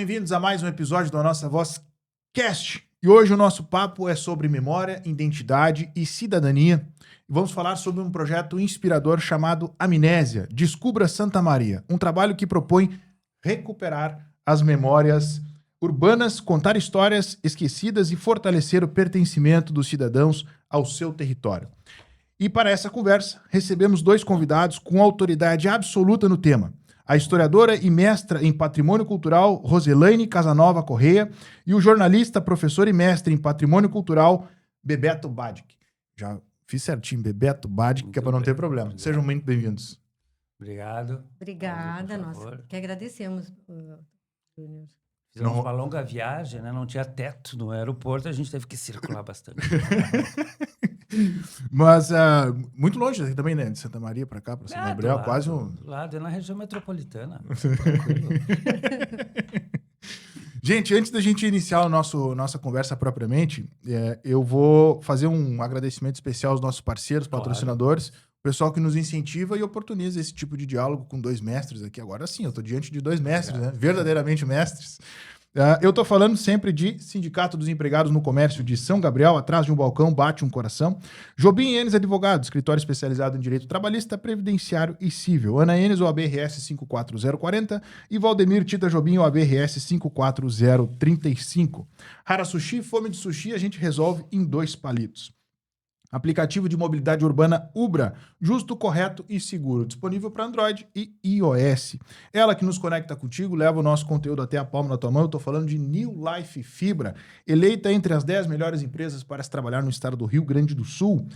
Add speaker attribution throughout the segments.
Speaker 1: bem-vindos a mais um episódio da nossa VozCast. E hoje o nosso papo é sobre memória, identidade e cidadania. E vamos falar sobre um projeto inspirador chamado Amnésia, Descubra Santa Maria. Um trabalho que propõe recuperar as memórias urbanas, contar histórias esquecidas e fortalecer o pertencimento dos cidadãos ao seu território. E para essa conversa, recebemos dois convidados com autoridade absoluta no tema. A historiadora e mestra em Patrimônio Cultural, Roselaine Casanova Correia, e o jornalista, professor e mestre em Patrimônio Cultural, Bebeto Badic. Já fiz certinho, Bebeto Badic, que é para não ter problema. Obrigado. Sejam muito bem-vindos.
Speaker 2: Obrigado.
Speaker 3: Obrigada, nós que agradecemos, Júnior.
Speaker 2: Fizemos uma longa viagem, né? Não tinha teto no aeroporto, a gente teve que circular bastante.
Speaker 1: Mas muito longe também, né? De Santa Maria para cá, para São Gabriel,
Speaker 2: lado,
Speaker 1: quase um...
Speaker 2: Do lado, é na região metropolitana.
Speaker 1: Gente, antes da gente iniciar a nossa conversa propriamente, eu vou fazer um agradecimento especial aos nossos parceiros, patrocinadores, o pessoal que nos incentiva e oportuniza esse tipo de diálogo com dois mestres aqui. Agora sim, eu estou diante de dois mestres, né? Verdadeiramente mestres. Eu estou falando sempre de Sindicato dos Empregados no Comércio de São Gabriel, atrás de um balcão bate um coração. Jobim Enes Advogado, escritório especializado em direito trabalhista, previdenciário e civil. Ana Enes, OAB-RS 54040 e Valdemir Tita Jobim, OAB-RS 54035. Hara Sushi, fome de sushi, a gente resolve em 2 palitos. Aplicativo de mobilidade urbana Ubra, justo, correto e seguro, disponível para Android e iOS. Ela que nos conecta contigo, leva o nosso conteúdo até a palma da tua mão. Eu estou falando de New Life Fibra, eleita entre as 10 melhores empresas para se trabalhar no estado do Rio Grande do Sul.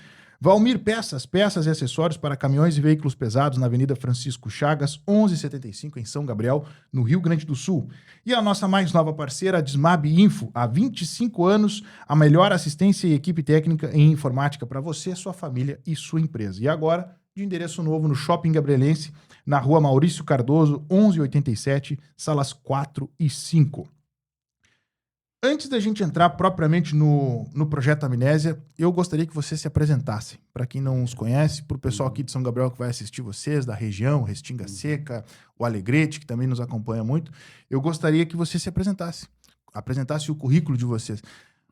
Speaker 1: Valmir Peças e acessórios para caminhões e veículos pesados na Avenida Francisco Chagas, 1175, em São Gabriel, no Rio Grande do Sul. E a nossa mais nova parceira, a Desmab Info, há 25 anos, a melhor assistência e equipe técnica em informática para você, sua família e sua empresa. E agora, de endereço novo no Shopping Gabrielense, na Rua Maurício Cardoso, 1187, salas 4 e 5. Antes da gente entrar propriamente no projeto Amnésia, eu gostaria que você se apresentasse. Para quem não os conhece, para o pessoal aqui de São Gabriel que vai assistir vocês, da região, Restinga Seca, o Alegrete, que também nos acompanha muito, eu gostaria que você se apresentasse o currículo de vocês.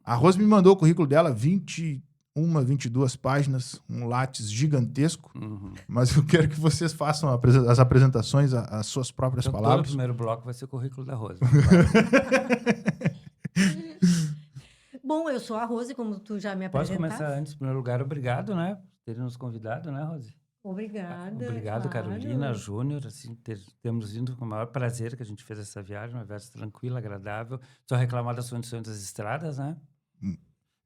Speaker 1: A Rose me mandou o currículo dela, 22 páginas, um látis gigantesco, mas eu quero que vocês façam as apresentações, as suas próprias palavras.
Speaker 2: Todo o primeiro bloco vai ser o currículo da Rose.
Speaker 3: Bom, eu sou a Rose, como tu já me apresentaste.
Speaker 2: Pode começar antes, em primeiro lugar, obrigado, né? Por terem nos convidado, né, Rose?
Speaker 3: Obrigada.
Speaker 2: Obrigado,
Speaker 3: claro.
Speaker 2: Carolina, Júnior, assim, temos vindo com o maior prazer que a gente fez essa viagem, uma viagem tranquila, agradável. Só reclamar das condições das estradas, né?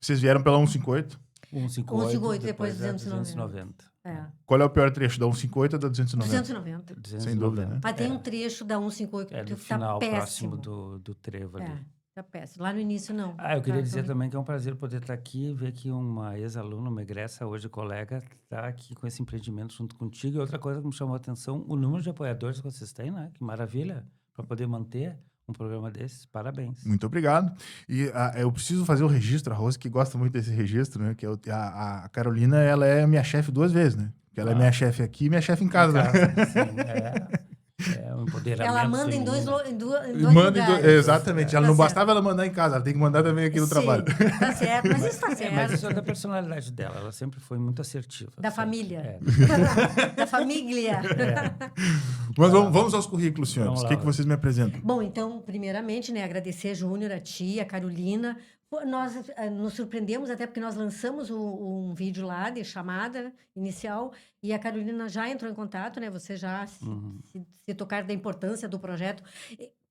Speaker 1: Vocês vieram pela 158?
Speaker 2: 158,
Speaker 3: depois
Speaker 2: da
Speaker 3: 290. É.
Speaker 1: Qual é o pior trecho, da 158 ou da 290?
Speaker 3: 290.
Speaker 1: Sem dúvida, né?
Speaker 3: Mas tem um trecho da 158 que
Speaker 2: no
Speaker 3: tá
Speaker 2: final,
Speaker 3: péssimo.
Speaker 2: próximo do trevo ali.
Speaker 3: Tá péssimo. Lá no início, não.
Speaker 2: Eu queria dizer também que é um prazer poder estar aqui e ver que uma ex-aluna, uma egressa, hoje colega, está aqui com esse empreendimento junto contigo. E outra coisa que me chamou a atenção, o número de apoiadores que vocês têm, né? Que maravilha, para poder manter um programa desses. Parabéns.
Speaker 1: Muito obrigado. E eu preciso fazer o registro, a Rose que gosta muito desse registro, né? Que a Carolina, ela é minha chefe 2 vezes, né? Porque ela é minha chefe aqui e minha chefe em casa, né?
Speaker 2: Sim, é um empoderamento.
Speaker 3: Ela manda em dois
Speaker 1: lugares. Exatamente. Ela não bastava ela mandar em casa, ela tem que mandar também aqui no trabalho.
Speaker 3: Tá certo, mas isso tá certo.
Speaker 2: Mas isso é da personalidade dela, ela sempre foi muito assertiva.
Speaker 3: Da família. Da família.
Speaker 1: Mas vamos aos currículos, senhores. O que vocês me apresentam?
Speaker 3: Bom, então, primeiramente, né, agradecer, Júnior, a ti, a Carolina. Nós nos surpreendemos até porque nós lançamos um vídeo lá de chamada inicial e a Carolina já entrou em contato, né? Você já se tocar da importância do projeto.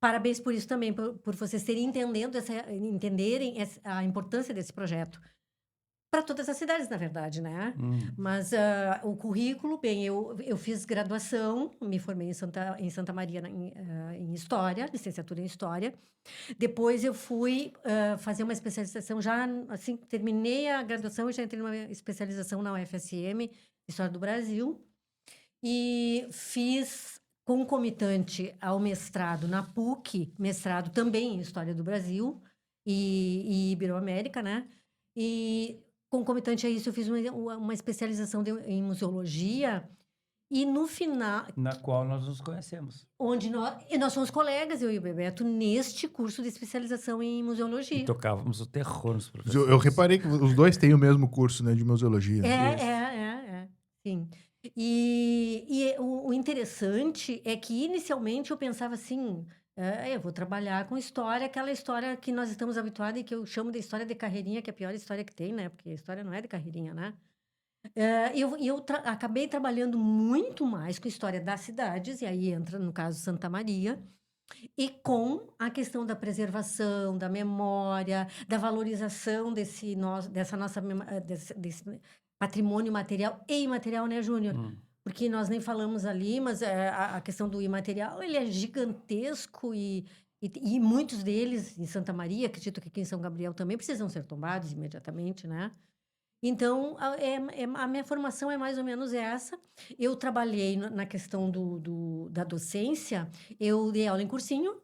Speaker 3: Parabéns por isso também, por vocês entenderem a importância desse projeto. Para todas as cidades, na verdade, né? Mas o currículo, bem, eu fiz graduação, me formei em Santa Maria em História, licenciatura em História. Depois eu fui fazer uma especialização, já assim, terminei a graduação e já entrei numa especialização na UFSM, História do Brasil. E fiz concomitante ao mestrado na PUC, mestrado também em História do Brasil e Iberoamérica, né? E concomitante a isso, eu fiz uma especialização em museologia E no final,
Speaker 2: Na qual nós nos conhecemos.
Speaker 3: onde nós somos colegas, eu e o Bebeto, neste curso de especialização em
Speaker 2: E
Speaker 3: museologia.
Speaker 2: tocávamos o terror nos
Speaker 1: Eu
Speaker 2: professores.
Speaker 1: reparei que os dois têm o mesmo curso, né, de museologia.
Speaker 3: Sim. E o interessante é que, inicialmente, eu pensava assim, eu vou trabalhar com história, aquela história que nós estamos habituados e que eu chamo de história de carreirinha, que é a pior história que tem, né? Porque a história não é de carreirinha, né? Acabei trabalhando muito mais com história das cidades, e aí entra, no caso, Santa Maria, e com a questão da preservação, da memória, da valorização dessa nossa desse patrimônio material e imaterial, né, Júnior? Porque nós nem falamos ali, mas a questão do imaterial, ele é gigantesco e muitos deles, em Santa Maria, acredito que aqui em São Gabriel também, precisam ser tombados imediatamente, né? Então, a minha formação é mais ou menos essa. Eu trabalhei na questão da docência, eu dei aula em cursinho,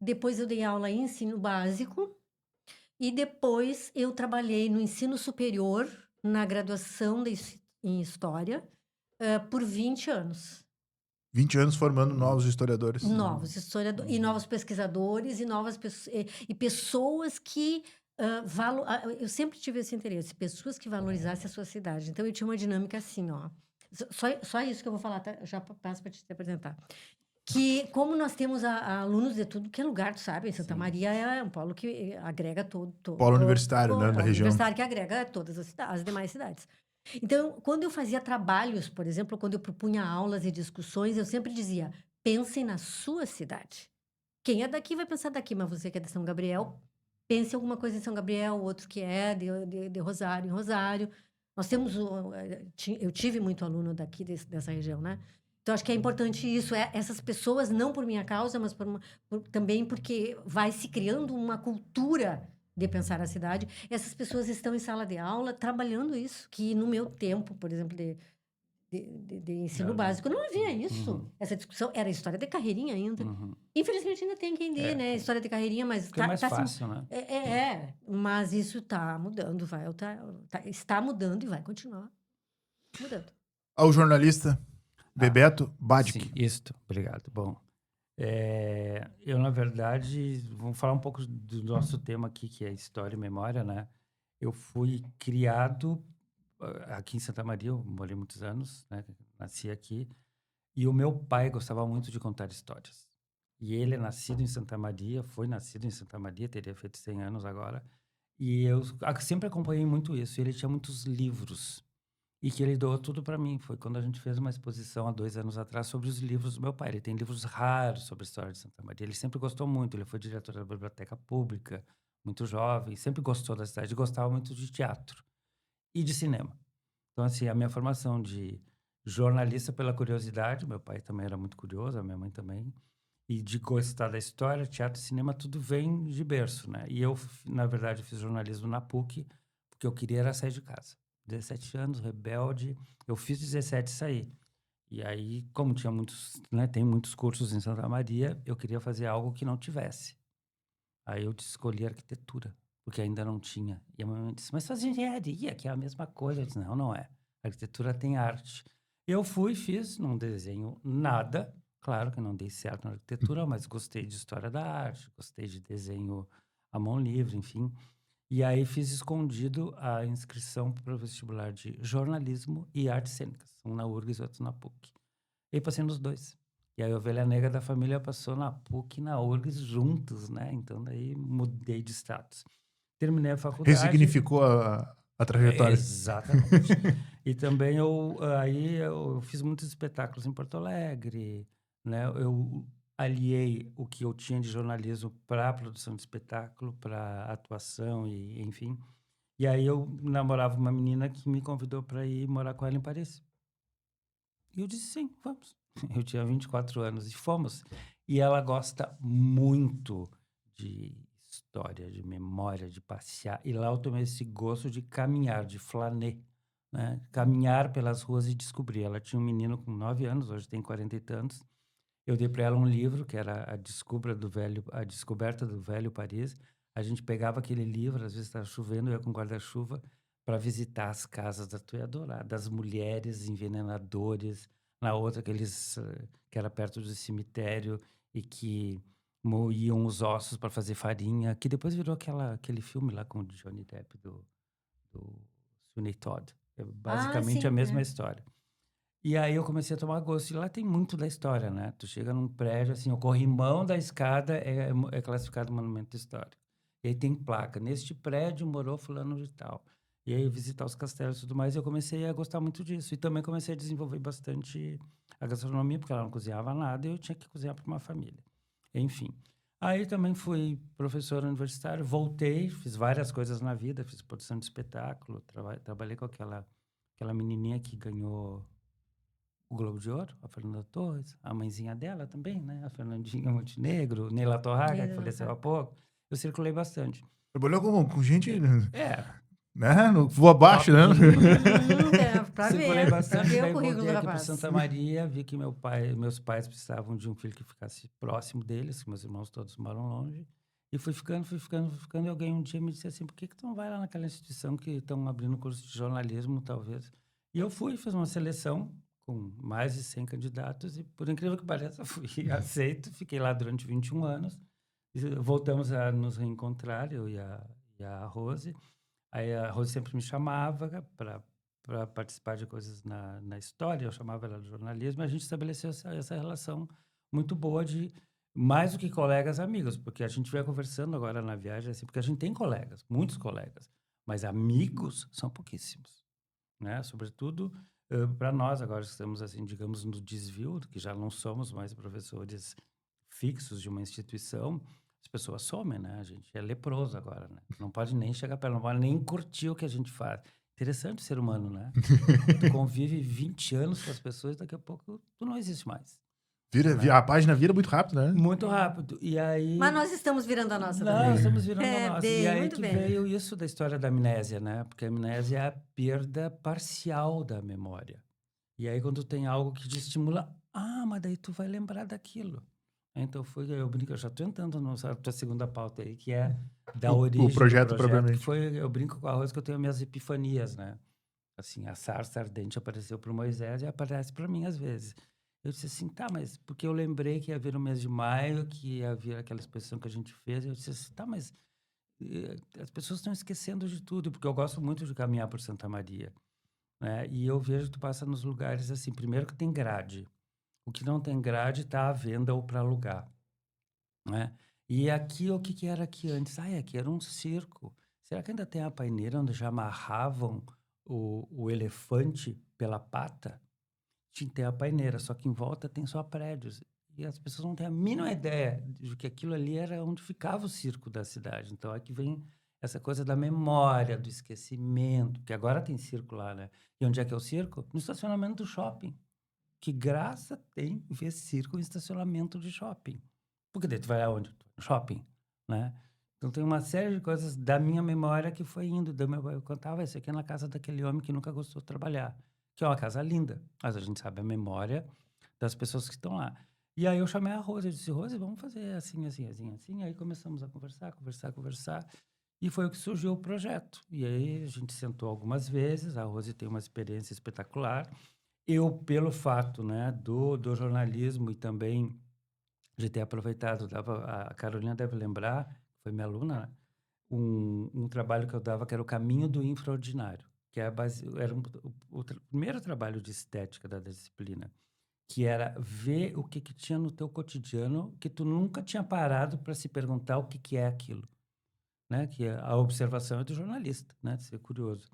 Speaker 3: depois eu dei aula em ensino básico, e depois eu trabalhei no ensino superior, na graduação em História, por 20 anos.
Speaker 1: 20 anos formando novos historiadores.
Speaker 3: Novos historiadores, e novos pesquisadores, e pessoas que eu sempre tive esse interesse, pessoas que valorizassem a sua cidade. Então, eu tinha uma dinâmica assim, ó. Só isso que eu vou falar, tá? Já passo para te apresentar. Que, como nós temos alunos de tudo que é lugar, tu sabe? Santa Maria é um polo que agrega todo
Speaker 1: Polo universitário, né, da
Speaker 3: polo
Speaker 1: região.
Speaker 3: universitário que agrega todas as demais cidades. Então, quando eu fazia trabalhos, por exemplo, quando eu propunha aulas e discussões, eu sempre dizia: pensem na sua cidade. Quem é daqui vai pensar daqui, mas você que é de São Gabriel, pense alguma coisa em São Gabriel, outro que é de Rosário, em Rosário. Nós temos, eu tive muito aluno daqui dessa região, né? Então, acho que é importante isso, essas pessoas, não por minha causa, mas também porque vai se criando uma cultura de pensar a cidade. Essas pessoas estão em sala de aula trabalhando isso, que no meu tempo, por exemplo, de ensino básico, não havia isso. Essa discussão era história de carreirinha ainda. Infelizmente ainda tem quem dê, né? História de carreirinha, mas
Speaker 2: Fica mais fácil, né?
Speaker 3: mas isso está mudando, está mudando e vai continuar mudando.
Speaker 1: Ao jornalista Bebeto Badic.
Speaker 2: Sim, isto. Obrigado. Bom, eu, na verdade, vamos falar um pouco do nosso tema aqui, que é história e memória, né? Eu fui criado aqui em Santa Maria, eu morei muitos anos, né? Nasci aqui. E o meu pai gostava muito de contar histórias. E ele é nascido em Santa Maria, foi nascido em Santa Maria, teria feito 100 anos agora. E eu sempre acompanhei muito isso. E ele tinha muitos livros. E que ele doou tudo para mim. Foi quando a gente fez uma exposição há 2 anos atrás sobre os livros do meu pai. Ele tem livros raros sobre a história de Santa Maria. Ele sempre gostou muito. Ele foi diretor da biblioteca pública, muito jovem. Sempre gostou da cidade. Gostava muito de teatro e de cinema. Então, assim, a minha formação de jornalista pela curiosidade, meu pai também era muito curioso, a minha mãe também, e de gostar da história, teatro e cinema, tudo vem de berço, né? E eu, na verdade, fiz jornalismo na PUC, porque eu queria era sair de casa. 17 anos, rebelde, eu fiz 17 e saí. E aí, como tinha muitos, né, tem muitos cursos em Santa Maria, eu queria fazer algo que não tivesse. Aí eu escolhi arquitetura, porque ainda não tinha. E a minha mãe disse, mas faz engenharia, que é a mesma coisa. Eu disse, não é. A arquitetura tem arte. Eu fui, fiz, não desenho nada. Claro que não dei certo na arquitetura, mas gostei de história da arte, gostei de desenho à mão livre, enfim. E aí fiz escondido a inscrição para o vestibular de jornalismo e artes cênicas. Um na URGS e outro na PUC. E passei nos dois. E aí a ovelha negra da família passou na PUC e na URGS juntos, né? Então daí mudei de status. Terminei a faculdade.
Speaker 1: Ressignificou a trajetória.
Speaker 2: Exatamente. E também eu fiz muitos espetáculos em Porto Alegre, né? Eu aliei o que eu tinha de jornalismo para a produção de espetáculo, para atuação e enfim. E aí eu namorava uma menina que me convidou para ir morar com ela em Paris. E eu disse sim, vamos. Eu tinha 24 anos e fomos. E ela gosta muito de história, de memória, de passear. E lá eu tomei esse gosto de caminhar, de flâner, né? Caminhar pelas ruas e descobrir. Ela tinha um menino com 9 anos, hoje tem 40 e tantos. Eu dei para ela um livro, que era a Descoberta do Velho Paris. A gente pegava aquele livro, às vezes estava chovendo, eu ia com guarda-chuva, para visitar as casas da tu ia adorar, das mulheres envenenadores, Na outra, que era perto do cemitério e que moíam os ossos para fazer farinha, que depois virou aquele filme lá com o Johnny Depp do Sweeney Todd. É
Speaker 3: Ah,
Speaker 2: basicamente a
Speaker 3: sim,
Speaker 2: mesma
Speaker 3: é.
Speaker 2: história. E aí eu comecei a tomar gosto. E lá tem muito da história, né? Tu chega num prédio, assim, o corrimão da escada é classificado monumento histórico. E aí tem placa. Neste prédio morou fulano de tal. E aí visitar os castelos e tudo mais, eu comecei a gostar muito disso. E também comecei a desenvolver bastante a gastronomia, porque ela não cozinhava nada e eu tinha que cozinhar para uma família. Enfim. Aí também fui professor universitário, voltei, fiz várias coisas na vida, fiz produção de espetáculo, trabalhei com aquela menininha que ganhou o Globo de Ouro, a Fernanda Torres, a mãezinha dela também, né? A Fernandinha Montenegro, Neila Torraga, que
Speaker 3: Neila
Speaker 2: faleceu há
Speaker 3: Torraga.
Speaker 2: pouco. Eu circulei bastante.
Speaker 1: Trabalhou com gente,
Speaker 2: É,
Speaker 1: né? No voa abaixo,
Speaker 2: top
Speaker 1: né?
Speaker 2: de linha.
Speaker 3: Pra
Speaker 2: Circulei
Speaker 3: ver
Speaker 2: bastante,
Speaker 3: o
Speaker 2: daí
Speaker 3: currículo
Speaker 2: voltei
Speaker 3: do
Speaker 2: aqui para
Speaker 3: rapaz.
Speaker 2: Santa Maria, vi que meus pais precisavam de um filho que ficasse próximo deles, que meus irmãos todos moram longe. E fui ficando, e alguém um dia me disse assim, por que tu não vai lá naquela instituição que estão abrindo curso de jornalismo, talvez? E eu fui, fiz uma seleção com mais de 100 candidatos e, por incrível que pareça, fui aceito. Fiquei lá durante 21 anos. E voltamos a nos reencontrar, eu e a Rose. Aí a Rose sempre me chamava para participar de coisas na história, eu chamava ela de jornalismo, e a gente estabeleceu essa relação muito boa de mais do que colegas, amigos, porque a gente vai conversando agora na viagem, assim, porque a gente tem colegas, muitos colegas, mas amigos são pouquíssimos, né? Sobretudo para nós agora que estamos, assim, digamos, no desvio, que já não somos mais professores fixos de uma instituição, as pessoas somem, né? A gente é leproso agora, né? Não pode nem chegar perto, não pode nem curtir o que a gente faz. Interessante o ser humano, né? Tu convive 20 anos com as pessoas, daqui a pouco tu não existe mais, né?
Speaker 1: A página vira muito rápido, né?
Speaker 2: Muito rápido. E aí...
Speaker 3: Mas nós estamos virando a nossa também.
Speaker 2: Nós estamos virando a nossa. E
Speaker 3: Bem,
Speaker 2: aí
Speaker 3: muito
Speaker 2: que
Speaker 3: bem.
Speaker 2: veio isso da história da amnésia, né? Porque a amnésia é a perda parcial da memória. E aí quando tem algo que te estimula, mas daí tu vai lembrar daquilo. Então eu brinco, eu já estou entrando na tua segunda pauta aí, que é da origem
Speaker 1: projeto
Speaker 2: do
Speaker 1: propriamente.
Speaker 2: que eu brinco com a Rose que eu tenho minhas epifanias, né? Assim, a sarça ardente apareceu para Moisés e aparece para mim às vezes. Eu disse assim, tá, mas porque eu lembrei que ia haver o mês de maio, que ia haver aquela exposição que a gente fez, eu disse assim, tá, mas as pessoas estão esquecendo de tudo, porque eu gosto muito de caminhar por Santa Maria, né? E eu vejo que tu passa nos lugares assim, primeiro que tem grade. O que não tem grade está à venda ou para alugar, né? E aqui, o que que era aqui antes? Aqui era um circo. Será que ainda tem a paineira onde já amarravam o elefante pela pata? Tem a paineira, só que em volta tem só prédios. E as pessoas não têm a mínima ideia de que aquilo ali era onde ficava o circo da cidade. Então, aqui vem essa coisa da memória, do esquecimento, que agora tem circo lá, né? E onde é que é o circo? No estacionamento do shopping. Que graça tem ver circo em estacionamento de shopping. Porque daí tu vai aonde? No shopping, né? Então tem uma série de coisas da minha memória que foi indo. Eu contava isso aqui é na casa daquele homem que nunca gostou de trabalhar. Que é uma casa linda. Mas a gente sabe a memória das pessoas que estão lá. E aí eu chamei a Rose. Eu disse, Rose, vamos fazer assim, assim, assim, assim. Aí começamos a conversar. E foi o que surgiu o projeto. E aí a gente sentou algumas vezes. A Rose tem uma experiência espetacular. Eu, pelo fato, né, do jornalismo e também de ter aproveitado, a Carolina deve lembrar, foi minha aluna, né, um trabalho que eu dava que era o Caminho do Infraordinário, que era o primeiro trabalho de estética da disciplina, que era ver o que tinha no teu cotidiano que tu nunca tinha parado para se perguntar o que é aquilo, né? Que a observação é do jornalista, né? De ser curioso.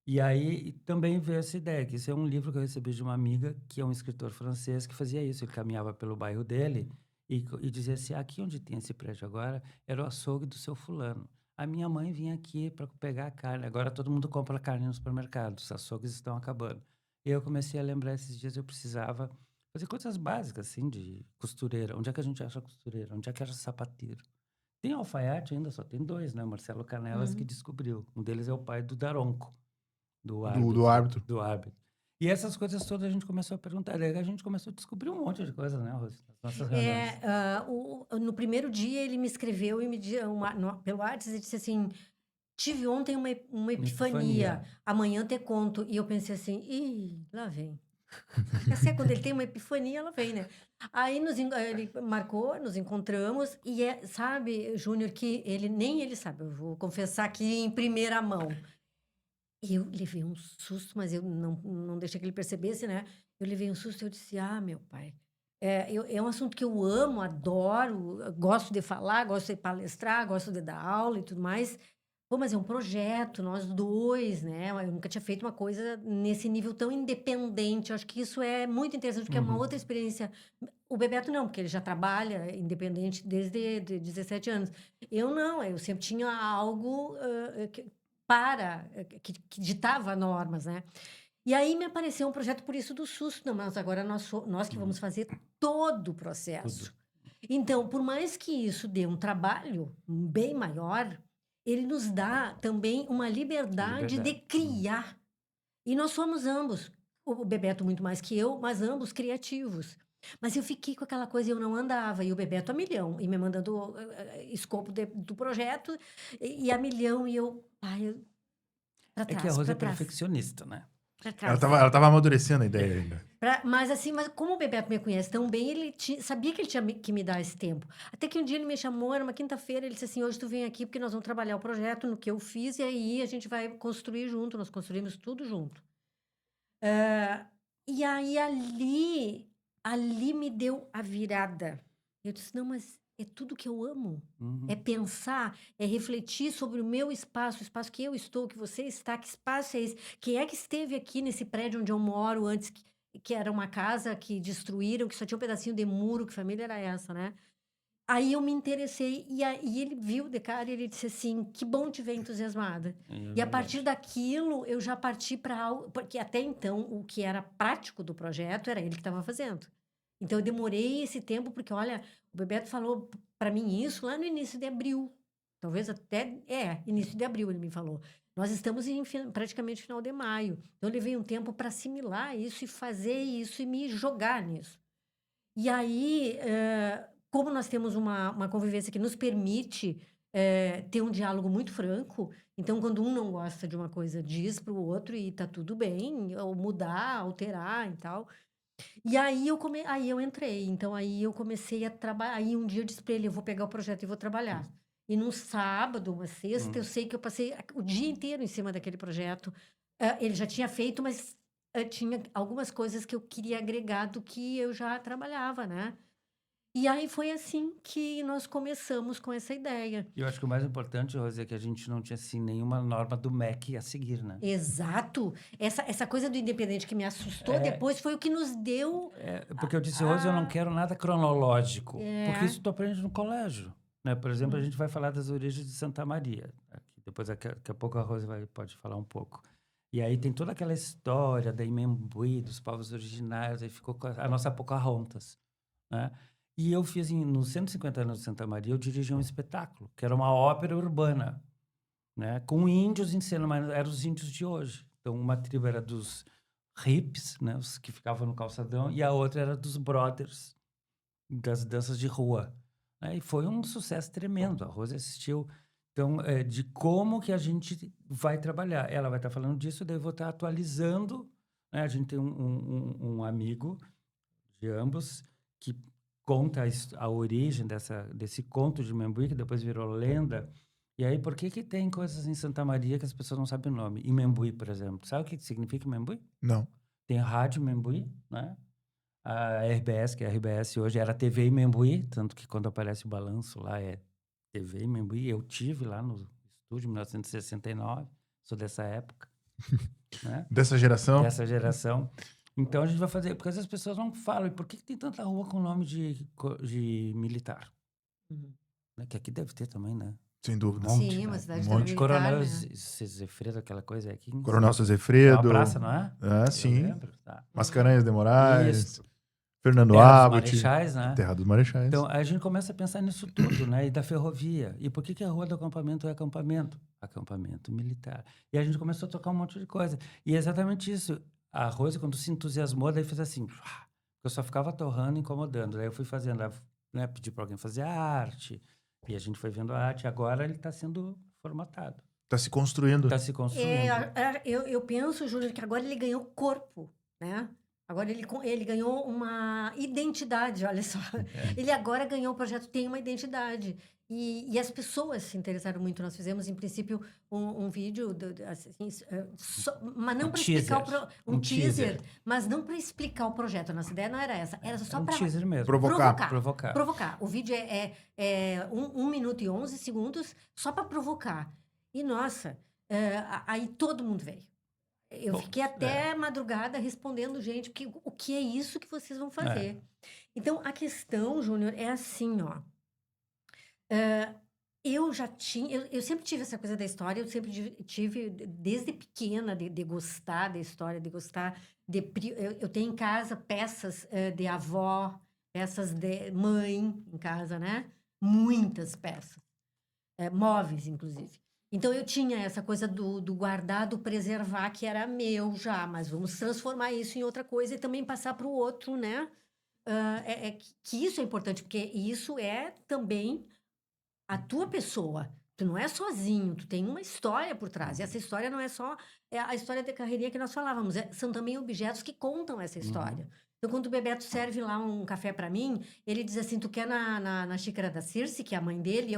Speaker 2: E aí também veio essa ideia, que isso é um livro que eu recebi de uma amiga, que é um escritor francês, que fazia isso. Ele caminhava pelo bairro dele e dizia assim, aqui onde tem esse prédio agora, era o açougue do seu fulano. A minha mãe vinha aqui para pegar a carne. Agora todo mundo compra carne no supermercado, os açougues estão acabando. E eu comecei a lembrar esses dias, eu precisava fazer coisas básicas, assim, de costureira. Onde é que a gente acha costureira? Onde é que acha sapateiro? Tem alfaiate ainda, só tem dois, né? Marcelo Canelas que descobriu. Um deles é o pai do Daronco. Do árbitro. Do árbitro. E essas coisas todas a gente começou a perguntar. Daí a gente começou a descobrir um monte de coisas, né, Rose? Nas nossas reuniões.
Speaker 3: No primeiro dia ele me escreveu e me disse, pelo WhatsApp, ele disse assim, tive ontem uma epifania, amanhã te conto. E eu pensei assim, ih, lá vem. Assim, quando ele tem uma epifania, ela vem, né? Aí ele marcou, nos encontramos, e sabe, Júnior, que nem ele sabe, eu vou confessar aqui em primeira mão. Eu levei um susto, mas eu não deixei que ele percebesse, né? Eu levei um susto e eu disse, meu pai, é um assunto que eu amo, adoro, eu gosto de falar, gosto de palestrar, gosto de dar aula e tudo mais. Pô, mas é um projeto, nós dois, né? Eu nunca tinha feito uma coisa nesse nível tão independente. Eu acho que isso é muito interessante, porque é uma outra experiência. O Bebeto não, porque ele já trabalha independente desde de 17 anos. Eu não, eu sempre tinha algo que ditava normas, né? E aí me apareceu um projeto por isso do susto. Não, mas agora nós que vamos fazer todo o processo. Então, por mais que isso dê um trabalho bem maior, ele nos dá também uma liberdade de criar. E nós somos ambos, o Bebeto muito mais que eu, mas ambos criativos. Mas eu fiquei com aquela coisa, eu não andava, e o Bebeto a milhão, e me mandando escopo do projeto, e a milhão, e eu, pra
Speaker 2: É que a
Speaker 3: trás,
Speaker 2: Rose
Speaker 3: pra
Speaker 2: é
Speaker 3: trás,
Speaker 2: perfeccionista, né?
Speaker 3: pra trás.
Speaker 1: Ela tava amadurecendo a ideia ainda.
Speaker 3: Mas assim, como o Bebeto me conhece tão bem, ele sabia que ele tinha que me dar esse tempo. Até que um dia ele me chamou, era uma quinta-feira, ele disse assim, hoje tu vem aqui porque nós vamos trabalhar o projeto no que eu fiz e aí a gente vai construir junto, nós construímos tudo junto. E aí ali me deu a virada. Eu disse, não, mas é tudo que eu amo. É pensar, é refletir sobre o meu espaço, o espaço que eu estou, que você está, que espaço é esse? Quem é que esteve aqui nesse prédio onde eu moro antes, que era uma casa que destruíram, que só tinha um pedacinho de muro, que família era essa, né? Aí eu me interessei e ele viu de cara e ele disse assim, que bom te ver entusiasmada. E a partir daquilo eu já parti para algo, porque até então o que era prático do projeto era ele que estava fazendo. Então eu demorei esse tempo porque olha, o Bebeto falou para mim isso lá no início de abril. Talvez até início de abril ele me falou. Nós estamos em praticamente final de maio. Então eu levei um tempo para assimilar isso e fazer isso e me jogar nisso. E aí, como nós temos uma convivência que nos permite ter um diálogo muito franco, então quando um não gosta de uma coisa, diz para o outro e tá tudo bem, ou mudar, alterar e tal. E aí aí eu entrei, então aí eu comecei a trabalhar, aí um dia eu disse para ele, eu vou pegar o projeto e vou trabalhar. E num sábado, uma sexta, eu sei que eu passei o dia inteiro em cima daquele projeto. Ele já tinha feito, mas tinha algumas coisas que eu queria agregar do que eu já trabalhava, né? E aí foi assim que nós começamos com essa ideia.
Speaker 2: E eu acho que o mais importante, Rose, é que a gente não tinha, assim, nenhuma norma do MEC a seguir, né?
Speaker 3: Exato. Essa coisa do independente que me assustou depois foi o que nos deu...
Speaker 2: Porque eu disse, Rose, eu não quero nada cronológico.
Speaker 3: É.
Speaker 2: Porque isso tu aprende no colégio. Né? Por exemplo, a gente vai falar das origens de Santa Maria. Depois, daqui a pouco, a Rose pode falar um pouco. E aí tem toda aquela história da Imembuí, dos povos originários, aí ficou com a nossa Pocahontas, né? E eu fiz, nos 150 anos de Santa Maria, eu dirigi um espetáculo, que era uma ópera urbana, né? Com índios em cena, mas eram os índios de hoje. Então, uma tribo era dos hippies, né? Os que ficavam no calçadão, e a outra era dos brothers, das danças de rua. Né? E foi um sucesso tremendo. A Rose assistiu. Então, de como que a gente vai trabalhar. Ela vai estar falando disso, daí eu vou estar atualizando. Né? A gente tem um amigo de ambos que conta a origem desse conto de Imembuí, que depois virou lenda. E aí, por que tem coisas em Santa Maria que as pessoas não sabem o nome? Imembuí, por exemplo. Sabe o que significa Imembuí?
Speaker 1: Não.
Speaker 2: Tem a Rádio Imembuí, né? A RBS, que é a RBS hoje, era TV Imembuí, tanto que quando aparece o balanço lá é TV Imembuí. Eu tive lá no estúdio em 1969, sou dessa época. Né?
Speaker 1: Dessa geração?
Speaker 2: Dessa geração. Então a gente vai fazer, porque as pessoas não falam, e por que tem tanta rua com nome de militar? Né? Que aqui deve ter também, né?
Speaker 1: Sem dúvida.
Speaker 3: Sim, uma cidade
Speaker 1: Um monte.
Speaker 3: militar,
Speaker 2: Coronel
Speaker 3: né?
Speaker 2: Zefredo, aquela coisa aqui.
Speaker 1: Coronel
Speaker 2: É
Speaker 1: Zefredo.
Speaker 2: uma praça, não é?
Speaker 1: É, sim.
Speaker 2: Lembro, tá.
Speaker 1: Mascarenhas de Moraes.
Speaker 2: Isso.
Speaker 1: Fernando
Speaker 2: Terra dos
Speaker 1: Abbott.
Speaker 2: Marechais, né?
Speaker 1: Terra dos Marechais.
Speaker 2: Então, a gente começa a pensar nisso tudo, né? E da ferrovia. E por que a rua do acampamento é acampamento? Acampamento militar. E a gente começou a tocar um monte de coisa. E é exatamente isso. A Rose, quando se entusiasmou, daí fez assim. Eu só ficava torrando, incomodando. Daí eu fui fazendo, né? Pedi para alguém fazer arte. E a gente foi vendo a arte. Agora ele está sendo formatado.
Speaker 1: Está se construindo.
Speaker 2: Está se construindo.
Speaker 3: Eu penso, Júlio, que agora ele ganhou corpo, né? Agora ele ganhou uma identidade, olha só. Ele agora ganhou o projeto, tem uma identidade. E as pessoas se interessaram muito. Nós fizemos, em princípio, um vídeo, assim, mas não
Speaker 2: Um
Speaker 3: para explicar
Speaker 2: teaser.
Speaker 3: um
Speaker 2: Um
Speaker 3: teaser,
Speaker 2: teaser.
Speaker 3: mas não para explicar o projeto. Nossa ideia não era essa. Era só
Speaker 2: Um
Speaker 3: para
Speaker 2: teaser mesmo.
Speaker 1: Provocar.
Speaker 2: Provocar.
Speaker 3: O vídeo é 1 minuto e 11 segundos só para provocar. E, nossa, aí todo mundo veio. Eu
Speaker 2: Bom,
Speaker 3: fiquei até madrugada respondendo gente, porque o que é isso que vocês vão fazer? Então, a questão, Júnior, é assim, ó. Eu já tinha... Eu sempre tive essa coisa da história, eu sempre tive, desde pequena, de gostar da história, de gostar... Eu tenho em casa peças de avó, peças de mãe em casa, né? Muitas peças. Móveis, inclusive. Então, eu tinha essa coisa do guardar, do preservar, que era meu já, mas vamos transformar isso em outra coisa e também passar para o outro, né? Que isso é importante, porque isso é também a tua pessoa. Tu não é sozinho, tu tem uma história por trás. E essa história não é só a história da carreirinha que nós falávamos, são também objetos que contam essa história. Então, quando o Bebeto serve lá um café para mim, ele diz assim, tu quer na xícara da Circe, que é a mãe dele,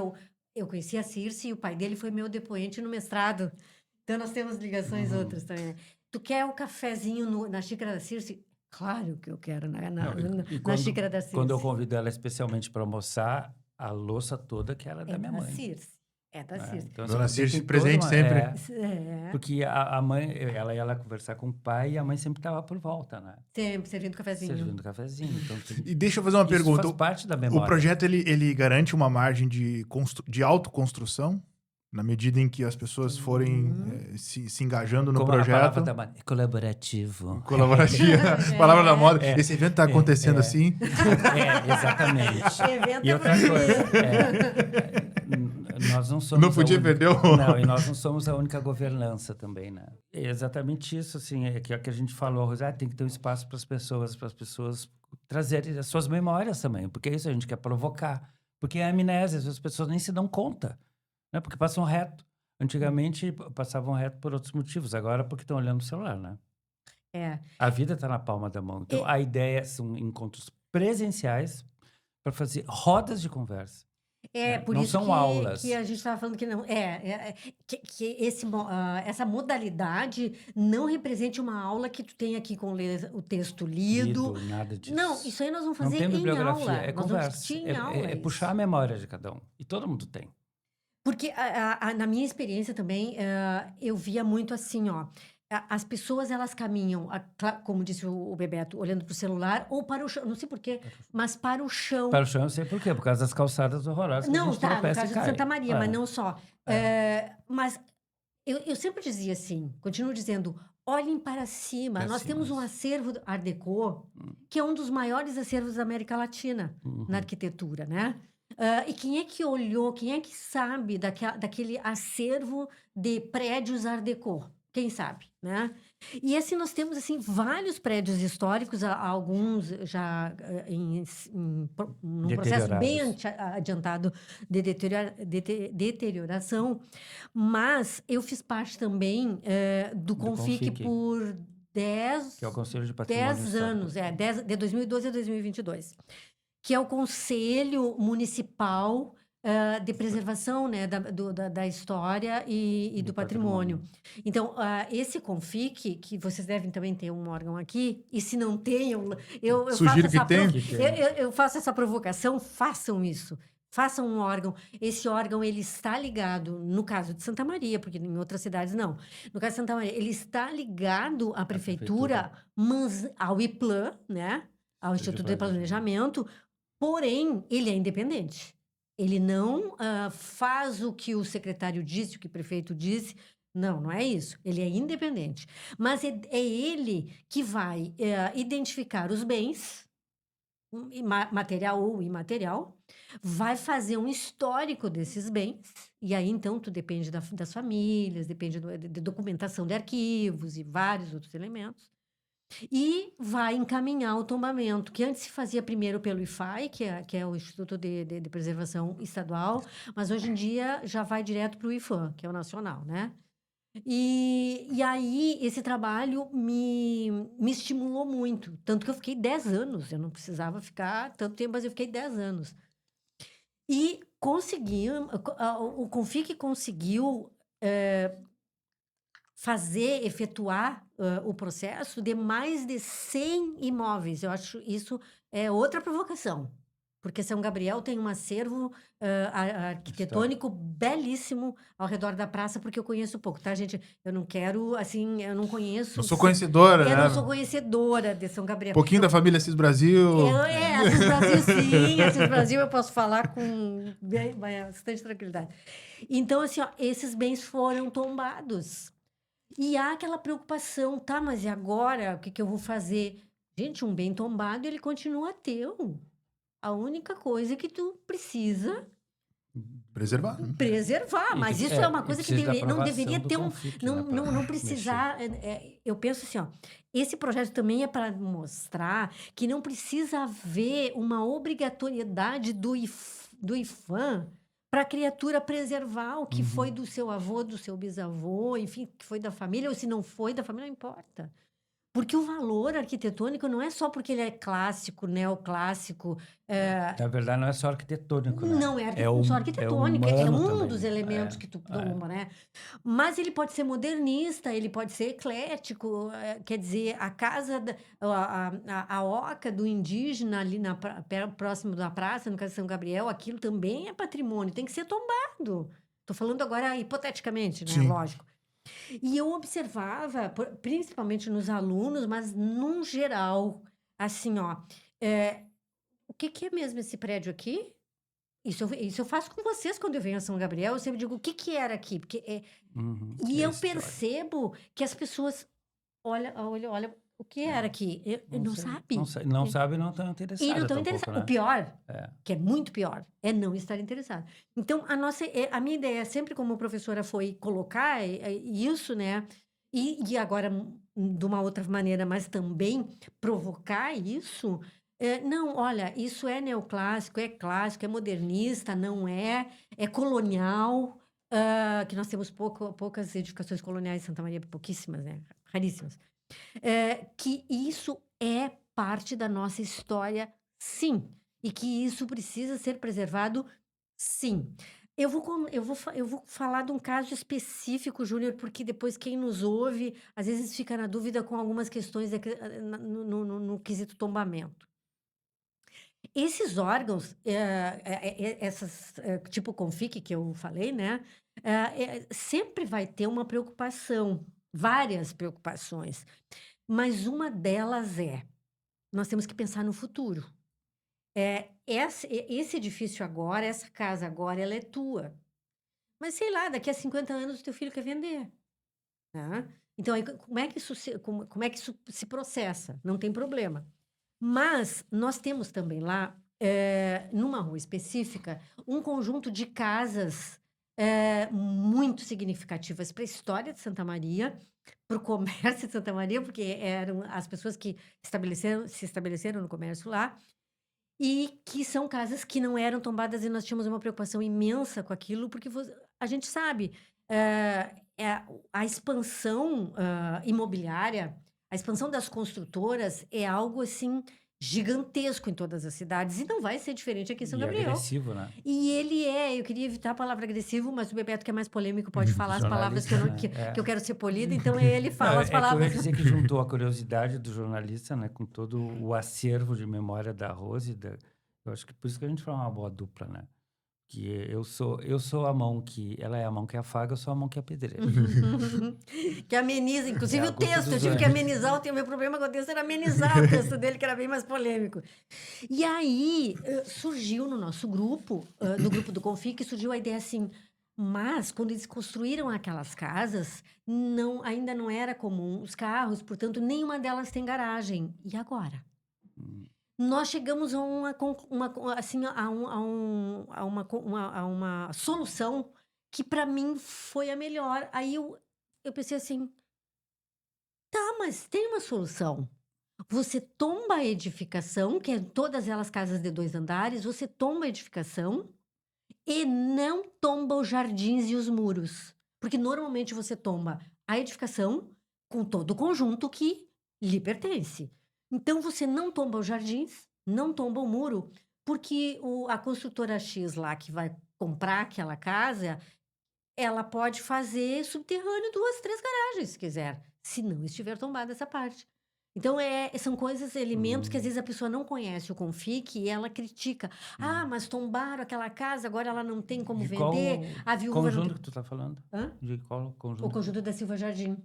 Speaker 3: eu conheci a Circe e o pai dele foi meu depoente no mestrado. Então, nós temos ligações outras também, né? Tu quer o cafezinho na xícara da Circe? Claro que eu quero na xícara da Circe.
Speaker 2: Quando eu convido ela especialmente para almoçar, a louça toda que era da minha mãe.
Speaker 3: Circe. É da Circe.
Speaker 2: Então,
Speaker 1: Dona
Speaker 2: assim,
Speaker 1: Circe
Speaker 2: tem
Speaker 1: presente
Speaker 2: toda
Speaker 1: sempre.
Speaker 2: Porque a mãe, ela ia lá conversar com o pai e a mãe sempre estava por volta, né?
Speaker 3: Sempre, servindo cafezinho.
Speaker 2: Servindo cafezinho. Então,
Speaker 1: E deixa eu fazer uma
Speaker 2: isso
Speaker 1: pergunta.
Speaker 2: faz parte da memória.
Speaker 1: O projeto, ele garante uma margem de autoconstrução? Na medida em que as pessoas forem se engajando no
Speaker 2: Como
Speaker 1: projeto.
Speaker 2: a palavra da moda, colaborativo.
Speaker 1: Colaborativa. Palavra da moda. Esse evento está acontecendo assim.
Speaker 2: Exatamente.
Speaker 3: Evento
Speaker 2: E outra coisa, nós não somos...
Speaker 1: Não podia perder
Speaker 2: Não, e nós não somos a única governança também, né? É exatamente isso, assim, que a gente falou, tem que ter um espaço para as pessoas trazerem as suas memórias também, porque é isso, a gente quer provocar. Porque é amnésia, as pessoas nem se dão conta. Né? Porque passam reto. Antigamente passavam reto por outros motivos, agora porque estão olhando o celular, né? A vida está na palma da mão. Então, a ideia são encontros presenciais para fazer rodas de conversa.
Speaker 3: Por
Speaker 2: não
Speaker 3: isso
Speaker 2: são aulas.
Speaker 3: que a gente estava falando que não. Essa modalidade não represente uma aula que tu tem aqui com o texto lido.
Speaker 2: Nada disso.
Speaker 3: Não, isso aí nós vamos fazer
Speaker 2: não tem
Speaker 3: em
Speaker 2: bibliografia,
Speaker 3: aula.
Speaker 2: é
Speaker 3: nós
Speaker 2: conversa.
Speaker 3: vamos discutir em aula.
Speaker 2: É puxar a memória de cada um. E todo mundo tem.
Speaker 3: Porque na minha experiência também, eu via muito assim, ó. As pessoas, elas caminham, como disse o Bebeto, olhando para o celular ou para o chão. Não sei porquê, mas para o chão.
Speaker 2: Para o chão eu sei por quê. Por causa das calçadas horrorosas que a gente
Speaker 3: no
Speaker 2: tropeça
Speaker 3: caso
Speaker 2: e
Speaker 3: de
Speaker 2: cai.
Speaker 3: Santa Maria, mas não só. Mas eu sempre dizia assim, continuo dizendo, olhem para cima. Nós temos um acervo Art Deco, que é um dos maiores acervos da América Latina na arquitetura, né? E quem é que olhou, quem é que sabe daquele acervo de prédios Art Deco? Quem sabe, né? E assim, nós temos assim, vários prédios históricos, alguns já num processo bem adiantado de deterioração, mas eu fiz parte também do Confic por 10...
Speaker 2: Que é o Conselho de Patrimônio
Speaker 3: 10 anos, de 2012 a 2022. Que é o Conselho Municipal de Preservação, né, da História e do Patrimônio. Então, esse Confic, que vocês devem também ter um órgão aqui, e se não tem, eu faço essa provocação, façam isso. Façam um órgão. Esse órgão, ele está ligado, no caso de Santa Maria, porque em outras cidades não. No caso de Santa Maria, ele está ligado à prefeitura, mas ao IPLAN, né, ao Instituto de Planejamento, porém, ele é independente. Ele não faz o que o secretário disse, o que o prefeito disse. Não é isso. Ele é independente. Mas é ele que vai identificar os bens, material ou imaterial, vai fazer um histórico desses bens, e aí, então, tu depende das famílias, depende de documentação de arquivos e vários outros elementos. E vai encaminhar o tombamento, que antes se fazia primeiro pelo IFAI, que é o Instituto de Preservação Estadual, mas hoje em dia já vai direto para o IFAM, que é o nacional, né? E aí, esse trabalho me estimulou muito. Tanto que eu fiquei 10 anos. Eu não precisava ficar tanto tempo, mas eu fiquei 10 anos. E o Confic conseguiu efetuar o processo de mais de 100 imóveis. Eu acho isso é outra provocação. Porque São Gabriel tem um acervo arquitetônico belíssimo ao redor da praça, porque eu conheço pouco, tá, gente? Eu não quero, assim, eu não conheço.
Speaker 1: Não sou conhecedora,
Speaker 3: Eu
Speaker 1: né?
Speaker 3: não sou conhecedora de São Gabriel.
Speaker 1: Pouquinho da família Assis Brasil.
Speaker 3: Assis Brasil, sim. Assis Brasil eu posso falar com bastante tranquilidade. Então, assim, ó, esses bens foram tombados. E há aquela preocupação, tá, mas e agora? O que eu vou fazer? Gente, um bem tombado, ele continua teu. A única coisa que tu precisa
Speaker 1: Preservar.
Speaker 3: preservar, mas isso é uma coisa que não deveria ter não precisar. Eu penso assim, ó, esse projeto também é para mostrar que não precisa haver uma obrigatoriedade do IFAM para a criatura preservar o que foi do seu avô, do seu bisavô, enfim, que foi da família, ou se não foi da família, não importa. Porque o valor arquitetônico não é só porque ele é clássico, neoclássico.
Speaker 2: Na verdade, não é só arquitetônico, né?
Speaker 3: Não é só arquitetônico, é
Speaker 2: humano
Speaker 3: um
Speaker 2: também.
Speaker 3: dos elementos que tu toma, né? Mas ele pode ser modernista, ele pode ser eclético, quer dizer, a casa, a oca do indígena ali próximo da praça, no caso de São Gabriel, aquilo também é patrimônio, tem que ser tombado. Estou falando agora hipoteticamente, né?
Speaker 1: Sim.
Speaker 3: Lógico. E eu observava, principalmente nos alunos, mas num geral, assim, ó, o que é mesmo esse prédio aqui? Isso eu faço com vocês quando eu venho a São Gabriel, eu sempre digo, o que era aqui? Porque e eu percebo que as pessoas olham, o que era aqui? Não sabe.
Speaker 2: Não sabe e não estão interessadas.
Speaker 3: E não estão interessados.
Speaker 2: Né?
Speaker 3: O pior, que é muito pior, é não estar interessado. Então, a minha ideia sempre como professora foi colocar isso, né? E agora, de uma outra maneira, mas também provocar isso. Não, olha, isso é neoclássico, é clássico, é modernista, não é colonial, que nós temos poucas edificações coloniais em Santa Maria, pouquíssimas, né? Raríssimas. Que isso é parte da nossa história, sim. E que isso precisa ser preservado, sim. Eu vou falar de um caso específico, Júnior, porque depois quem nos ouve, às vezes fica na dúvida com algumas questões no quesito tombamento. Esses órgãos, tipo o Confic que eu falei, né? Sempre vai ter uma preocupação, várias preocupações. Mas uma delas nós temos que pensar no futuro. Esse edifício agora, essa casa agora, ela é tua. Mas sei lá, daqui a 50 anos o teu filho quer vender. Né? Então, aí, como é que isso se processa? Não tem problema. Mas nós temos também lá, numa rua específica, um conjunto de casas muito significativas para a história de Santa Maria, para o comércio de Santa Maria, porque eram as pessoas que se estabeleceram no comércio lá, e que são casas que não eram tombadas, e nós tínhamos uma preocupação imensa com aquilo, porque a gente sabe, a expansão imobiliária, a expansão das construtoras é algo assim gigantesco em todas as cidades, e não vai ser diferente aqui em São Gabriel.
Speaker 2: Agressivo, né?
Speaker 3: E ele eu queria evitar a palavra agressivo, mas o Bebeto, que é mais polêmico, pode falar as palavras que eu quero ser polida, então ele fala as palavras.
Speaker 2: Eu ia dizer que juntou a curiosidade do jornalista, né, com todo o acervo de memória da Rose, eu acho que por isso que a gente fala uma boa dupla, né? Que eu sou a mão ela é a mão que afaga, eu sou a mão que apedreja.
Speaker 3: Que ameniza, inclusive o texto, eu tive que amenizar, o meu problema com o texto era amenizar o texto dele, que era bem mais polêmico. E aí, surgiu no nosso grupo, no grupo do Confic, surgiu a ideia assim, mas quando eles construíram aquelas casas, ainda não era comum os carros, portanto, nenhuma delas tem garagem. E agora? Nós chegamos a uma solução que para mim foi a melhor. Aí eu pensei assim, tá, mas tem uma solução. Você tomba a edificação, que é todas elas casas de 2 andares, você tomba a edificação e não tomba os jardins e os muros. Porque normalmente você tomba a edificação com todo o conjunto que lhe pertence. Então você não tomba os jardins, não tomba o muro, porque a construtora X lá que vai comprar aquela casa, ela pode fazer subterrâneo 2, 3 garagens, se quiser, se não estiver tombada essa parte. Então, são coisas, elementos que às vezes a pessoa não conhece o Confic e ela critica. Ah, mas tombaram aquela casa, agora ela não tem como
Speaker 2: De qual
Speaker 3: vender, a viúva não
Speaker 2: conjunto
Speaker 3: tem...
Speaker 2: que tu tá falando?
Speaker 3: Hã?
Speaker 2: De qual
Speaker 3: O
Speaker 2: conjunto?
Speaker 3: conjunto da Silva Jardim.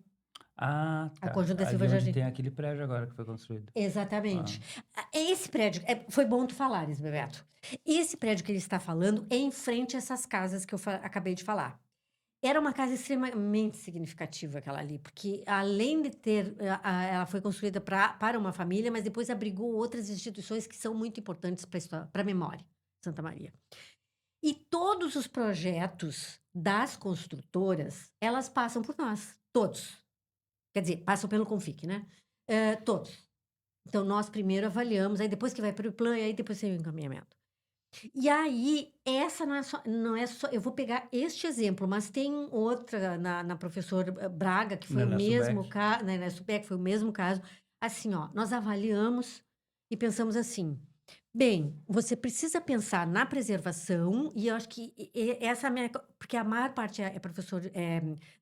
Speaker 2: Ah,
Speaker 3: A
Speaker 2: tá.
Speaker 3: conjunto da
Speaker 2: Ali
Speaker 3: Silva
Speaker 2: onde
Speaker 3: Jardim.
Speaker 2: tem aquele prédio agora que foi construído.
Speaker 3: Exatamente.
Speaker 2: Ah,
Speaker 3: Esse prédio, foi bom tu falares, Bebeto. Esse prédio que ele está falando é em frente a essas casas que eu acabei de falar. Era uma casa extremamente significativa aquela ali, porque além de ter, ela foi construída para uma família, mas depois abrigou outras instituições que são muito importantes para a memória, Santa Maria. E todos os projetos das construtoras, elas passam por nós, todos. Quer dizer, passam pelo Confic, né? Todos. Então, nós primeiro avaliamos, aí depois que vai para o plano, aí depois tem o encaminhamento. E aí, essa não é só eu vou pegar este exemplo, mas tem outra na professora Braga, que foi o
Speaker 2: Nelson
Speaker 3: mesmo
Speaker 2: Beck.
Speaker 3: caso, na Ernesto Beck, foi o mesmo caso. Assim, ó, nós avaliamos e pensamos assim: bem, você precisa pensar na preservação, e eu acho que essa é a minha. Porque a maior parte é professor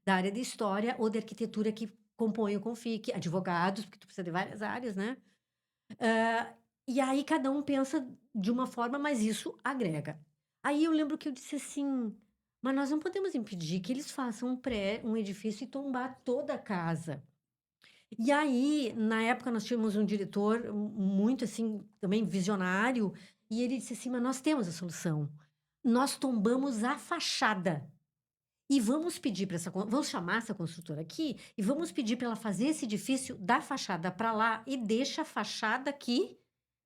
Speaker 3: da área de história ou de arquitetura que compõe o Confic, advogados, porque tu precisa de várias áreas, né? E aí cada um pensa de uma forma, mas isso agrega. Aí eu lembro que eu disse assim: mas nós não podemos impedir que eles façam um edifício e tombar toda a casa. E aí, na época, nós tínhamos um diretor muito assim, também visionário, e ele disse assim: mas nós temos a solução. Nós tombamos a fachada. E vamos pedir para vamos chamar essa construtora aqui e vamos pedir para ela fazer esse edifício da fachada para lá e deixa a fachada aqui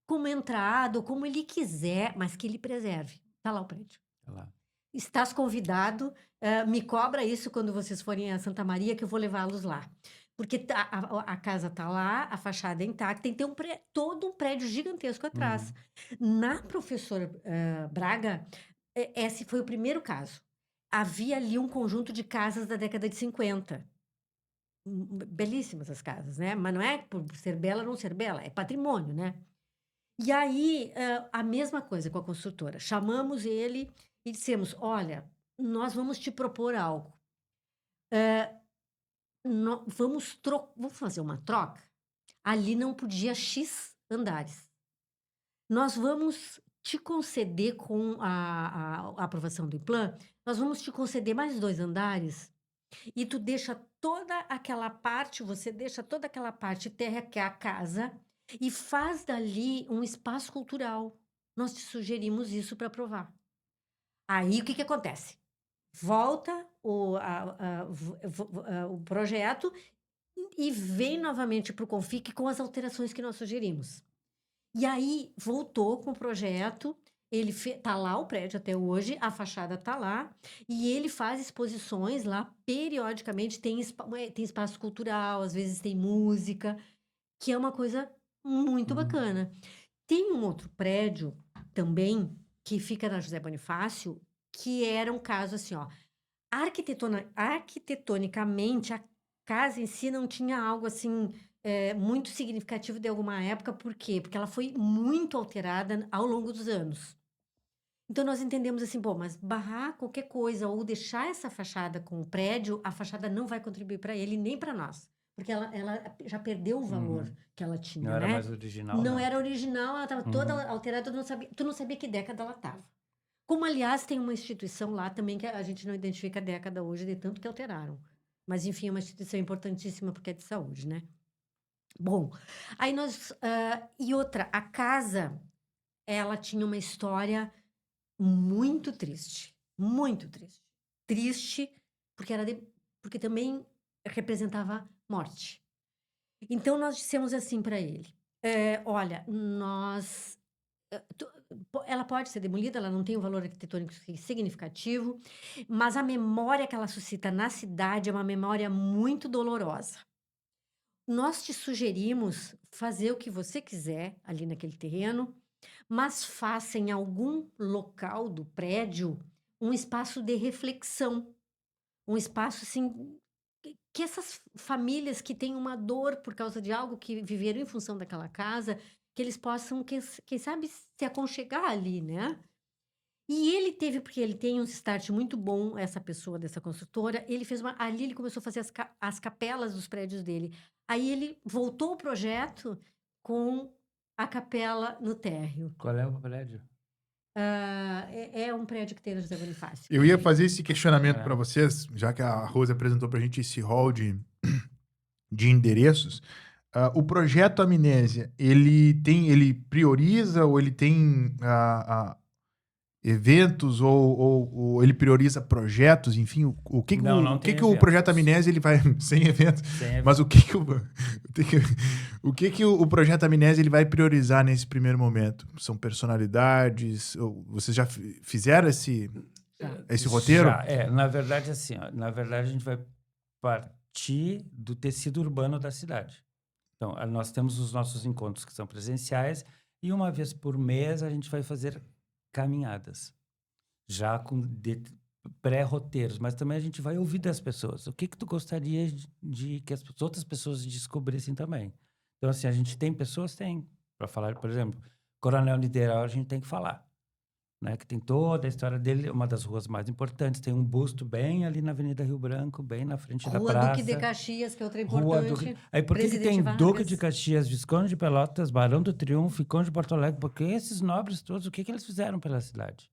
Speaker 3: como entrada, ou como ele quiser, mas que ele preserve. Tá lá o prédio.
Speaker 2: Tá lá.
Speaker 3: Estás convidado, me cobra isso quando vocês forem a Santa Maria, que eu vou levá-los lá. Porque a casa tá lá, a fachada é intacta, tem que ter todo um prédio gigantesco atrás. Na professora Braga, esse foi o primeiro caso. Havia ali um conjunto de casas da década de 50. Belíssimas as casas, né? Mas não é por ser bela ou não ser bela, é patrimônio, né? E aí, a mesma coisa com a construtora. Chamamos ele e dissemos: olha, nós vamos te propor algo. Vamos fazer uma troca? Ali não podia X andares. Nós vamos te conceder, com a aprovação do IPLAN, nós vamos te conceder mais 2 andares e tu deixa toda aquela parte, você deixa toda aquela parte terra, que é a casa, e faz dali um espaço cultural. Nós te sugerimos isso para aprovar. Aí, o que acontece? Volta o projeto e vem novamente para o Confic com as alterações que nós sugerimos. E aí, voltou com o projeto, ele tá lá o prédio até hoje, a fachada tá lá, e ele faz exposições lá, periodicamente tem espaço cultural, às vezes tem música, que é uma coisa muito bacana. Tem um outro prédio também, que fica na José Bonifácio, que era um caso assim, ó, arquitetonicamente, a casa em si não tinha algo assim muito significativo de alguma época. Por quê? Porque ela foi muito alterada ao longo dos anos. Então nós entendemos assim, pô, mas barrar qualquer coisa ou deixar essa fachada com o prédio, a fachada não vai contribuir para ele nem para nós, porque ela já perdeu o valor que ela tinha,
Speaker 2: Não era
Speaker 3: né?
Speaker 2: mais original,
Speaker 3: Não
Speaker 2: né?
Speaker 3: era original, ela estava toda alterada, tu não sabia que década ela estava. Como, aliás, tem uma instituição lá também que a gente não identifica a década hoje, de tanto que alteraram. Mas, enfim, é uma instituição importantíssima porque é de saúde, né? Bom, aí nós... e outra, a casa, ela tinha uma história muito triste. Muito triste. Triste porque porque também representava morte. Então, nós dissemos assim para ele: olha, ela pode ser demolida, ela não tem um valor arquitetônico significativo, mas a memória que ela suscita na cidade é uma memória muito dolorosa. Nós te sugerimos fazer o que você quiser ali naquele terreno, mas faça em algum local do prédio um espaço de reflexão, um espaço assim que essas famílias que têm uma dor por causa de algo que viveram em função daquela casa, que eles possam, quem sabe, se aconchegar ali, né? E ele teve, porque ele tem um start muito bom, essa pessoa dessa construtora, ele fez ali ele começou a fazer as capelas dos prédios dele. Aí ele voltou o projeto com a capela no térreo.
Speaker 2: Qual é o prédio?
Speaker 3: É um prédio que tem no José Bonifácio.
Speaker 1: Eu ia fazer esse questionamento
Speaker 2: É.
Speaker 1: para vocês, já que a Rose apresentou para a gente esse hall de endereços. O projeto Amnésia, ele prioriza ou ele tem eventos ou ele prioriza projetos, enfim, o que
Speaker 2: Não
Speaker 1: que
Speaker 2: tem
Speaker 1: o projeto
Speaker 2: eventos.
Speaker 1: Amnésia ele vai sem eventos,
Speaker 2: Sem
Speaker 1: mas o que o projeto Amnésia ele vai priorizar nesse primeiro momento? São personalidades? Vocês já fizeram esse roteiro?
Speaker 2: Já, na verdade, assim, ó, na verdade a gente vai partir do tecido urbano da cidade. Então, nós temos os nossos encontros que são presenciais e uma vez por mês a gente vai fazer caminhadas, já com pré-roteiros, mas também a gente vai ouvir das pessoas. O que tu gostaria de que as outras pessoas descobrissem também? Então, assim, a gente tem pessoas, para falar, por exemplo, Coronel Nideral a gente tem que falar, né? Que tem toda a história dele, uma das ruas mais importantes, tem um busto bem ali na Avenida Rio Branco, bem na frente da
Speaker 3: Rua
Speaker 2: praça.
Speaker 3: Duque de Caxias, que é outra
Speaker 2: Rua
Speaker 3: importante.
Speaker 2: Duque. Aí por que
Speaker 3: Presidente
Speaker 2: tem Duque
Speaker 3: Vargas.
Speaker 2: de Caxias, Visconde de Pelotas, Barão do Triunfo, Visconde de Porto Alegre? Porque esses nobres todos, o que eles fizeram pela cidade?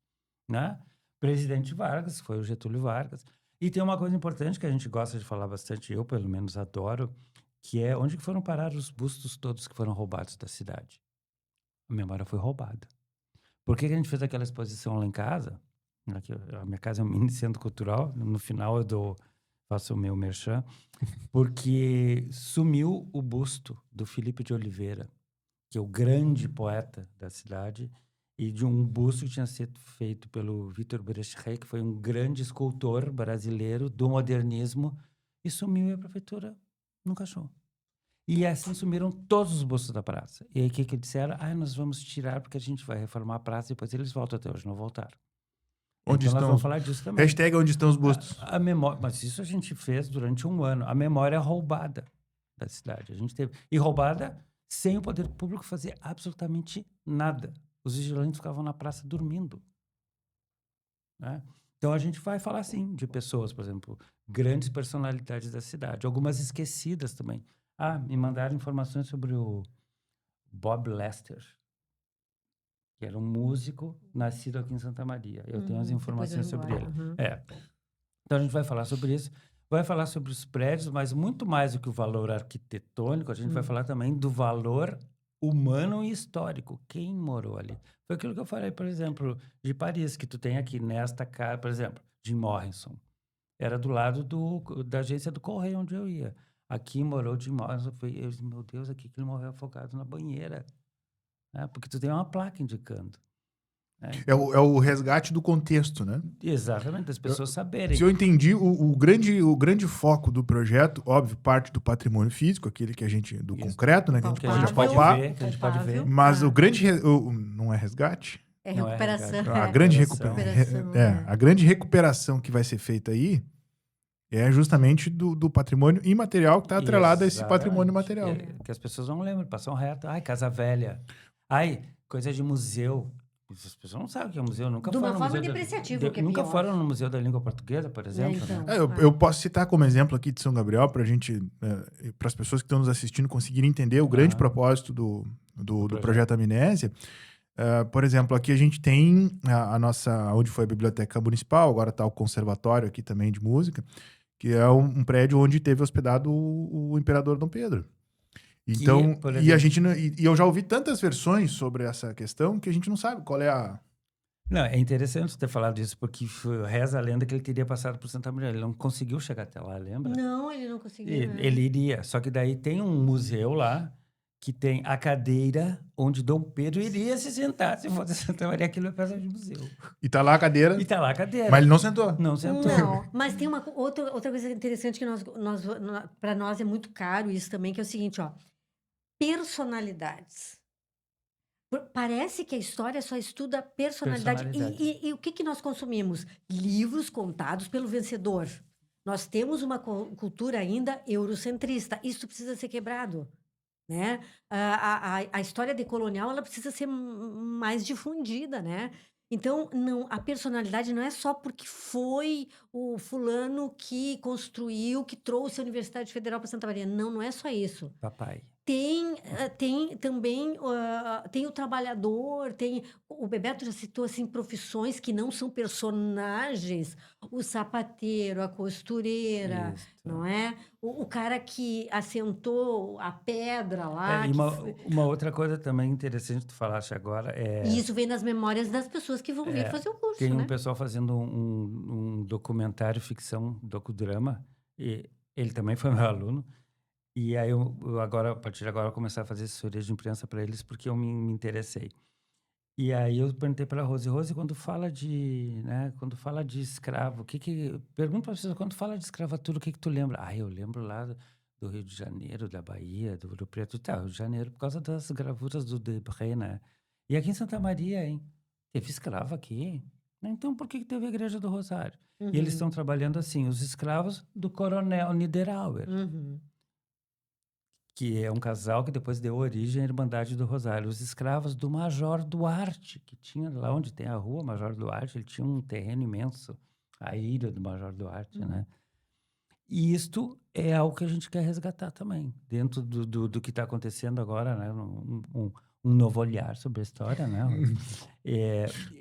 Speaker 2: Né? Presidente Vargas, foi o Getúlio Vargas. E tem uma coisa importante que a gente gosta de falar bastante, eu pelo menos adoro, que é onde que foram parar os bustos todos que foram roubados da cidade. A memória foi roubada. Por que a gente fez aquela exposição lá em casa? Aqui, a minha casa é um mini centro cultural, no final eu faço o meu merchan, porque sumiu o busto do Felipe de Oliveira, que é o grande poeta da cidade, e de um busto que tinha sido feito pelo Victor Brecht, que foi um grande escultor brasileiro do modernismo, e sumiu e a prefeitura nunca achou. E assim sumiram todos os bustos da praça. E aí o que disseram? Nós vamos tirar porque a gente vai reformar a praça e depois eles voltam. Até hoje não voltaram.
Speaker 1: Onde
Speaker 2: Então nós
Speaker 1: estão?
Speaker 2: vamos falar disso também.
Speaker 1: Hashtag onde estão os bustos.
Speaker 2: A memória, mas isso a gente fez durante um ano. A memória roubada da cidade. A gente teve. E roubada sem o poder público fazer absolutamente nada. Os vigilantes ficavam na praça dormindo. Né? Então a gente vai falar, sim, de pessoas, por exemplo, grandes personalidades da cidade. Algumas esquecidas também. Me mandaram informações sobre o Bob Lester, que era um músico nascido aqui em Santa Maria. Eu tenho as informações sobre ele. Então a gente vai falar sobre isso, vai falar sobre os prédios, mas muito mais do que o valor arquitetônico, a gente vai falar também do valor humano e histórico. Quem morou ali? Foi aquilo que eu falei, por exemplo, de Paris, que tu tem aqui nesta casa, por exemplo, Jim Morrison. Era do lado da agência do Correio, onde eu ia. Aqui morou Jim Morrison. Eu disse, meu Deus, aqui que ele morreu afogado na banheira. Porque tu tem uma placa indicando.
Speaker 1: É o resgate do contexto, né?
Speaker 2: Exatamente, das pessoas saberem.
Speaker 1: Se eu entendi, o grande foco do projeto, óbvio, parte do patrimônio físico, aquele que a gente, do concreto, né?
Speaker 2: Que a gente pode ver.
Speaker 1: Mas o grande, não é resgate?
Speaker 3: É
Speaker 2: Não é
Speaker 3: recuperação.
Speaker 2: resgate.
Speaker 1: A grande
Speaker 3: Recuperação,
Speaker 1: a grande recuperação que vai ser feita aí é justamente do patrimônio imaterial que está atrelado a esse patrimônio material.
Speaker 2: Que as pessoas não lembram, passam reto. Casa Velha. Coisa de museu. As pessoas não sabem o que é museu. Nunca
Speaker 3: De uma
Speaker 2: foram no
Speaker 3: forma
Speaker 2: museu
Speaker 3: depreciativa, que é
Speaker 2: nunca
Speaker 3: pior.
Speaker 2: foram no Museu da Língua Portuguesa, por exemplo.
Speaker 3: Então.
Speaker 2: Né?
Speaker 1: Eu posso citar como exemplo aqui de São Gabriel para a gente, para as pessoas que estão nos assistindo conseguirem entender o grande propósito do projeto Amnésia. Por exemplo, aqui a gente tem a nossa, onde foi a Biblioteca Municipal, agora está o Conservatório aqui também de Música, que é um prédio onde teve hospedado o Imperador Dom Pedro. Então, e eu já ouvi tantas versões sobre essa questão que a gente não sabe qual é a...
Speaker 2: Não, é interessante ter falado disso, porque reza a lenda que ele teria passado por Santa Maria. Ele não conseguiu chegar até lá, lembra?
Speaker 3: Não, ele não conseguiu.
Speaker 2: Ele iria, só que daí tem um museu lá que tem a cadeira onde Dom Pedro iria se sentar. Se fosse Santa Maria, aquilo é peça de museu.
Speaker 1: E tá lá a cadeira.
Speaker 2: Mas
Speaker 1: ele não sentou.
Speaker 2: Não sentou.
Speaker 3: Não, mas tem outra coisa interessante que para nós é muito caro isso também, que é o seguinte, personalidades. Parece que a história só estuda personalidade. E o que nós consumimos? Livros contados pelo vencedor. Nós temos uma cultura ainda eurocentrista. Isso precisa ser quebrado, né? A história decolonial ela precisa ser mais difundida, né? Então, não, a personalidade não é só porque foi o fulano que construiu, que trouxe a Universidade Federal para Santa Maria. Não, não é só isso.
Speaker 2: Papai.
Speaker 3: Tem também, tem o trabalhador, tem o Bebeto já citou, assim, profissões que não são personagens, o sapateiro, a costureira,
Speaker 2: Isso.
Speaker 3: não é? O cara que assentou a pedra lá,
Speaker 2: E uma outra coisa também interessante que tu falaste agora
Speaker 3: e isso vem das memórias das pessoas que vão vir fazer o curso,
Speaker 2: tem um
Speaker 3: né?
Speaker 2: pessoal fazendo um documentário ficção, docudrama, e ele também foi meu aluno. E aí eu agora, a partir de agora, vou começar a fazer assessoria de imprensa para eles porque eu me interessei. E aí eu perguntei para a Rose, quando fala de, né, quando fala de escravo, pergunta para vocês, quando fala de escravatura, o que tu lembra? Ah, eu lembro lá do Rio de Janeiro, da Bahia, do Rio Preto. Tá, Rio de Janeiro por causa das gravuras do Debré, né? E aqui em Santa Maria, hein? Teve escravo aqui? Então por que teve a Igreja do Rosário? E eles estão trabalhando assim, os escravos do Coronel Niederauer,
Speaker 3: Uhum.
Speaker 2: que é um casal que depois deu origem à Irmandade do Rosário. Os escravos do Major Duarte, que tinha lá onde tem a rua Major Duarte, ele tinha um terreno imenso, a ilha do Major Duarte, né? E isto é algo que a gente quer resgatar também, dentro do que está acontecendo agora, né? Um novo olhar sobre a história, né?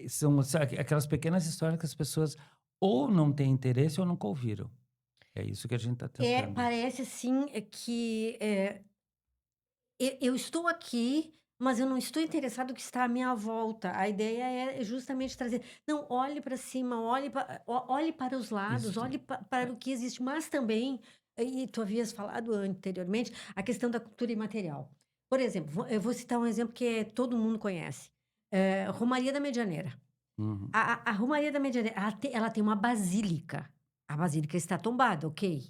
Speaker 2: São aquelas pequenas histórias que as pessoas ou não têm interesse ou nunca ouviram. É isso que a gente está tentando.
Speaker 3: Parece assim que eu estou aqui, mas eu não estou interessado no que está à minha volta. A ideia é justamente trazer. Não, olhe para cima, olhe para os lados,
Speaker 2: Isso.
Speaker 3: olhe para o que existe, mas também, e tu havias falado anteriormente, a questão da cultura imaterial. Por exemplo, eu vou citar um exemplo que todo mundo conhece: Romaria da Medianeira.
Speaker 2: Uhum.
Speaker 3: A Romaria da Medianeira, ela tem uma basílica. A basílica está tombada, ok.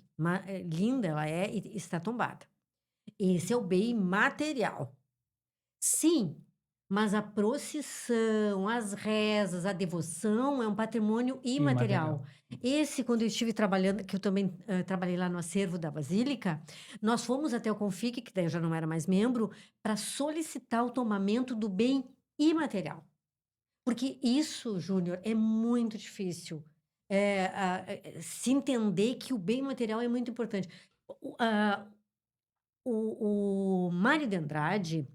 Speaker 3: Linda ela é e está tombada. Esse é o bem material. Sim, mas a procissão, as rezas, a devoção é um patrimônio imaterial. Esse, quando eu estive trabalhando, que eu também trabalhei lá no acervo da Basílica, nós fomos até o Confic, que daí eu já não era mais membro, para solicitar o tomamento do bem imaterial. Porque isso, Júnior, é muito difícil. Se entender que o bem material é muito importante. O Mário de Andrade,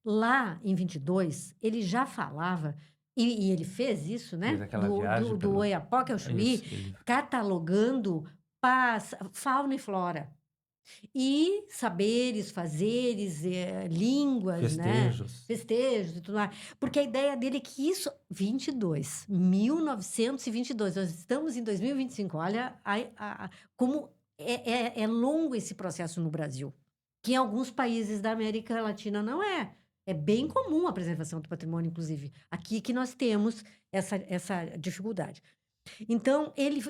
Speaker 3: lá em 22, ele já falava, e ele fez isso,
Speaker 2: Fez
Speaker 3: né?
Speaker 2: aquela viagem
Speaker 3: Do Oiapoque ao Chuí,
Speaker 2: Isso.
Speaker 3: catalogando fauna e flora. E saberes, fazeres, línguas, né?
Speaker 2: Festejos.
Speaker 3: Festejos e tudo mais. Porque a ideia dele é que isso... 1922. Nós estamos em 2025. Olha como é longo esse processo no Brasil. Que em alguns países da América Latina não é. É bem comum a preservação do patrimônio, inclusive. Aqui que nós temos essa dificuldade. Então, ele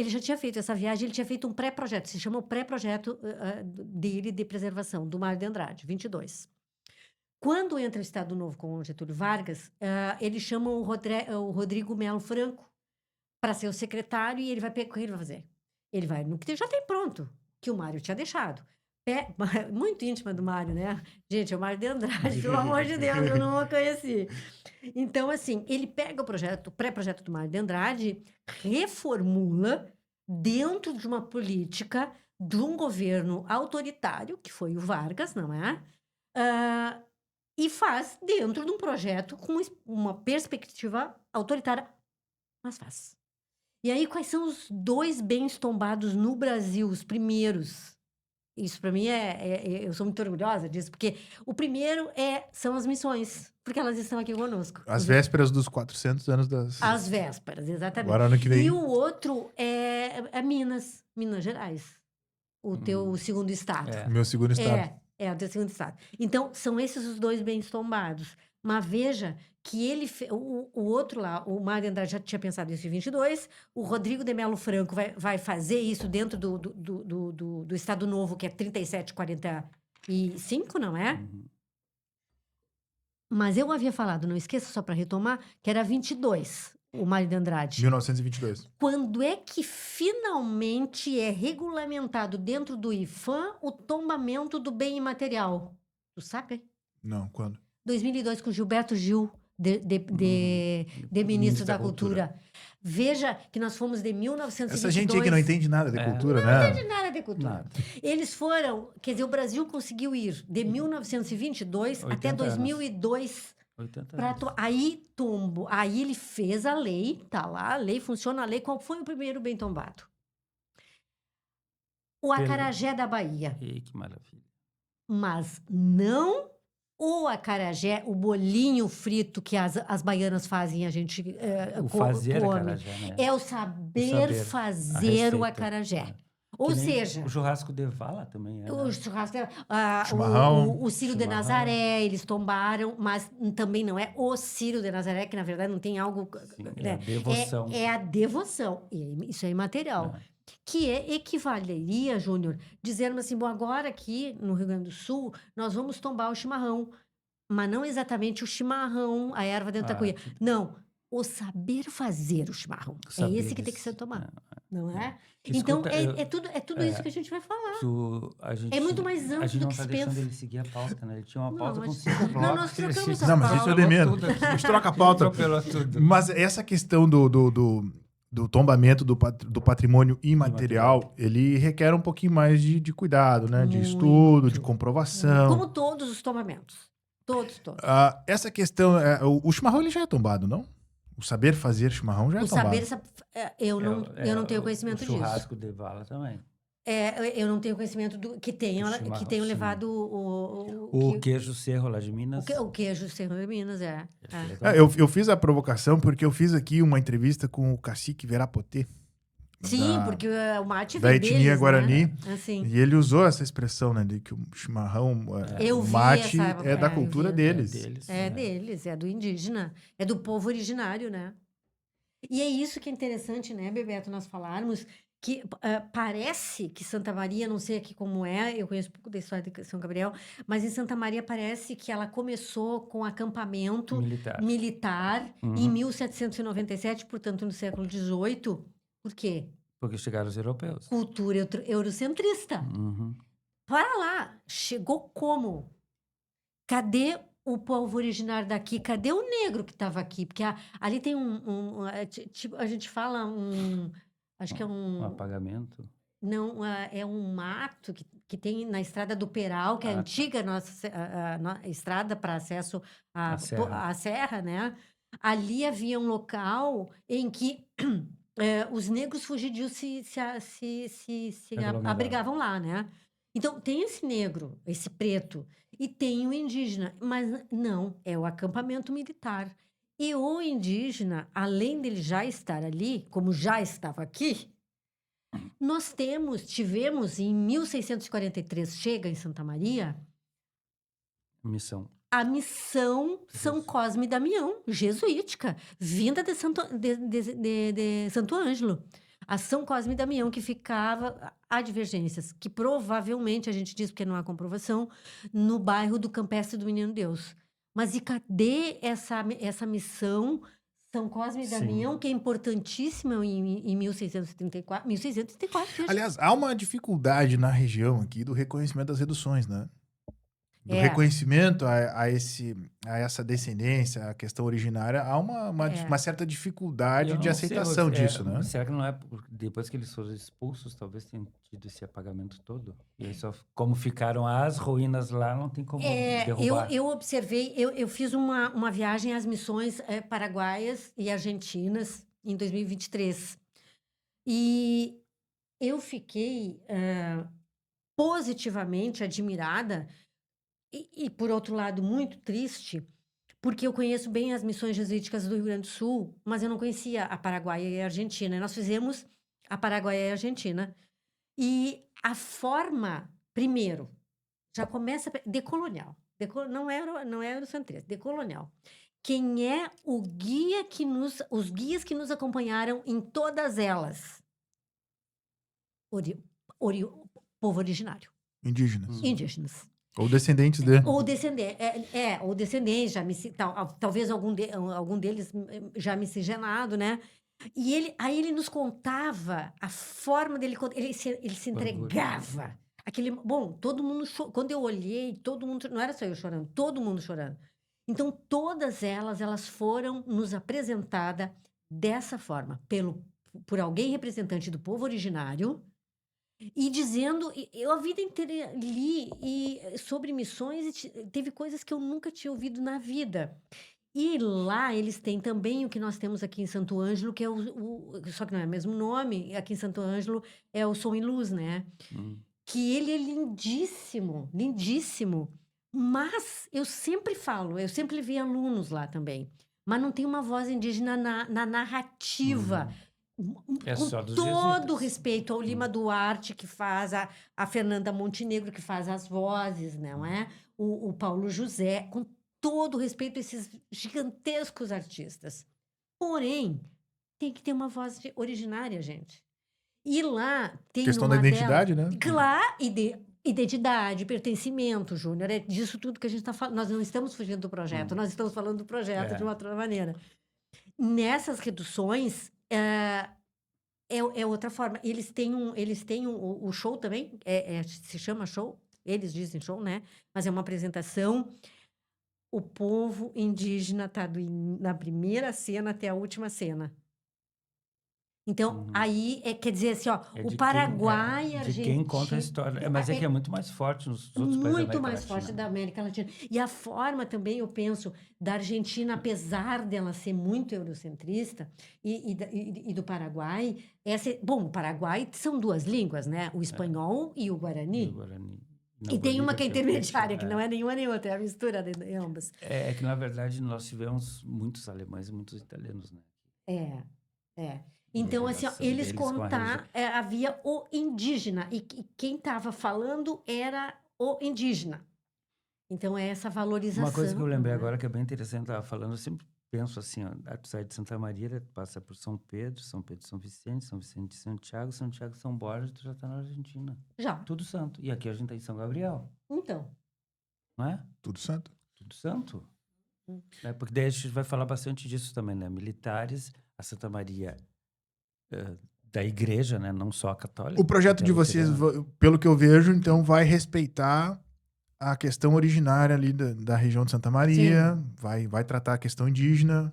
Speaker 3: já tinha feito essa viagem, ele tinha feito um pré-projeto, se chama o pré-projeto dele de preservação, do Mário de Andrade, 22. Quando entra o Estado Novo com o Getúlio Vargas, ele chama o Rodrigo Melo Franco para ser o secretário e ele vai o que ele vai fazer? Ele vai no que já tem pronto, que o Mário tinha deixado. Muito íntima do Mário, né? Gente, é o Mário de Andrade, pelo amor de Deus, eu não o conheci. Então, assim, ele pega o pré-projeto do Mário de Andrade, reformula dentro de uma política de um governo autoritário, que foi o Vargas, não é? E faz dentro de um projeto com uma perspectiva autoritária, mas faz. E aí, quais são os 2 bens tombados no Brasil, os primeiros? Isso para mim eu sou muito orgulhosa disso, porque o primeiro são as missões, porque elas estão aqui conosco.
Speaker 1: As vésperas dos 400 anos das...
Speaker 3: As vésperas, exatamente.
Speaker 1: Agora, ano que vem.
Speaker 3: E o outro é Minas Gerais, o teu segundo estado.
Speaker 1: Meu segundo estado.
Speaker 3: É o teu segundo estado. Então, são esses os 2 bens tombados. Mas veja que o outro lá, o Mário Andrade já tinha pensado isso em 22, o Rodrigo de Melo Franco vai fazer isso dentro do Estado Novo, que é 3745, não é? Mas eu havia falado, não esqueça, só para retomar, que era 22. o Mário de Andrade.
Speaker 1: 1922.
Speaker 3: Quando é que finalmente é regulamentado dentro do IFAM o tombamento do bem imaterial? Tu sabe?
Speaker 1: Não, quando?
Speaker 3: 2002, com Gilberto Gil, de ministro da Cultura. Veja que nós fomos de 1922...
Speaker 1: Essa gente aí que não entende nada de cultura, né?
Speaker 3: Não entende nada de cultura.
Speaker 2: Nada.
Speaker 3: Eles foram... Quer dizer, o Brasil conseguiu ir de 1922 até
Speaker 2: 80 anos.
Speaker 3: 2002...
Speaker 2: 80
Speaker 3: Pra
Speaker 2: anos.
Speaker 3: Aí tombo, aí ele fez a lei, tá lá, a lei, funciona a lei. Qual foi o primeiro bem tombado? O acarajé da Bahia.
Speaker 2: Ih, que maravilha.
Speaker 3: Mas não o acarajé, o bolinho frito que as baianas fazem e a gente
Speaker 2: O fazer
Speaker 3: come.
Speaker 2: acarajé, né?
Speaker 3: É o saber
Speaker 2: A
Speaker 3: fazer o
Speaker 2: receita.
Speaker 3: acarajé.
Speaker 2: É.
Speaker 3: Ou
Speaker 2: Que nem
Speaker 3: seja...
Speaker 2: o churrasco de vala também é.
Speaker 3: O churrasco,
Speaker 1: Chimarrão.
Speaker 3: o Círio de
Speaker 2: Chimarrão.
Speaker 3: Nazaré, eles tombaram, mas também não é o Círio de Nazaré, que na verdade não tem algo...
Speaker 2: Sim, é
Speaker 3: né?
Speaker 2: a devoção.
Speaker 3: É a devoção, e isso é imaterial.
Speaker 2: É.
Speaker 3: Que equivaleria, Júnior, dizermos assim, bom, agora aqui no Rio Grande do Sul, nós vamos tombar o chimarrão, mas não exatamente o chimarrão, a erva dentro da cuia.
Speaker 2: Tipo,
Speaker 3: Não, o saber fazer o chimarrão. É esse que tem que ser tomado, não é? Então,
Speaker 2: Escuta,
Speaker 3: é tudo isso que a gente vai falar.
Speaker 2: a gente,
Speaker 3: É muito mais amplo
Speaker 2: a gente
Speaker 3: do
Speaker 2: não
Speaker 3: que
Speaker 2: tá
Speaker 3: se
Speaker 2: deixando
Speaker 3: pensa.
Speaker 2: ele seguir a pauta, né? Ele tinha uma
Speaker 3: Não,
Speaker 2: pauta com
Speaker 3: mas-
Speaker 2: 5
Speaker 3: Não,
Speaker 2: blocos.
Speaker 3: nós trocamos
Speaker 2: ele
Speaker 3: a
Speaker 1: Não, mas isso é de
Speaker 2: falou
Speaker 1: menos.
Speaker 2: tudo aqui.
Speaker 1: A gente troca a pauta.
Speaker 2: Atropelou tudo.
Speaker 1: Mas essa questão do tombamento do patrimônio imaterial, ele requer um pouquinho mais de cuidado, né? De
Speaker 3: Muito.
Speaker 1: estudo, de comprovação.
Speaker 3: Como todos os tombamentos. Todos.
Speaker 1: Essa questão, o chimarrão ele já é tombado, não? O saber fazer chimarrão já é
Speaker 3: O
Speaker 1: tombado.
Speaker 3: saber... Eu não tenho conhecimento
Speaker 2: o
Speaker 3: disso.
Speaker 2: churrasco de vala também.
Speaker 3: Eu não tenho conhecimento que tenham
Speaker 2: chimarrão,
Speaker 3: tenham
Speaker 2: sim.
Speaker 3: levado
Speaker 2: O queijo cerro lá de Minas.
Speaker 3: o queijo Serra de Minas, é.
Speaker 1: Eu fiz a provocação porque eu fiz aqui uma entrevista com o cacique Verapotê.
Speaker 3: Sim,
Speaker 1: da-
Speaker 3: porque o mate
Speaker 1: da
Speaker 3: vem
Speaker 1: etnia
Speaker 3: deles,
Speaker 1: Guarani.
Speaker 3: né? Assim.
Speaker 1: E ele usou essa expressão, né? De que o chimarrão,
Speaker 3: Eu
Speaker 1: o
Speaker 3: vi
Speaker 1: mate
Speaker 3: essa-
Speaker 1: é da
Speaker 3: eu
Speaker 1: cultura
Speaker 3: vi.
Speaker 1: deles.
Speaker 3: É deles, é do indígena, é do povo originário, né? E é isso que é interessante, né, Bebeto, nós falarmos que parece que Santa Maria, não sei aqui como é, eu conheço pouco da história de São Gabriel, mas em Santa Maria parece que ela começou com acampamento militar em 1797, portanto no século XVIII. Por quê?
Speaker 2: Porque chegaram os europeus.
Speaker 3: Cultura eurocentrista.
Speaker 2: Uhum.
Speaker 3: Para lá, chegou como? Cadê o povo originário daqui? Cadê o negro que estava aqui? Porque ali tem tipo, a gente fala acho que é
Speaker 2: Um apagamento.
Speaker 3: não, é um mato que tem na Estrada do Peral, que é a
Speaker 2: tá.
Speaker 3: antiga nossa estrada para acesso
Speaker 2: À serra.
Speaker 3: à serra, né? Ali havia um local em que os negros fugidios se
Speaker 2: Aglomeravam.
Speaker 3: abrigavam lá, né? Então, tem esse negro, esse preto, e tem o indígena, mas não, é o acampamento militar. E o indígena, além dele já estar ali, como já estava aqui, nós tivemos em 1643, chega em Santa Maria,
Speaker 2: Missão.
Speaker 3: a missão São Cosme e Damião, jesuítica, vinda de Santo Ângelo. A São Cosme e Damião, que ficava, há divergências, que provavelmente, a gente diz porque não há comprovação, no bairro do Campestre do Menino Deus. Mas e cadê essa missão São Cosme e
Speaker 2: Sim.
Speaker 3: Damião, que é importantíssima em 1634? 1634, veja.
Speaker 1: Aliás, há uma dificuldade na região aqui do reconhecimento das reduções, né? Do
Speaker 3: É.
Speaker 1: reconhecimento a essa descendência, a questão originária, há uma certa dificuldade
Speaker 2: Eu
Speaker 1: de
Speaker 2: não sei,
Speaker 1: aceitação disso, né?
Speaker 2: Será que não é depois que eles foram expulsos, talvez tenham tido esse apagamento todo? E aí só, como ficaram as ruínas lá, não tem como derrubar.
Speaker 3: Eu observei, eu fiz uma viagem às missões paraguaias e argentinas em 2023. E eu fiquei positivamente admirada e, por outro lado, muito triste, porque eu conheço bem as missões jesuíticas do Rio Grande do Sul, mas eu não conhecia a Paraguaia e a Argentina. E nós fizemos a Paraguaia e a Argentina. E a forma, primeiro, já começa decolonial. Não é eurocentrista, decolonial. Quem é o guia os guias que nos acompanharam em todas elas? Povo originário.
Speaker 1: Indígenas.
Speaker 3: Indígenas.
Speaker 1: Ou descendentes de...
Speaker 3: Ou descendente, ou descendente, talvez algum deles já miscigenado, né? E aí ele nos contava a forma dele, ele se entregava. Bom, todo mundo, quando eu olhei, todo mundo, não era só eu chorando, todo mundo chorando. Então, todas elas foram nos apresentadas dessa forma, por alguém representante do povo originário, e dizendo, eu a vida inteira li sobre missões e teve coisas que eu nunca tinha ouvido na vida. E lá eles têm também o que nós temos aqui em Santo Ângelo, que é só que não é o mesmo nome, aqui em Santo Ângelo é o Som e Luz, né? Que ele é lindíssimo, lindíssimo. Mas eu sempre vi alunos lá também, mas não tem uma voz indígena na narrativa.
Speaker 2: É
Speaker 3: Com
Speaker 2: só dos
Speaker 3: todo
Speaker 2: jesuítas.
Speaker 3: respeito ao Lima Duarte, que faz a Fernanda Montenegro, que faz as vozes, não é? O Paulo José, com todo respeito a esses gigantescos artistas. Porém, tem que ter uma voz originária, gente. E lá tem
Speaker 1: Questão da
Speaker 3: numa
Speaker 1: identidade,
Speaker 3: dela,
Speaker 1: né?
Speaker 3: Claro, identidade, pertencimento, Júnior, é disso tudo que a gente está falando. Nós não estamos fugindo do projeto, nós estamos falando do projeto de uma outra maneira. Nessas reduções, é outra forma. Eles têm o show também, se chama show, eles dizem show, né? Mas é uma apresentação. O povo indígena está na primeira cena até a última cena. Então, aí, quer dizer assim, ó, o Paraguai, a
Speaker 2: de quem conta a história. Mas é que é muito mais forte nos outros países da América
Speaker 3: muito mais
Speaker 2: Latina.
Speaker 3: forte da América Latina. E a forma também, eu penso, da Argentina, apesar dela ser muito eurocentrista, e do Paraguai, bom, o Paraguai são duas línguas, né? O espanhol e o guarani. E tem uma que é intermediária, que não é nenhuma nem outra, é a mistura de ambas.
Speaker 2: É que, na verdade, nós tivemos muitos alemães e muitos italianos, né?
Speaker 3: Então, assim, ó, eles contaram, havia o indígena, e quem estava falando era o indígena. Então, é essa valorização.
Speaker 2: Uma coisa que eu lembrei agora que é bem interessante, estava falando, eu sempre penso assim, ó, tu sai de Santa Maria, passa por São Pedro, São Vicente, São Vicente de Santiago, São Borja, tu já está na Argentina.
Speaker 3: Já.
Speaker 2: Tudo santo. E aqui a gente está em São Gabriel.
Speaker 3: Então.
Speaker 2: Não é?
Speaker 1: Tudo santo.
Speaker 2: Tudo santo. Porque daí a gente vai falar bastante disso também, né? Militares, a Santa Maria da igreja, né? Não só a católica.
Speaker 1: O projeto de vocês, pelo que eu vejo, então, vai respeitar a questão originária ali da região de Santa Maria, vai tratar a questão indígena,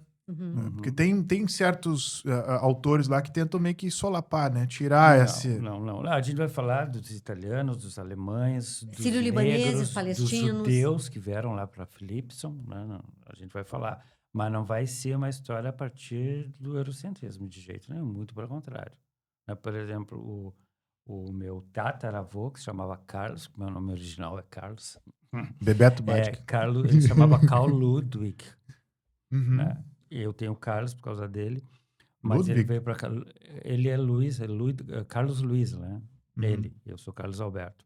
Speaker 1: porque tem certos autores lá que tentam meio que solapar, né? Tirar esse...
Speaker 2: Não. A gente vai falar dos italianos, dos alemães, dos
Speaker 3: sírio-libaneses, palestinos,
Speaker 2: dos judeus que vieram lá para Philipson, né? A gente vai falar. Mas não vai ser uma história a partir do eurocentrismo, de jeito nenhum, muito pelo contrário. Por exemplo, o meu tataravô, que se chamava Carlos, meu nome original é Carlos.
Speaker 1: Bebeto Badic.
Speaker 2: Carlos, ele se chamava Carl Ludwig. Né? E eu tenho Carlos por causa dele. Mas Ludwig. Ele veio para cá. Ele é Carlos Luiz, né? Eu sou Carlos Alberto.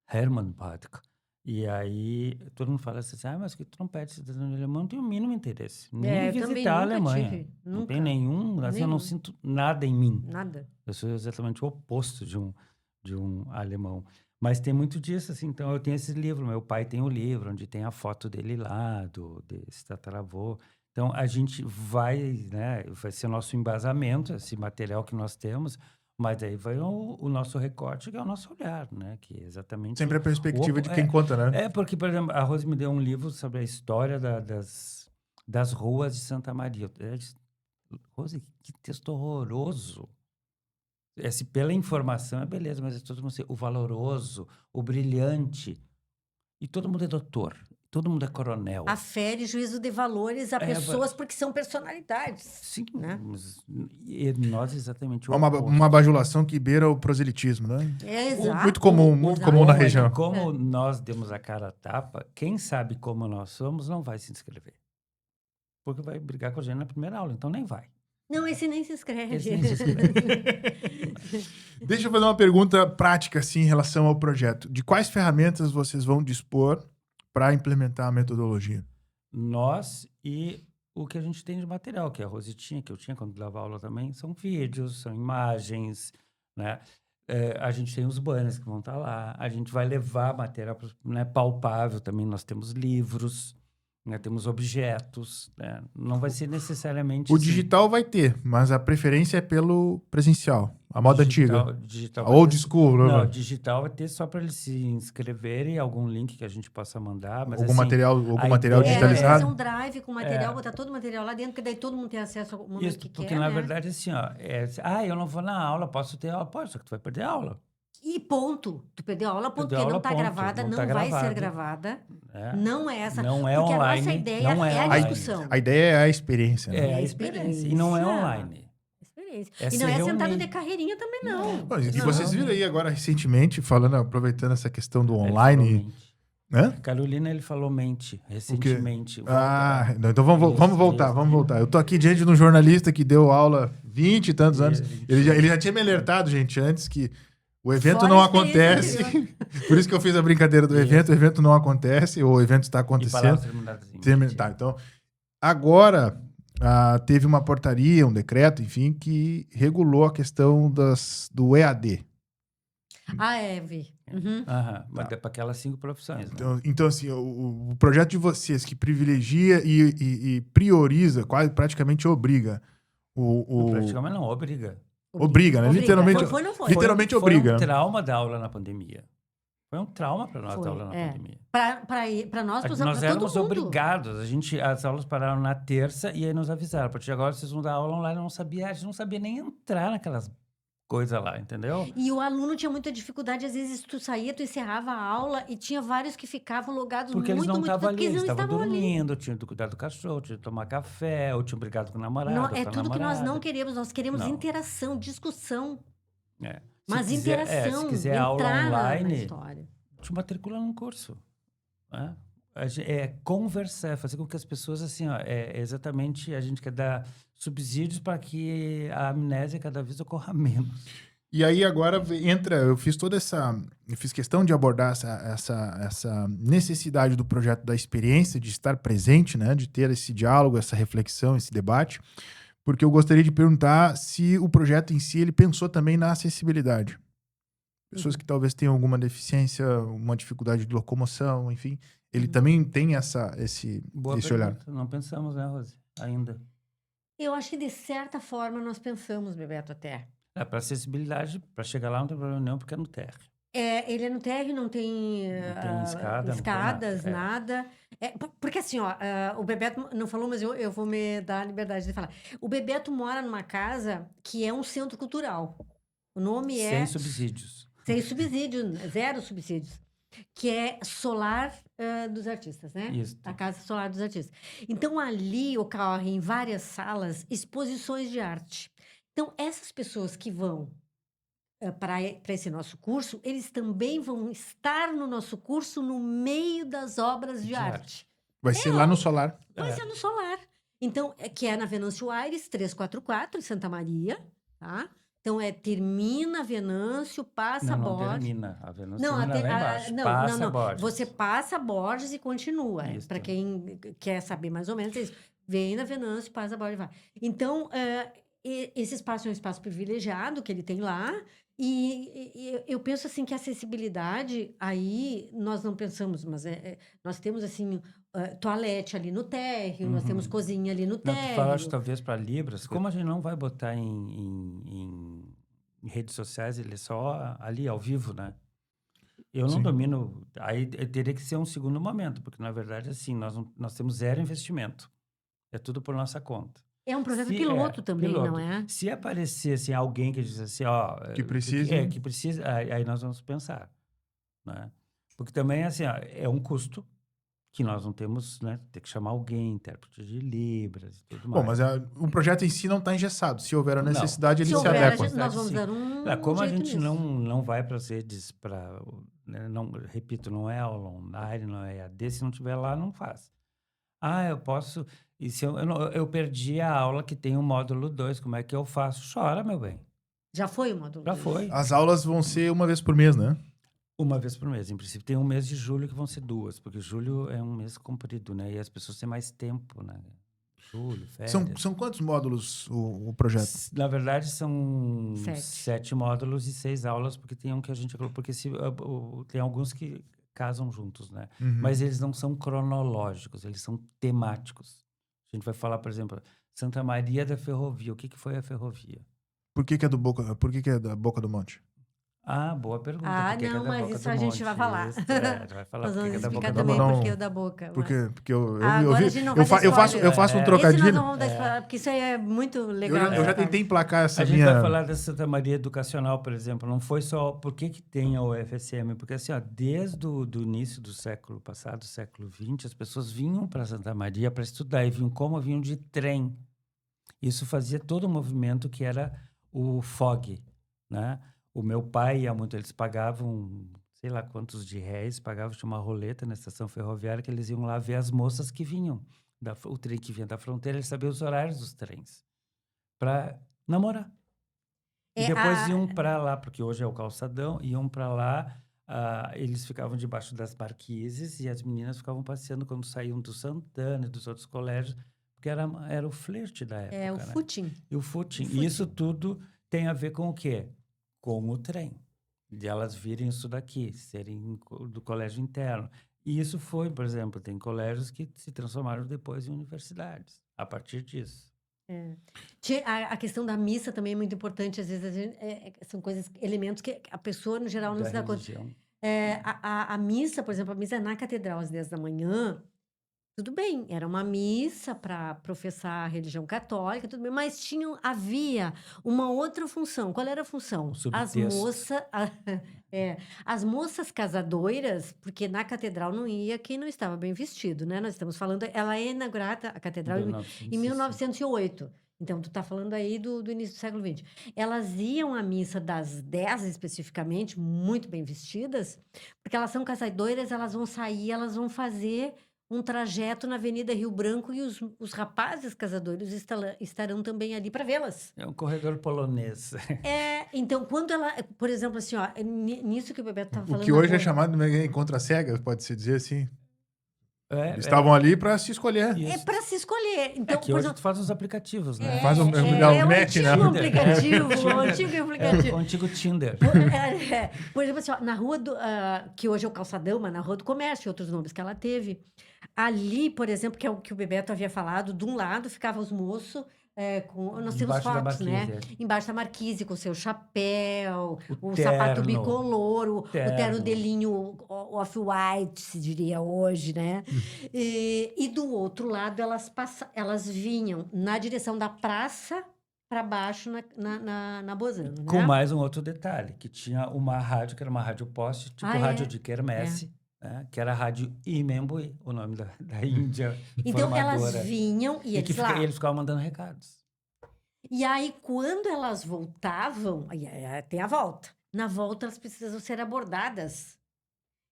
Speaker 2: Hermann Badic. E aí, todo mundo fala assim, mas que tu não pede cidadania alemã? Não tenho o mínimo interesse. Nem visitar a Alemanha. Não tem nenhum, assim, eu não sinto nada em mim.
Speaker 3: Nada.
Speaker 2: Eu sou exatamente o oposto de um alemão. Mas tem muito disso, assim, então eu tenho esse livro, meu pai tem o livro, onde tem a foto dele lá, desse tataravô. Então, a gente vai ser o nosso embasamento, esse material que nós temos, mas aí vai o nosso recorte, que é o nosso olhar, né? Que é exatamente...
Speaker 1: Sempre a perspectiva de quem conta, né?
Speaker 2: Porque, por exemplo, a Rose me deu um livro sobre a história das ruas de Santa Maria. Rose, que texto horroroso! Pela informação é beleza, mas todo mundo o valoroso, o brilhante. E todo mundo é doutor. Todo mundo é coronel.
Speaker 3: Afere juízo de valores a pessoas porque são personalidades.
Speaker 2: Sim,
Speaker 3: né?
Speaker 2: E nós exatamente...
Speaker 1: Uma bajulação que beira o proselitismo, né?
Speaker 3: Exato.
Speaker 1: Muito comum na região.
Speaker 2: Como nós demos a cara a tapa, quem sabe como nós somos não vai se inscrever. Porque vai brigar com a gente na primeira aula, então nem vai.
Speaker 3: Não, esse nem se inscreve.
Speaker 1: Deixa eu fazer uma pergunta prática, assim, em relação ao projeto. De quais ferramentas vocês vão dispor para implementar a metodologia?
Speaker 2: Nós e o que a gente tem de material, que a Rose tinha, que eu tinha quando dava aula também, são vídeos, são imagens, né? A gente tem os banners que vão estar lá, a gente vai levar material, né, palpável também, nós temos livros, né, temos objetos, né? Não vai ser necessariamente
Speaker 1: O
Speaker 2: assim,
Speaker 1: digital vai ter, mas a preferência é pelo presencial. A moda antiga.
Speaker 2: digital
Speaker 1: A
Speaker 2: vai
Speaker 1: old
Speaker 2: ter-
Speaker 1: school,
Speaker 2: Não,
Speaker 1: né?
Speaker 2: digital vai ter só para eles se inscreverem, algum link que a gente possa mandar, mas
Speaker 1: Algum
Speaker 2: assim,
Speaker 1: material
Speaker 2: a
Speaker 1: material
Speaker 2: ideia
Speaker 3: Fazer
Speaker 1: digitalizado.
Speaker 3: um drive com material, botar todo o material lá dentro, que daí todo mundo tem acesso ao momento
Speaker 2: isso,
Speaker 3: que
Speaker 2: porque
Speaker 3: quer,
Speaker 2: na
Speaker 3: né?
Speaker 2: verdade assim, ó, eu não vou na aula, posso ter aula, pode, só que tu vai perder a aula.
Speaker 3: E ponto. Tu perdeu a aula, ponto,
Speaker 2: Perdeu a
Speaker 3: porque não
Speaker 2: aula,
Speaker 3: tá
Speaker 2: ponto.
Speaker 3: gravada,
Speaker 2: Não
Speaker 3: não
Speaker 2: tá
Speaker 3: vai ser
Speaker 2: gravado.
Speaker 3: gravada.
Speaker 2: Né?
Speaker 3: Não é essa.
Speaker 2: Não é
Speaker 3: porque a nossa
Speaker 2: online,
Speaker 3: ideia
Speaker 2: não é
Speaker 3: é a
Speaker 2: online.
Speaker 3: discussão.
Speaker 1: A ideia é a experiência, né?
Speaker 2: É
Speaker 3: a
Speaker 2: a experiência. E não é
Speaker 3: experiência.
Speaker 2: online.
Speaker 3: Experiência.
Speaker 2: É
Speaker 3: E
Speaker 2: se
Speaker 3: não é sentado
Speaker 2: reunir.
Speaker 3: de carreirinha também, não.
Speaker 1: Pô, e
Speaker 3: Não.
Speaker 1: vocês viram aí agora recentemente, aproveitando essa questão do
Speaker 2: Ele
Speaker 1: online,
Speaker 2: falou mente.
Speaker 1: né?
Speaker 2: Carolina, ele falou mente, recentemente.
Speaker 1: Não, então vamos voltar. Eu tô aqui diante de um jornalista que deu aula 20 e tantos anos. Ele já tinha me alertado, gente, antes que o evento
Speaker 3: Fora
Speaker 1: não
Speaker 3: a experiência
Speaker 1: acontece. Por isso que eu fiz a brincadeira do evento. O evento não acontece, o evento está
Speaker 2: E
Speaker 1: acontecendo.
Speaker 2: palavras terminadas em mente.
Speaker 1: Tá, então, agora teve uma portaria, um decreto, enfim, que regulou a questão do EAD.
Speaker 3: Ah, é, vi. Uhum.
Speaker 2: Aham, mas é para aquelas 5 profissões. Né?
Speaker 1: Então, assim, o projeto de vocês que privilegia e prioriza, quase praticamente obriga
Speaker 2: Não, praticamente não, obriga.
Speaker 1: Obriga, né? Literalmente,
Speaker 3: Foi, não foi?
Speaker 1: literalmente
Speaker 2: Foi
Speaker 1: obriga.
Speaker 2: um
Speaker 1: né?
Speaker 2: trauma da aula na pandemia. Foi um trauma para nós
Speaker 3: Foi,
Speaker 2: dar aula na
Speaker 3: é.
Speaker 2: pandemia.
Speaker 3: Para nós,
Speaker 2: Nós
Speaker 3: pra todo
Speaker 2: éramos
Speaker 3: mundo.
Speaker 2: obrigados. As aulas pararam na terça e aí nos avisaram. A partir de agora vocês vão dar aula online. A gente não sabia nem entrar naquelas coisas lá, entendeu?
Speaker 3: E o aluno tinha muita dificuldade, às vezes tu saía, tu encerrava a aula e tinha vários que ficavam logados
Speaker 2: Porque eles não estavam ali,
Speaker 3: porque
Speaker 2: eles
Speaker 3: não
Speaker 2: estavam
Speaker 3: ali.
Speaker 2: dormindo, tinham que cuidar do cachorro, tinham que tomar café, ou tinham brigado com o namorado.
Speaker 3: Não,
Speaker 2: com
Speaker 3: é
Speaker 2: a
Speaker 3: tudo que nós não
Speaker 2: namorada.
Speaker 3: queremos, nós queremos
Speaker 2: Não.
Speaker 3: interação, discussão.
Speaker 2: É.
Speaker 3: Mas
Speaker 2: Se quiser,
Speaker 3: interação,
Speaker 2: se quiser
Speaker 3: entrar
Speaker 2: aula
Speaker 3: na
Speaker 2: online,
Speaker 3: história.
Speaker 2: te matricula num curso. Né? É conversar, é fazer com que as pessoas, assim, ó, exatamente, a gente quer dar subsídios para que a amnésia cada vez ocorra menos.
Speaker 1: E aí agora eu fiz questão de abordar essa necessidade do projeto da experiência, de estar presente, né, de ter esse diálogo, essa reflexão, esse debate, porque eu gostaria de perguntar se o projeto em si, ele pensou também na acessibilidade. Pessoas que talvez tenham alguma deficiência, uma dificuldade de locomoção, enfim, ele também tem esse
Speaker 2: Boa
Speaker 1: olhar.
Speaker 2: pergunta. Não pensamos, né, Rose? Ainda.
Speaker 3: Eu acho que de certa forma nós pensamos, Bebeto, até.
Speaker 2: Para acessibilidade, para chegar lá não tem problema nenhum, porque é no térreo.
Speaker 3: Ele é no térreo, não tem,
Speaker 2: Não tem escada, não tem
Speaker 3: escadas,
Speaker 2: nada.
Speaker 3: nada. Porque assim, ó, o Bebeto não falou, mas eu vou me dar a liberdade de falar. O Bebeto mora numa casa que é um centro cultural. O nome é...
Speaker 2: Sem subsídios.
Speaker 3: Sem subsídio, 0 subsídios. Que é Solar dos Artistas, né?
Speaker 2: Isso.
Speaker 3: A Casa Solar dos Artistas. Então, ali ocorrem em várias salas exposições de arte. Então, essas pessoas que vão para esse nosso curso, eles também vão estar no nosso curso no meio das obras de arte.
Speaker 1: Vai ser lá no Solar.
Speaker 3: Vai ser no Solar. Então, que é na Venâncio Aires, 344, em Santa Maria, tá? Então, termina Venâncio, passa
Speaker 2: Não
Speaker 3: Borges.
Speaker 2: termina. A Venâncio
Speaker 3: Não,
Speaker 2: termina lá embaixo. Passa Borges.
Speaker 3: Você passa Borges e continua.
Speaker 2: Isso.
Speaker 3: Para quem quer saber mais ou menos é isso. Vem na Venâncio, passa Borges e vai. Então, esse espaço é um espaço privilegiado que ele tem lá. E eu penso assim que a acessibilidade, aí nós não pensamos, mas nós temos assim, toalete ali no térreo, nós temos cozinha ali no
Speaker 2: Não,
Speaker 3: térreo.
Speaker 2: tu falaste talvez para Libras, como a gente não vai botar em redes sociais, ele é só ali ao vivo, né? Eu não domino, aí teria que ser um segundo momento, porque na verdade assim, nós temos 0 investimento, é tudo por nossa conta.
Speaker 3: É um projeto piloto também,
Speaker 2: piloto.
Speaker 3: Não é?
Speaker 2: Se aparecer assim, alguém que diz assim, ó...
Speaker 1: Que precisa.
Speaker 2: Que precisa, aí nós vamos pensar, né? Porque também, assim, ó, é um custo que nós não temos, né? Tem que chamar alguém, intérprete de Libras e tudo mais.
Speaker 1: Bom, mas o projeto em si não está engessado. Se houver a necessidade, ele
Speaker 3: Se
Speaker 1: se
Speaker 3: houver,
Speaker 1: adequa.
Speaker 3: nós vamos dar
Speaker 2: Como a
Speaker 3: jeito
Speaker 2: gente
Speaker 3: nisso.
Speaker 2: não vai para as redes, né, repito, não é aula online, não é EAD, se não tiver lá, não faz. Eu posso... E se eu perdi a aula que tem o módulo 2, como é que eu faço? Chora, meu bem.
Speaker 3: Já foi o módulo
Speaker 2: Já
Speaker 3: 2?
Speaker 2: foi.
Speaker 1: As aulas vão ser uma vez por mês, né?
Speaker 2: Uma vez por mês. Em princípio, tem um mês de julho que vão ser 2, porque julho é um mês comprido, né? E as pessoas têm mais tempo, né? julho, férias.
Speaker 1: São quantos módulos o projeto?
Speaker 2: Na verdade, são
Speaker 3: 7.
Speaker 2: 7 módulos e 6 aulas, porque tem um que a gente... Porque tem alguns que casam juntos, né?
Speaker 1: Uhum.
Speaker 2: Mas eles não são cronológicos, eles são temáticos. A gente vai falar, por exemplo, Santa Maria da Ferrovia. O que foi a ferrovia?
Speaker 1: Por que é por que é da Boca do Monte?
Speaker 2: Ah, boa pergunta.
Speaker 3: Ah,
Speaker 2: Por que que é
Speaker 3: não,
Speaker 2: da
Speaker 3: mas
Speaker 2: Boca
Speaker 3: isso
Speaker 2: do
Speaker 3: a gente
Speaker 2: Monte?
Speaker 3: vai falar.
Speaker 2: Isso, a gente vai falar
Speaker 3: Nós
Speaker 2: por que
Speaker 3: vamos
Speaker 2: que é da Boca
Speaker 3: explicar
Speaker 2: do
Speaker 3: também
Speaker 2: Monte.
Speaker 1: Não,
Speaker 3: por que o da boca.
Speaker 1: Porque eu
Speaker 3: Agora a gente não vai dar
Speaker 1: eu faço
Speaker 3: spoiler.
Speaker 1: um
Speaker 3: Esse
Speaker 1: trocadilho.
Speaker 3: nós não vamos dar spoiler, porque isso aí é muito legal.
Speaker 1: Eu já tentei emplacar essa
Speaker 2: A gente
Speaker 1: minha...
Speaker 2: vai falar da Santa Maria Educacional, por exemplo. Não foi só... Por que tem a UFSM? Porque, assim, ó, desde o início do século passado, século XX, as pessoas vinham para Santa Maria para estudar. E vinham de trem. Isso fazia todo o movimento que era o FOG, né? O meu pai ia muito... Eles pagavam, sei lá quantos de réis, pagavam, tinha uma roleta na estação ferroviária, que eles iam lá ver as moças que vinham. O trem que vinha da fronteira, eles sabiam os horários dos trens. Para namorar. E
Speaker 3: É,
Speaker 2: depois iam para lá, porque hoje é o calçadão, iam para lá, eles ficavam debaixo das marquises e as meninas ficavam passeando quando saíam do Santana e dos outros colégios, porque era o flerte da época,
Speaker 3: É o
Speaker 2: né?
Speaker 3: footing.
Speaker 2: E o footing.
Speaker 3: O footing.
Speaker 2: E isso tudo tem a ver com o quê? Com o trem. De elas virem isso daqui, serem do colégio interno. E isso foi, por exemplo, tem colégios que se transformaram depois em universidades, a partir disso.
Speaker 3: A questão da missa também é muito importante. Às vezes são coisas, elementos que a pessoa, no geral, não
Speaker 2: Da
Speaker 3: se dá conta.
Speaker 2: religião.
Speaker 3: A missa, por exemplo, a missa na catedral às 10 da manhã, tudo bem, era uma missa para professar a religião católica, tudo bem, mas havia uma outra função. Qual era a função?
Speaker 2: O
Speaker 3: As
Speaker 2: subtexto.
Speaker 3: moças, as moças casadoiras, porque na catedral não ia quem não estava bem vestido, né? Nós estamos falando, ela é inaugurada, a catedral, em 1908. Então, tu está falando aí do início do século XX. Elas iam à missa das 10, especificamente, muito bem vestidas, porque elas são casadoras, elas vão sair, elas vão fazer um trajeto na Avenida Rio Branco e os rapazes casadores estarão também ali para vê-las.
Speaker 2: É um corredor polonês.
Speaker 3: Então, quando ela... Por exemplo, assim, ó, nisso que o Bebeto estava falando...
Speaker 1: O que hoje é
Speaker 3: agora,
Speaker 1: chamado de encontro às cegas, pode-se dizer assim.
Speaker 2: Eles
Speaker 1: Estavam ali para se escolher.
Speaker 3: é para se escolher. Então,
Speaker 2: que
Speaker 3: por
Speaker 2: hoje
Speaker 3: exemplo,
Speaker 2: tu faz uns aplicativos, né?
Speaker 1: Faz um
Speaker 3: o
Speaker 1: match, né?
Speaker 3: antigo aplicativo, o antigo aplicativo.
Speaker 2: O antigo Tinder.
Speaker 3: Por exemplo, assim, ó, na rua que hoje é o Calçadão, mas na Rua do Comércio, outros nomes que ela teve. Ali, por exemplo, que é o que o Bebeto havia falado, de um lado ficavam os moços, nós temos
Speaker 2: Embaixo da
Speaker 3: fotos, né?
Speaker 2: marquise,
Speaker 3: Embaixo da marquise, com seu chapéu,
Speaker 2: O
Speaker 3: o sapato
Speaker 2: terno.
Speaker 3: bicolor, o terno
Speaker 2: Terno.
Speaker 3: delinho off-white, se diria hoje, né? E do outro lado, elas vinham na direção da praça para baixo na Bozano, né?
Speaker 2: Com mais um outro detalhe, que tinha uma rádio, que era uma rádio poste, tipo rádio de quermesse, né? Que era a Rádio Imembuí, o nome da Índia
Speaker 3: Então, elas
Speaker 2: formadora.
Speaker 3: vinham e eles lá.
Speaker 2: E eles ficavam mandando recados.
Speaker 3: E aí, quando elas voltavam, tem a volta. Na volta, elas precisam ser abordadas.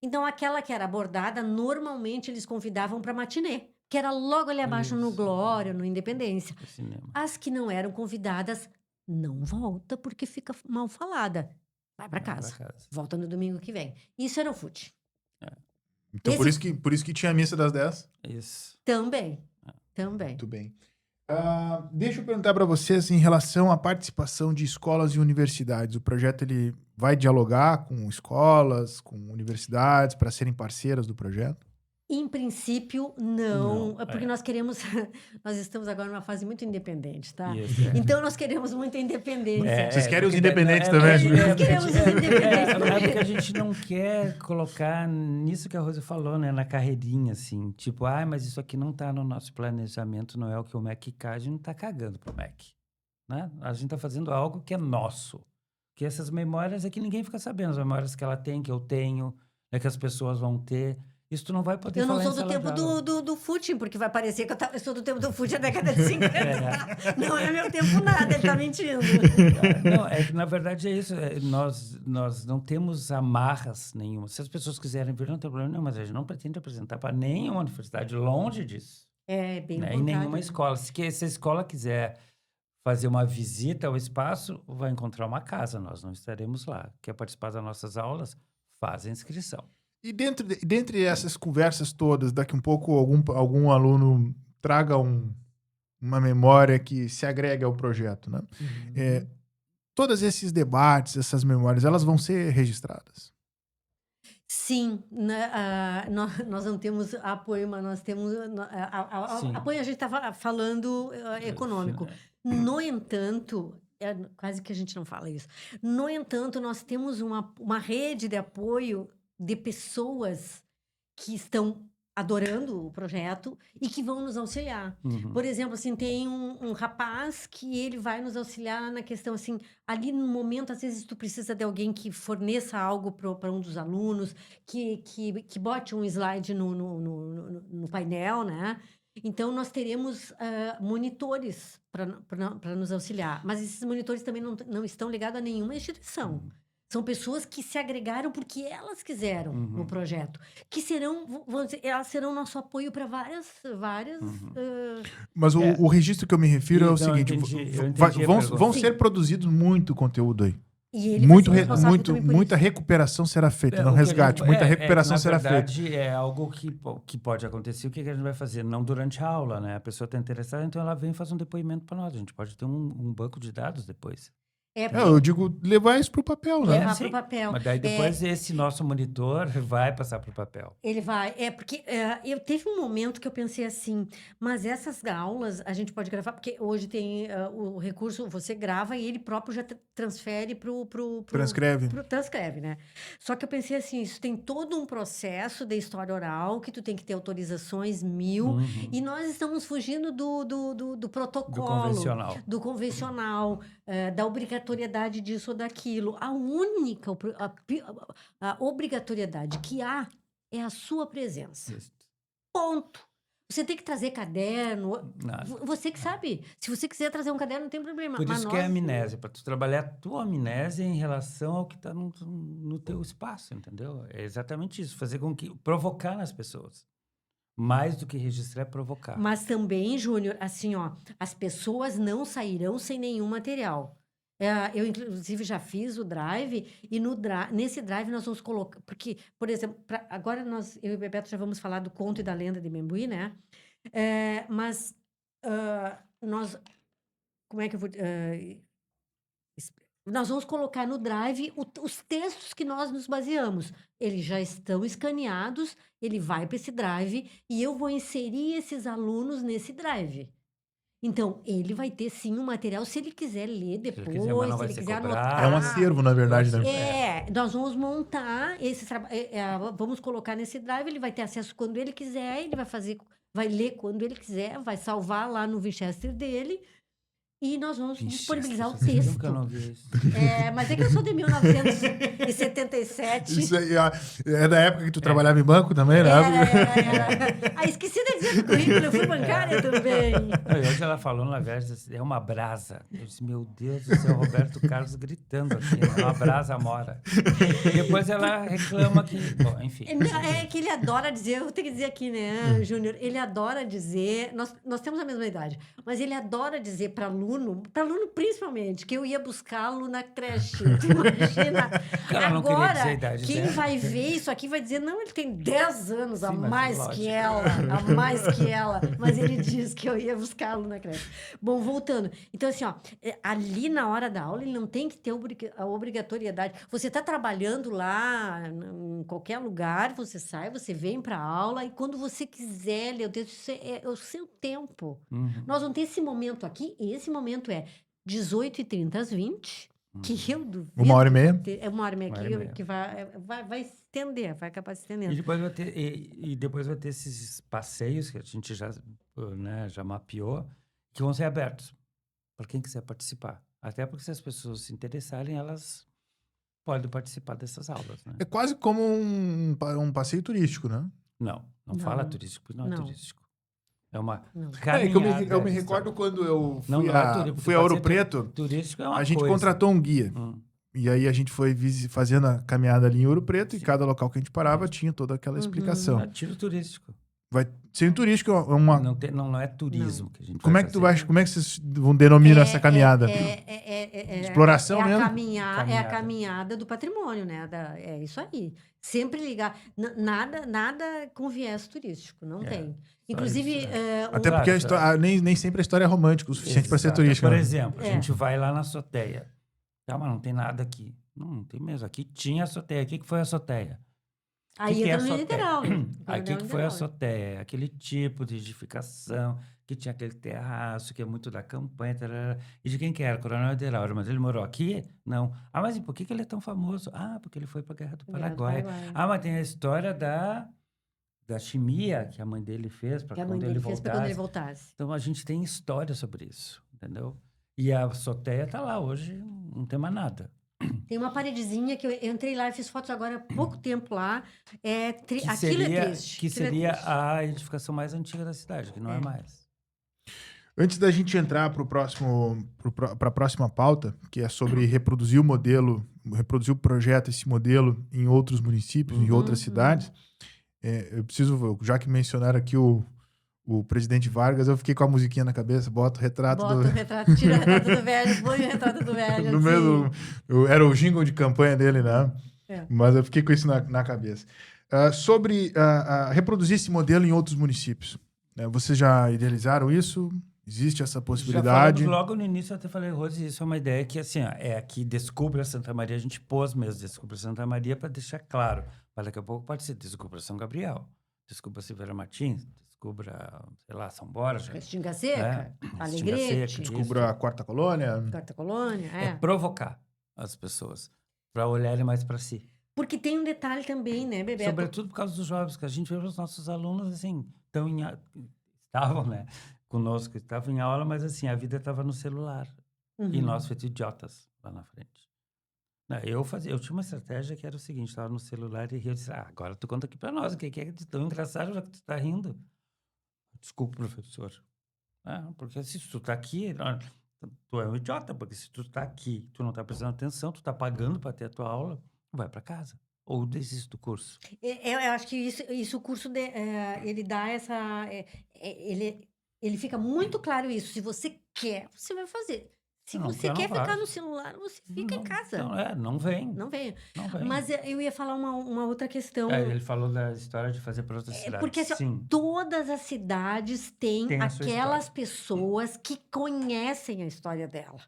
Speaker 3: Então, aquela que era abordada, normalmente eles convidavam para matinê, que era logo ali abaixo no
Speaker 2: Isso.
Speaker 3: Glória, no Independência.
Speaker 2: No cinema.
Speaker 3: As que não eram convidadas, não volta, porque fica mal falada. Vai para casa. Volta no domingo que vem. Isso era o fute.
Speaker 1: Então, por isso que tinha a missa das 10.
Speaker 2: Isso.
Speaker 3: Também.
Speaker 1: Muito bem. Deixa eu perguntar para vocês em relação à participação de escolas e universidades. O projeto ele vai dialogar com escolas, com universidades para serem parceiras do projeto?
Speaker 3: Em princípio, não.
Speaker 2: Não,
Speaker 3: Porque nós estamos agora numa fase muito independente, tá?
Speaker 2: Isso,
Speaker 3: Então, nós queremos muita independência.
Speaker 1: Vocês querem os
Speaker 2: porque
Speaker 1: independentes também?
Speaker 3: Nós queremos os independentes.
Speaker 2: porque a gente não quer colocar nisso que a Rosa falou, né? Na carreirinha, assim. Tipo, mas isso aqui não tá no nosso planejamento, não é o que o MEC quer. A gente não tá cagando pro MEC, né? A gente tá fazendo algo que é nosso. Que essas memórias é que ninguém fica sabendo. As memórias que ela tem, que eu tenho, que as pessoas vão ter... Isso tu não vai poder
Speaker 3: Eu não
Speaker 2: falar
Speaker 3: sou
Speaker 2: em
Speaker 3: do
Speaker 2: sala
Speaker 3: tempo
Speaker 2: de aula.
Speaker 3: do footing, porque vai parecer que eu sou do tempo do footing da década de 50. Não é meu tempo nada, ele tá mentindo.
Speaker 2: Não, é que na verdade é isso. Nós não temos amarras nenhuma. Se as pessoas quiserem vir, não tem problema nenhum, mas a gente não pretende apresentar para nenhuma universidade, longe disso.
Speaker 3: É, bem
Speaker 2: Né? Em nenhuma escola. Se a escola quiser fazer uma visita ao espaço, vai encontrar uma casa, nós não estaremos lá. Quer participar das nossas aulas? Faz a inscrição.
Speaker 1: E dentre essas conversas todas, daqui um pouco algum aluno traga um uma memória que se agrega ao projeto, né? Todos esses debates, essas memórias, elas vão ser registradas.
Speaker 3: Sim, nós não temos apoio, mas nós temos
Speaker 2: Sim.
Speaker 3: apoio, a gente está falando econômico. No entanto, quase que a gente não fala isso. No entanto, nós temos uma rede de apoio de pessoas que estão adorando o projeto e que vão nos auxiliar.
Speaker 2: Uhum.
Speaker 3: Por exemplo, assim, tem um rapaz que ele vai nos auxiliar na questão, assim, ali no momento, às vezes tu precisa de alguém que forneça algo para um dos alunos, que bote um slide no painel, né? Então, nós teremos monitores para nos auxiliar. Mas esses monitores também não estão ligados a nenhuma instituição. São pessoas que se agregaram porque elas quiseram no projeto. Que serão, vamos dizer, elas serão nosso apoio para várias.
Speaker 1: Mas o registro que eu me refiro é o seguinte:
Speaker 2: eu entendi a
Speaker 1: vão
Speaker 2: pergunta.
Speaker 1: ser produzidos muito conteúdo aí.
Speaker 3: E ele vai ser responsável também por
Speaker 1: Muita
Speaker 3: isso.
Speaker 1: recuperação será feita, não
Speaker 2: O que a
Speaker 1: resgate,
Speaker 2: gente-
Speaker 1: muita
Speaker 2: que,
Speaker 1: recuperação
Speaker 2: na
Speaker 1: será feita.
Speaker 2: verdade, é algo que pode acontecer. O que a gente vai fazer? Não durante a aula, né? A pessoa está interessada, então ela vem e faz um depoimento para nós. A gente pode ter um banco de dados depois.
Speaker 1: Eu digo levar isso para o papel, né?
Speaker 3: levar
Speaker 2: sim.
Speaker 3: para o papel.
Speaker 2: Mas daí depois esse nosso monitor vai passar para o papel.
Speaker 3: Ele vai. Porque eu teve um momento que eu pensei assim, mas essas aulas a gente pode gravar, porque hoje tem o recurso, você grava e ele próprio já transfere
Speaker 1: Transcreve.
Speaker 3: transcreve, né? Só que eu pensei assim, isso tem todo um processo de história oral, que tu tem que ter autorizações 1000, e nós estamos fugindo do protocolo.
Speaker 2: Do convencional.
Speaker 3: Do convencional, da obrigatoriedade disso ou daquilo. A única a obrigatoriedade que há é a sua presença.
Speaker 2: Isso.
Speaker 3: Ponto. Você tem que trazer caderno.
Speaker 2: Nada.
Speaker 3: Você que sabe. Se você quiser trazer um caderno, não tem problema.
Speaker 2: Por
Speaker 3: Mas
Speaker 2: isso que é
Speaker 3: nós-
Speaker 2: amnésia, para tu trabalhar a tua amnésia em relação ao que está no teu espaço, entendeu? É exatamente isso, fazer com que provocar nas pessoas. Mais do que registrar é provocar.
Speaker 3: Mas também, Júnior, assim, ó, as pessoas não sairão sem nenhum material. Eu, inclusive, já fiz o drive e nesse drive nós vamos colocar... Porque, por exemplo, agora eu e o Bebeto já vamos falar do conto e da lenda de Membuí, né? Mas nós... Como é que eu vou... nós vamos colocar no drive os textos que nós nos baseamos. Eles já estão escaneados, ele vai para esse drive e eu vou inserir esses alunos nesse drive. Então, ele vai ter sim um material, se ele quiser ler depois,
Speaker 2: quiser, mas não
Speaker 3: se
Speaker 2: vai
Speaker 3: ele
Speaker 2: ser
Speaker 3: quiser
Speaker 2: cobrado.
Speaker 3: anotar.
Speaker 1: É um acervo, na verdade, né?
Speaker 3: Nós vamos montar esse trabalho, vamos colocar nesse drive, ele vai ter acesso quando ele quiser, ele vai ler quando ele quiser, vai salvar lá no Winchester dele. E nós vamos disponibilizar o texto.
Speaker 2: Eu não vi isso.
Speaker 3: Mas é que eu sou de 1977.
Speaker 1: Isso aí, é da época que tu trabalhava em banco também, né?
Speaker 3: Era. Esqueci de dizer no currículo, eu fui bancária também.
Speaker 2: Não, e hoje ela falou na viagem, é uma brasa. Eu disse, meu Deus do céu, Roberto Carlos gritando aqui, né? Uma brasa mora. Depois ela reclama que... Bom, enfim.
Speaker 3: É que ele adora dizer, eu vou ter que dizer aqui, né, Júnior? Ele adora dizer, nós temos a mesma idade, mas ele adora dizer para aluno principalmente, que eu ia buscá-lo na creche. Tu imagina?
Speaker 2: Ela não queria dizer a
Speaker 3: Agora,
Speaker 2: idade
Speaker 3: quem
Speaker 2: dela.
Speaker 3: vai ver isso aqui vai dizer, não, ele tem 10 anos a
Speaker 2: Sim, mas
Speaker 3: mais
Speaker 2: lógico.
Speaker 3: que ela, mas ele diz que eu ia buscá-lo na creche. Bom, voltando. Então, assim, ó, ali na hora da aula, ele não tem que ter a obrigatoriedade. Você está trabalhando lá em qualquer lugar, você sai, você vem para a aula, e quando você quiser ler o texto, isso é o seu tempo. Nós vamos ter esse momento aqui, e esse momento é 18h30 às 20h, que eu duvido.
Speaker 1: 1h30?
Speaker 3: É 1h30
Speaker 2: Uma hora e meia.
Speaker 3: que vai estender, vai acabar se estendendo.
Speaker 2: E depois vai ter, depois vai ter esses passeios que a gente já mapeou, que vão ser abertos para quem quiser participar. Até porque se as pessoas se interessarem, elas podem participar dessas aulas, né?
Speaker 1: É quase como um passeio turístico, né?
Speaker 2: Não
Speaker 3: Não.
Speaker 2: fala turístico, não é
Speaker 3: Não.
Speaker 2: turístico. É uma
Speaker 3: Não.
Speaker 1: É que eu me
Speaker 2: caminhada,
Speaker 1: recordo quando eu
Speaker 2: Não,
Speaker 1: fui
Speaker 2: não é
Speaker 1: a
Speaker 2: turístico,
Speaker 1: fui a
Speaker 2: pode
Speaker 1: Ouro
Speaker 2: ser
Speaker 1: Preto,
Speaker 2: turístico é uma
Speaker 1: a gente
Speaker 2: coisa.
Speaker 1: contratou um guia. E aí a gente foi fazendo a caminhada ali em Ouro Preto e cada local que a gente parava tinha toda aquela explicação.
Speaker 2: É tiro turístico.
Speaker 1: vai ser turístico, uma...
Speaker 2: Não é turismo que a gente
Speaker 1: Como
Speaker 2: vai
Speaker 1: é que tu
Speaker 2: fazer.
Speaker 1: vai, como é que vocês denominam essa caminhada? Exploração
Speaker 3: é
Speaker 1: mesmo?
Speaker 3: É a
Speaker 2: Caminhada.
Speaker 3: caminhada do patrimônio, né? É isso aí. Sempre ligar. Nada com viés turístico, não tem. Inclusive,
Speaker 2: isso,
Speaker 1: Até
Speaker 2: Claro,
Speaker 1: porque a história, nem sempre a história é romântica o suficiente para ser
Speaker 2: Exato.
Speaker 1: turística.
Speaker 2: Por
Speaker 1: né?
Speaker 2: exemplo, a
Speaker 3: É.
Speaker 2: gente vai lá na azoteia. Tá, mas não tem nada aqui. Não tem mesmo. Aqui tinha azoteia. O que foi a azoteia?
Speaker 3: aí
Speaker 2: que é
Speaker 3: entra no
Speaker 2: azoteia?
Speaker 3: literal, né?
Speaker 2: Aí o que foi a
Speaker 3: Literal.
Speaker 2: azoteia? Aquele tipo de edificação que tinha aquele terraço que é muito da campanha. Tarará. E de quem que era? Coronel Aderaldo. Mas ele morou aqui? Não. Ah, mas e por que ele é tão famoso? Ah, porque ele foi para a Guerra do
Speaker 3: Guerra do
Speaker 2: Paraguai.
Speaker 3: Paraguai.
Speaker 2: Ah, mas tem a história da chimia que a mãe dele fez para
Speaker 3: Que a mãe
Speaker 2: quando
Speaker 3: dele
Speaker 2: ele
Speaker 3: fez para quando ele
Speaker 2: voltasse.
Speaker 3: voltasse.
Speaker 2: Então a gente tem história sobre isso, entendeu? E a azoteia tá lá hoje, não tem mais nada.
Speaker 3: Tem uma paredezinha que eu entrei lá e fiz fotos agora há pouco tempo lá.
Speaker 2: Que
Speaker 3: Aquilo
Speaker 2: seria,
Speaker 3: é triste.
Speaker 2: que
Speaker 3: aquilo é
Speaker 2: seria
Speaker 3: triste.
Speaker 2: a edificação mais antiga da cidade, que não é mais.
Speaker 1: Antes da gente entrar para a próxima pauta, que é sobre reproduzir o modelo, reproduzir o projeto, esse modelo em outros municípios, em outras cidades, eu preciso, já que mencionaram aqui o presidente Vargas, eu fiquei com a musiquinha na cabeça, boto o retrato
Speaker 3: Bota
Speaker 1: do...
Speaker 3: o retrato, tira o retrato do velho, põe o retrato do velho.
Speaker 1: no
Speaker 3: assim.
Speaker 1: mesmo, era o jingle de campanha dele, né?
Speaker 3: É.
Speaker 1: Mas eu fiquei com isso na cabeça. Sobre reproduzir esse modelo em outros municípios. Vocês já idealizaram isso? Existe essa possibilidade?
Speaker 2: Já falamos logo no início, eu até falei, Rose, isso é uma ideia que, assim, ó, é aqui Descubra Santa Maria, a gente pôs mesmo Descubra Santa Maria para deixar claro. Mas daqui a pouco pode ser Descubra São Gabriel, Descubra Silveira Martins, Descubra, sei lá, São Borja.
Speaker 3: Restinga Seca,
Speaker 2: Restinga
Speaker 3: Alegrete,
Speaker 2: Seca,
Speaker 1: Descubra a Quarta Colônia.
Speaker 3: Quarta Colônia.
Speaker 2: É provocar as pessoas para olharem mais para si.
Speaker 3: Porque tem um detalhe também, né, Bebeto?
Speaker 2: Sobretudo por causa dos jovens, que a gente vê os nossos alunos, assim, estavam, né, conosco, estavam em aula, mas, assim, a vida estava no celular. E nós feitos idiotas lá na frente. Eu tinha uma estratégia que era o seguinte, estava no celular e eu disse, agora tu conta aqui para nós, o que é tão engraçado já que tu está rindo? Desculpa, professor. Porque se tu está aqui, tu é um idiota, porque se tu está aqui, tu não está prestando atenção, tu está pagando para ter a tua aula, vai para casa. Ou desiste do curso.
Speaker 3: Eu acho que isso o curso, ele dá essa... ele fica muito claro isso. Se você quer, você vai fazer. Se
Speaker 2: Não
Speaker 3: você
Speaker 2: quer,
Speaker 3: quer
Speaker 2: não
Speaker 3: ficar
Speaker 2: faz.
Speaker 3: no celular, você fica em casa.
Speaker 2: Não vem.
Speaker 3: Não venha.
Speaker 2: Não vem.
Speaker 3: Mas eu ia falar uma outra questão.
Speaker 2: Ele falou da história de fazer para outras cidades.
Speaker 3: Porque assim,
Speaker 2: Sim.
Speaker 3: todas as cidades têm
Speaker 2: Tem a sua
Speaker 3: aquelas pessoas que conhecem a história dela.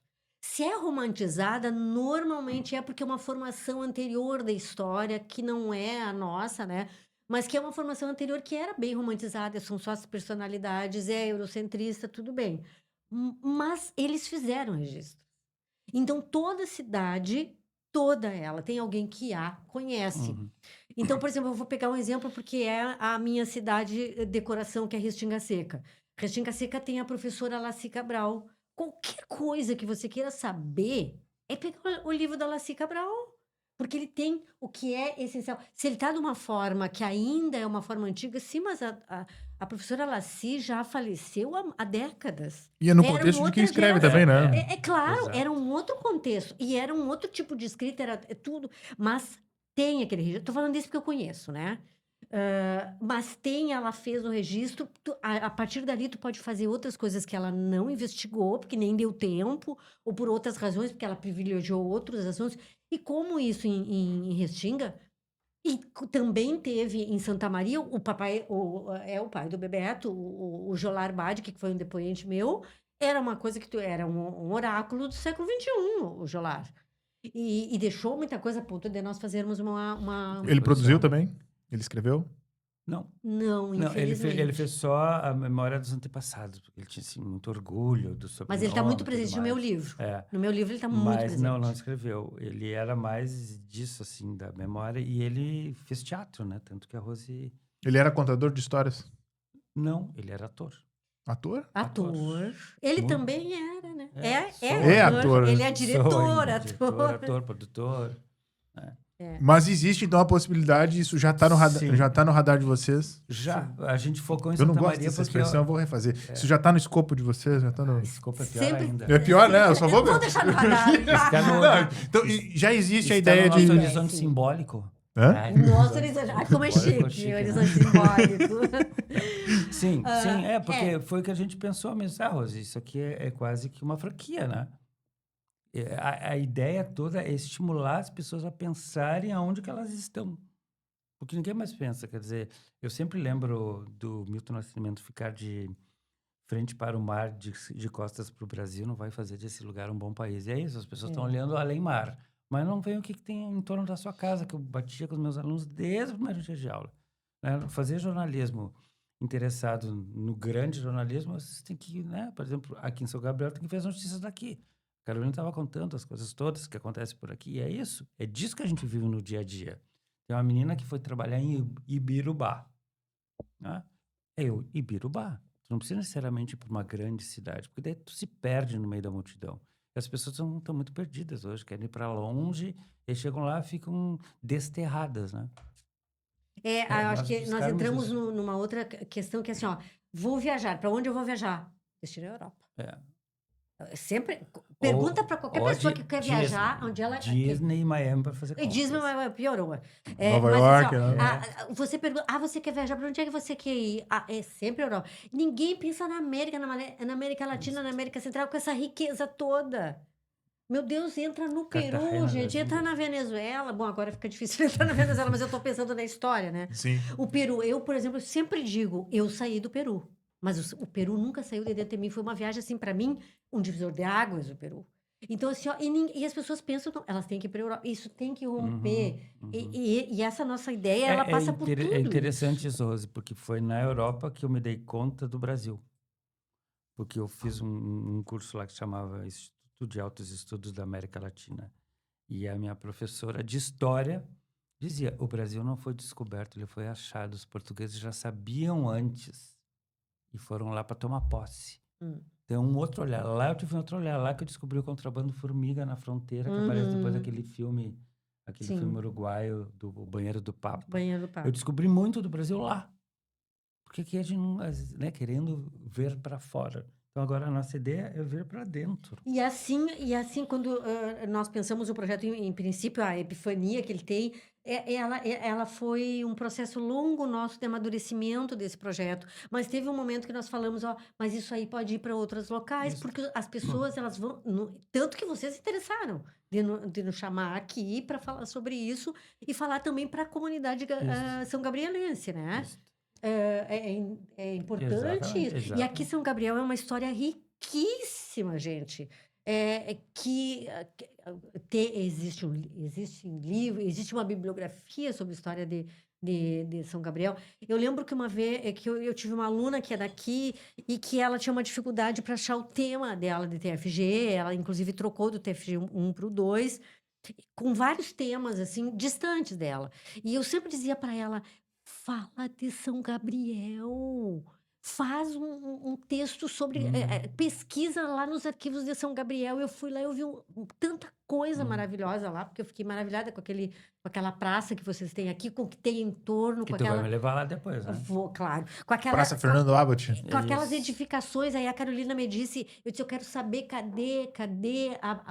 Speaker 3: Se é romantizada, normalmente é porque é uma formação anterior da história, que não é a nossa, né? Mas que é uma formação anterior que era bem romantizada, são só as personalidades, é eurocentrista, tudo bem. Mas eles fizeram registro. Então, toda cidade, toda ela, tem alguém que a conhece. Então, por exemplo, eu vou pegar um exemplo porque é a minha cidade de coração, que é Restinga Seca. Restinga Seca tem a professora Laci Cabral. Qualquer coisa que você queira saber, é pegar o livro da Laci Cabral. Porque ele tem o que é essencial. Se ele está de uma forma que ainda é uma forma antiga, sim, mas a professora Laci já faleceu há décadas.
Speaker 1: E é no
Speaker 3: Era
Speaker 1: contexto de
Speaker 3: outra
Speaker 1: quem escreve
Speaker 3: geração.
Speaker 1: também, né?
Speaker 3: É claro,
Speaker 2: Exato.
Speaker 3: era um outro contexto. E era um outro tipo de escrita, era tudo. Mas tem aquele registro. Estou falando disso porque eu conheço, né? Mas ela fez o registro. A partir dali, tu pode fazer outras coisas que ela não investigou, porque nem deu tempo, ou por outras razões, porque ela privilegiou outros assuntos. E como isso em Restinga, e também teve em Santa Maria, o pai do Bebeto, o Jolar Bade, que foi um depoente meu, era uma coisa que era um oráculo do século XXI, o Jolar. E deixou muita coisa a ponto de nós fazermos uma
Speaker 1: Ele produziu também? Ele escreveu?
Speaker 2: Não.
Speaker 3: Não,
Speaker 2: Não,
Speaker 3: infelizmente.
Speaker 2: ele fez só a memória dos antepassados, porque ele tinha assim, muito orgulho do sobrenome.
Speaker 3: Mas ele está muito
Speaker 2: e tudo
Speaker 3: presente no meu
Speaker 2: mais.
Speaker 3: livro.
Speaker 2: É.
Speaker 3: No meu livro ele está muito
Speaker 2: Mas
Speaker 3: presente.
Speaker 2: não escreveu. Ele era mais disso, assim, da memória. E ele fez teatro, né? Tanto que a Rose...
Speaker 1: Ele era contador de histórias?
Speaker 2: Não, ele era ator.
Speaker 1: Ator?
Speaker 3: Ator. Ele
Speaker 2: Muito.
Speaker 3: também era, né?
Speaker 1: É ator.
Speaker 3: Ele é diretor,
Speaker 2: Diretor, produtor.
Speaker 1: Mas existe, então, a possibilidade, isso já está no radar,
Speaker 2: Sim.
Speaker 1: já tá no radar de vocês?
Speaker 2: Já, a gente focou em
Speaker 1: Eu não
Speaker 2: Santa
Speaker 1: gosto
Speaker 2: Maria
Speaker 1: dessa
Speaker 2: porque...
Speaker 1: expressão, eu vou refazer. Isso já está no escopo de vocês? Já tá no...
Speaker 2: Desculpa, é pior
Speaker 3: Sempre-
Speaker 2: ainda.
Speaker 1: É pior, né? Eu só vou...
Speaker 3: Vou deixar no radar.
Speaker 2: Está no,
Speaker 1: Não, então, já existe a
Speaker 2: está
Speaker 1: ideia
Speaker 2: no nosso
Speaker 1: de...
Speaker 2: horizonte
Speaker 3: Sim.
Speaker 2: simbólico.
Speaker 1: Hã?
Speaker 2: É.
Speaker 3: Nossa, horizonte. Ai, como é
Speaker 2: Simbólico,
Speaker 3: chique,
Speaker 2: né?
Speaker 3: horizonte simbólico.
Speaker 2: Sim,
Speaker 3: Ah,
Speaker 2: porque foi o que a gente pensou mesmo. Ah, Rose, isso aqui é quase que uma franquia, né? A ideia toda é estimular as pessoas a pensarem aonde que elas estão. Porque ninguém mais pensa, quer dizer, eu sempre lembro do Milton Nascimento ficar de frente para o mar, de costas para o Brasil, não vai fazer desse lugar um bom país. E é isso, as pessoas estão
Speaker 3: É.
Speaker 2: olhando além mar, mas não veem o que tem em torno da sua casa, que eu batia com os meus alunos desde o primeiro dia de aula. Né? Fazer jornalismo interessado no grande jornalismo, você tem que, né? Por exemplo, aqui em São Gabriel tem que ver as notícias daqui. A Carolina estava contando as coisas todas que acontecem por aqui, e é isso. É disso que a gente vive no dia a dia. Tem uma menina que foi trabalhar em Ibirubá, né? Ibirubá. Tu não precisa necessariamente ir para uma grande cidade, porque daí tu se perde no meio da multidão. E as pessoas estão muito perdidas hoje, querem ir para longe, e chegam lá e ficam desterradas, né?
Speaker 3: Acho
Speaker 2: Nós
Speaker 3: que nós
Speaker 2: buscarmos
Speaker 3: entramos
Speaker 2: isso.
Speaker 3: numa outra questão que é assim, ó, vou viajar. Para onde eu vou viajar? Destino é a Europa.
Speaker 2: É.
Speaker 3: Sempre pergunta
Speaker 2: Ou,
Speaker 3: para qualquer
Speaker 2: ou
Speaker 3: pessoa que quer viajar, onde ela quer.
Speaker 2: Disney e Miami para fazer
Speaker 3: E Disney
Speaker 2: compras.
Speaker 3: piorou.
Speaker 1: Nova
Speaker 3: Mas assim, ó,
Speaker 1: York, né?
Speaker 3: você pergunta, você quer viajar? Para onde é que você quer ir? É sempre Europa. Ninguém pensa na América, na América Latina, na América Central, com essa riqueza toda. Meu Deus, entra no Peru,
Speaker 2: Cartagena das
Speaker 3: gente, entra
Speaker 2: Índias.
Speaker 3: na Venezuela. Bom, agora fica difícil entrar na Venezuela, mas eu tô pensando na história, né?
Speaker 1: Sim.
Speaker 3: O Peru, eu, por exemplo, sempre digo, eu saí do Peru. Mas o Peru nunca saiu de dentro de mim. Foi uma viagem, assim, para mim, um divisor de águas, o Peru. Então, assim, ó, e as pessoas pensam, não, elas têm que ir para Europa. Isso tem que romper.
Speaker 2: Uhum.
Speaker 3: E essa nossa ideia, ela passa por tudo
Speaker 2: É interessante
Speaker 3: isso.
Speaker 2: isso, Rose, porque foi na Europa que eu me dei conta do Brasil. Porque eu fiz um curso lá que chamava Instituto de Altos Estudos da América Latina. E a minha professora de História dizia, o Brasil não foi descoberto, ele foi achado. Os portugueses já sabiam antes e foram lá para tomar posse.
Speaker 3: Hum.
Speaker 2: Tem um outro olhar. Lá eu tive um outro olhar. Lá que eu descobri o contrabando formiga na fronteira, que aparece depois
Speaker 3: Uhum.
Speaker 2: daquele filme, aquele
Speaker 3: Sim,
Speaker 2: filme uruguaio do Banheiro do Papa.
Speaker 3: banheiro do
Speaker 2: Eu
Speaker 3: papo.
Speaker 2: descobri muito do Brasil lá. Porque aqui a gente não, né, querendo ver para fora. Então agora a nossa ideia é ver para dentro.
Speaker 3: E assim quando nós pensamos o projeto, em princípio, a epifania que ele tem, ela foi um processo longo nosso de amadurecimento desse projeto. Mas teve um momento que nós falamos, ó, mas isso aí pode ir para outros locais,
Speaker 2: Isso.
Speaker 3: porque as pessoas, elas vão. Tanto que vocês se interessaram de nos chamar aqui para falar sobre isso e falar também para a comunidade
Speaker 2: Isso.
Speaker 3: são gabrielense, né?
Speaker 2: Isso.
Speaker 3: É importante
Speaker 2: Exatamente,
Speaker 3: isso. E aqui
Speaker 2: exatamente.
Speaker 3: São Gabriel é uma história riquíssima, gente. Existe um livro, existe uma bibliografia sobre a história de São Gabriel. Eu lembro que uma vez que eu tive uma aluna que é daqui e que ela tinha uma dificuldade para achar o tema dela de TFG. Ela, inclusive, trocou do TFG 1 para o 2, com vários temas assim distantes dela. E eu sempre dizia para ela: fala de São Gabriel. Faz um texto sobre. Pesquisa lá nos arquivos de São Gabriel. Eu fui lá, eu vi tanta coisa maravilhosa lá, porque eu fiquei maravilhada com aquela praça que vocês têm aqui, com o que tem em torno,
Speaker 2: Que
Speaker 3: com
Speaker 2: tu vai me
Speaker 3: aquela.
Speaker 2: levar lá depois, né?
Speaker 3: Vou, claro. Com aquela.
Speaker 1: Praça Fernando Abbott.
Speaker 3: Com aquelas
Speaker 2: Isso.
Speaker 3: edificações, aí a Carolina me disse, eu disse, eu quero saber cadê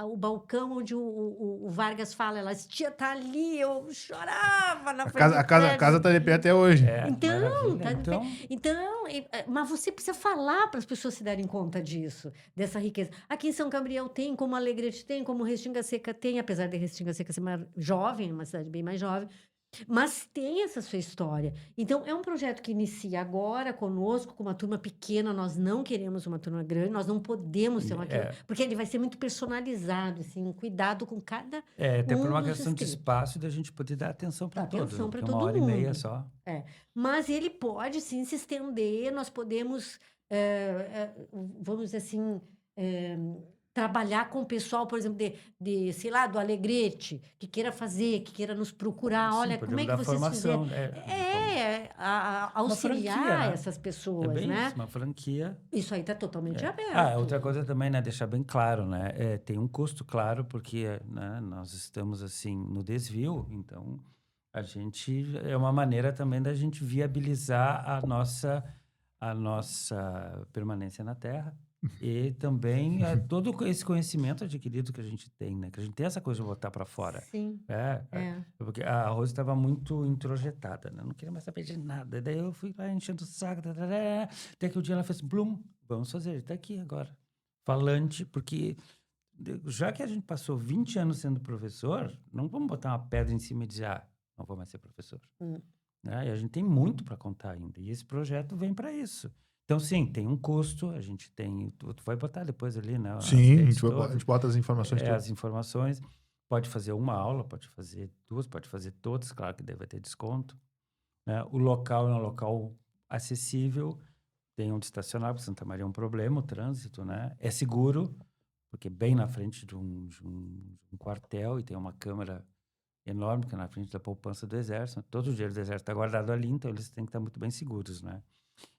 Speaker 3: o balcão onde o Vargas fala. Ela disse, tia, tá ali, eu chorava na
Speaker 1: A
Speaker 3: frente
Speaker 1: casa,
Speaker 3: do
Speaker 1: a casa, a
Speaker 3: prédio.
Speaker 1: casa tá de pé até hoje.
Speaker 3: Então,
Speaker 2: Maravilha.
Speaker 3: tá então, mas você precisa falar para as pessoas se darem conta disso, dessa riqueza. Aqui em São Gabriel tem, como Alegrete tem, como Restinga Seca tem, apesar de Restinga Seca ser mais jovem, uma cidade bem mais jovem, mas tem essa sua história. Então, é um projeto que inicia agora conosco, com uma turma pequena. Nós não queremos uma turma grande, nós não podemos ter uma turma, porque ele vai ser muito personalizado, assim, um cuidado com cada
Speaker 2: Até por uma
Speaker 3: dos
Speaker 2: questão de
Speaker 3: inscritos.
Speaker 2: espaço e da gente poder dar atenção para todos,
Speaker 3: Atenção para
Speaker 2: porque uma
Speaker 3: todo
Speaker 2: hora e meia
Speaker 3: mundo.
Speaker 2: só.
Speaker 3: Mas ele pode sim se estender, nós podemos, vamos dizer assim, trabalhar com o pessoal, por exemplo, sei lá, do Alegrete, que queira fazer, que queira nos procurar.
Speaker 2: Sim,
Speaker 3: Olha, como
Speaker 2: podemos
Speaker 3: é que
Speaker 2: dar
Speaker 3: vocês fizeram?
Speaker 2: formação.
Speaker 3: Auxiliar
Speaker 2: franquia, né?
Speaker 3: essas
Speaker 2: É
Speaker 3: pessoas,
Speaker 2: bem
Speaker 3: né?
Speaker 2: isso, uma franquia.
Speaker 3: Isso aí está totalmente aberto.
Speaker 2: Outra coisa também, né, deixar bem claro, né, tem um custo, claro, porque né, nós estamos, assim, no desvio, então a gente, é uma maneira também da gente viabilizar a nossa permanência na Terra, E também todo esse conhecimento adquirido que a gente tem, né? Que a gente tem essa coisa de botar para fora.
Speaker 3: Sim.
Speaker 2: Porque a Rose estava muito introjetada, né? Não queria mais saber de nada. Daí eu fui lá enchendo o saco. Até que o dia ela fez, Blum, vamos fazer, tá aqui agora. Falante, porque já que a gente passou 20 anos sendo professor, não vamos botar uma pedra em cima e dizer, não vou mais ser professor. Né? E a gente tem muito para contar ainda. E esse projeto vem para isso. Então, sim, tem um custo, a gente tem... Tu vai botar depois ali, né?
Speaker 1: Sim, a gente bota as informações todas.
Speaker 2: As informações. Pode fazer uma aula, pode fazer duas, pode fazer todas. Claro que deve ter desconto. Né? O local é um local acessível. Tem onde estacionar, porque Santa Maria é um problema, o trânsito, né? É seguro, porque bem na frente de um quartel e tem uma câmara enorme, que é na frente da poupança do Exército. Todo o dinheiro do Exército está guardado ali, então eles têm que estar muito bem seguros, né?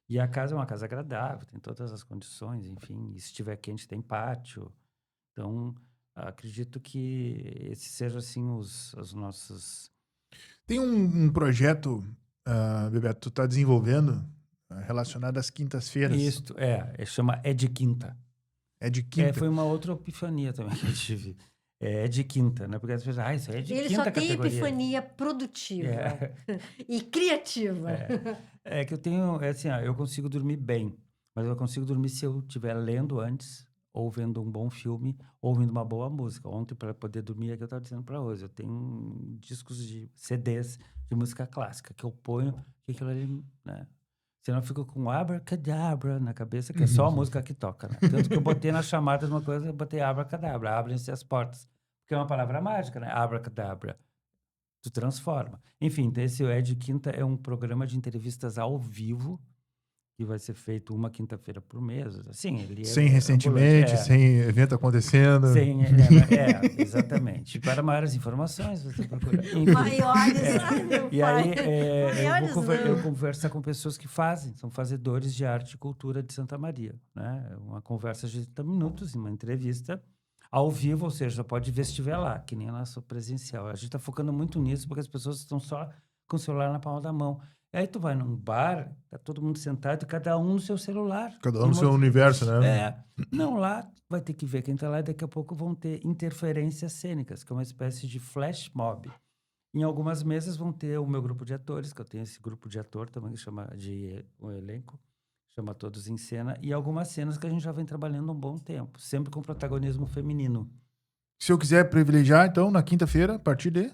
Speaker 2: E a casa é uma casa agradável, tem todas as condições, enfim. E se estiver quente, tem pátio. Então, acredito que esses sejam, assim, os nossos...
Speaker 1: Tem um projeto, Bebeto, tu está desenvolvendo relacionado às quintas-feiras.
Speaker 2: Isso, chama É de Quinta.
Speaker 1: É de quinta?
Speaker 2: Foi uma outra epifania também que eu tive. É de quinta, né? Porque as pessoas, isso aí é de
Speaker 3: Ele
Speaker 2: quinta
Speaker 3: só tem
Speaker 2: categoria.
Speaker 3: epifania produtiva e criativa.
Speaker 2: É que eu tenho, assim, eu consigo dormir bem, mas eu consigo dormir se eu estiver lendo antes, ou vendo um bom filme, ou ouvindo uma boa música. Ontem, para poder dormir, é que eu estava dizendo para Rose, eu tenho discos de CDs de música clássica, que eu ponho, que aquilo ali, né? Senão eu fico com abracadabra na cabeça, que é só a música que toca, né? Tanto que eu botei na chamada de uma coisa, eu botei abracadabra, abrem-se as portas. Porque é uma palavra mágica, né? Abracadabra. Tu transforma. Enfim, então esse Ed Quinta é um programa de entrevistas ao vivo, que vai ser feito uma quinta-feira por mês. Assim, ele
Speaker 1: sem recentemente, sem evento acontecendo.
Speaker 2: Exatamente. Para maiores informações, você procura.
Speaker 3: Maiores, meu
Speaker 2: e aí,
Speaker 3: pai.
Speaker 2: eu converso com pessoas que são fazedores de arte e cultura de Santa Maria. Né? Uma conversa de 30 minutos, uma entrevista ao vivo, ou seja, pode ver se estiver lá, que nem a nossa presencial. A gente está focando muito nisso, porque as pessoas estão só com o celular na palma da mão. E aí tu vai num bar, tá todo mundo sentado, cada um no seu celular.
Speaker 1: Cada um no seu universo, né?
Speaker 2: Não, lá vai ter que ver quem tá lá, e daqui a pouco vão ter interferências cênicas, que é uma espécie de flash mob. Em algumas mesas vão ter o meu grupo de atores, que eu tenho esse grupo de ator também, que chama de um elenco, chama Todos em Cena, e algumas cenas que a gente já vem trabalhando há um bom tempo, sempre com protagonismo feminino.
Speaker 1: Se eu quiser privilegiar, então, na quinta-feira, a partir de...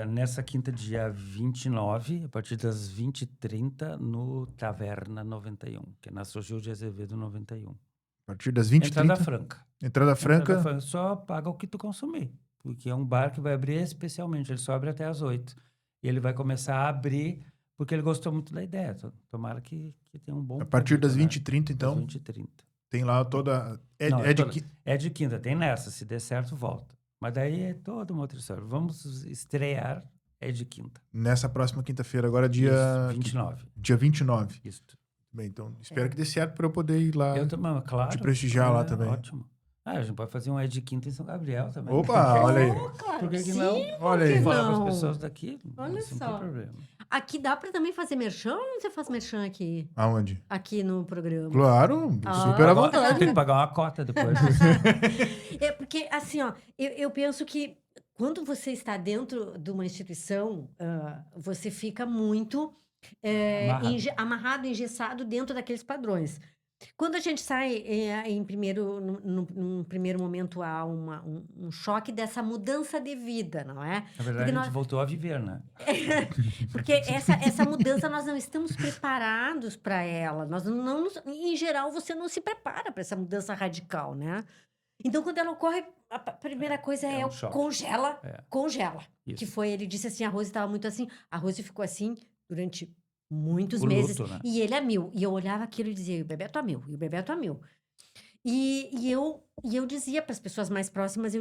Speaker 2: Nessa quinta, dia 29, a partir das 20h30, no Taverna 91, que é na Sogil de Azevedo 91.
Speaker 1: A partir das 20h30?
Speaker 2: Entrada franca.
Speaker 1: Entrada franca.
Speaker 2: Só paga o que tu consumir, porque é um bar que vai abrir especialmente, ele só abre até às 8h. E ele vai começar a abrir, porque ele gostou muito da ideia. Tomara que tenha um bom...
Speaker 1: A partir das 20h30, então?
Speaker 2: Das 20h30.
Speaker 1: Tem lá toda...
Speaker 2: É de quinta, tem nessa. Se der certo, volta. Mas daí é toda uma outra história. Vamos estrear É de Quinta.
Speaker 1: Nessa próxima quinta-feira, agora dia...
Speaker 2: Isso, 29.
Speaker 1: Dia 29.
Speaker 2: Isso.
Speaker 1: Bem, então espero que dê certo para eu poder ir lá.
Speaker 2: Eu também, claro.
Speaker 1: Te prestigiar lá também.
Speaker 2: Ótimo. A gente pode fazer um É de Quinta em São Gabriel também.
Speaker 1: Opa, olha aí.
Speaker 3: Claro,
Speaker 2: Por que
Speaker 3: sim,
Speaker 2: não?
Speaker 1: Olha aí.
Speaker 2: Falar para as pessoas daqui.
Speaker 3: Olha
Speaker 2: isso
Speaker 3: só.
Speaker 2: Não tem problema.
Speaker 3: Aqui dá para também fazer merchan ou não você faz merchan aqui?
Speaker 1: Aonde?
Speaker 3: Aqui no programa.
Speaker 1: Claro, super à vontade.
Speaker 2: Tem que pagar uma cota depois.
Speaker 3: É porque, assim, ó, eu penso que quando você está dentro de uma instituição, você fica muito amarrado, engessado dentro daqueles padrões. Quando a gente sai, num primeiro momento, há um choque dessa mudança de vida, não é?
Speaker 2: Na verdade, a gente voltou a viver, né?
Speaker 3: Porque essa mudança, nós não estamos preparados para ela. Nós não, em geral, você não se prepara para essa mudança radical, né? Então, quando ela ocorre, a primeira coisa é
Speaker 2: um choque.
Speaker 3: Congela.
Speaker 2: Isso.
Speaker 3: Que foi, ele disse assim, a Rose estava muito assim, a Rose ficou assim durante muitos
Speaker 2: O
Speaker 3: meses,
Speaker 2: luto, né?
Speaker 3: e ele a mil. E eu olhava aquilo e dizia, o Bebeto a mil, e o Bebeto a mil. E eu dizia para as pessoas mais próximas,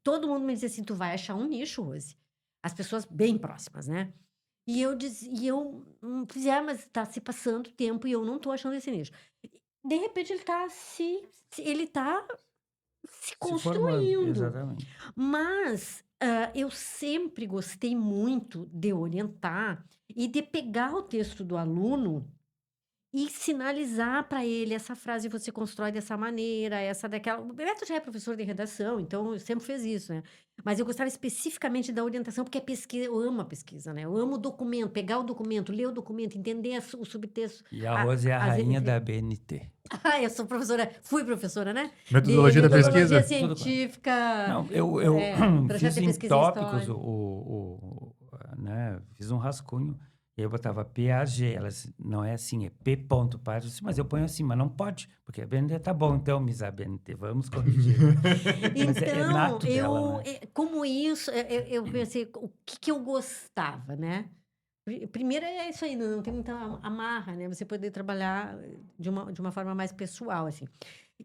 Speaker 3: todo mundo me dizia assim, tu vai achar um nicho, Rose. As pessoas bem próximas, né? E eu dizia, mas está se passando tempo e eu não estou achando esse nicho. De repente, ele tá se construindo.
Speaker 2: Exatamente.
Speaker 3: Mas eu sempre gostei muito de orientar e de pegar o texto do aluno e sinalizar para ele essa frase você constrói dessa maneira, essa daquela. O Bebeto já é professor de redação, então sempre fez isso, né? Mas eu gostava especificamente da orientação, porque a pesquisa, eu amo a pesquisa, né? Eu amo o documento, pegar o documento, ler o documento, entender o subtexto.
Speaker 2: E a Rose é a
Speaker 3: as
Speaker 2: rainha
Speaker 3: refe-
Speaker 2: da BNT.
Speaker 3: Eu sou professora, fui professora, né?
Speaker 1: Metodologia da
Speaker 3: metodologia
Speaker 1: pesquisa?
Speaker 3: científica,
Speaker 2: Não, eu
Speaker 3: projeto
Speaker 2: fiz
Speaker 3: de
Speaker 2: em
Speaker 3: pesquisa
Speaker 2: tópicos,
Speaker 3: histórica.
Speaker 2: né, fiz um rascunho, e aí eu botava PAG, ela disse, não é assim, é P ponto par. Eu disse, mas eu ponho assim, mas não pode, porque a BNT tá bom, então, Misa BNT, vamos corrigir. Mas é
Speaker 3: Então,
Speaker 2: nato dela, né?
Speaker 3: como isso, eu pensei, o que que eu gostava, né? Primeiro é isso aí, não tem muita amarra, né? Você poder trabalhar de uma forma mais pessoal, assim.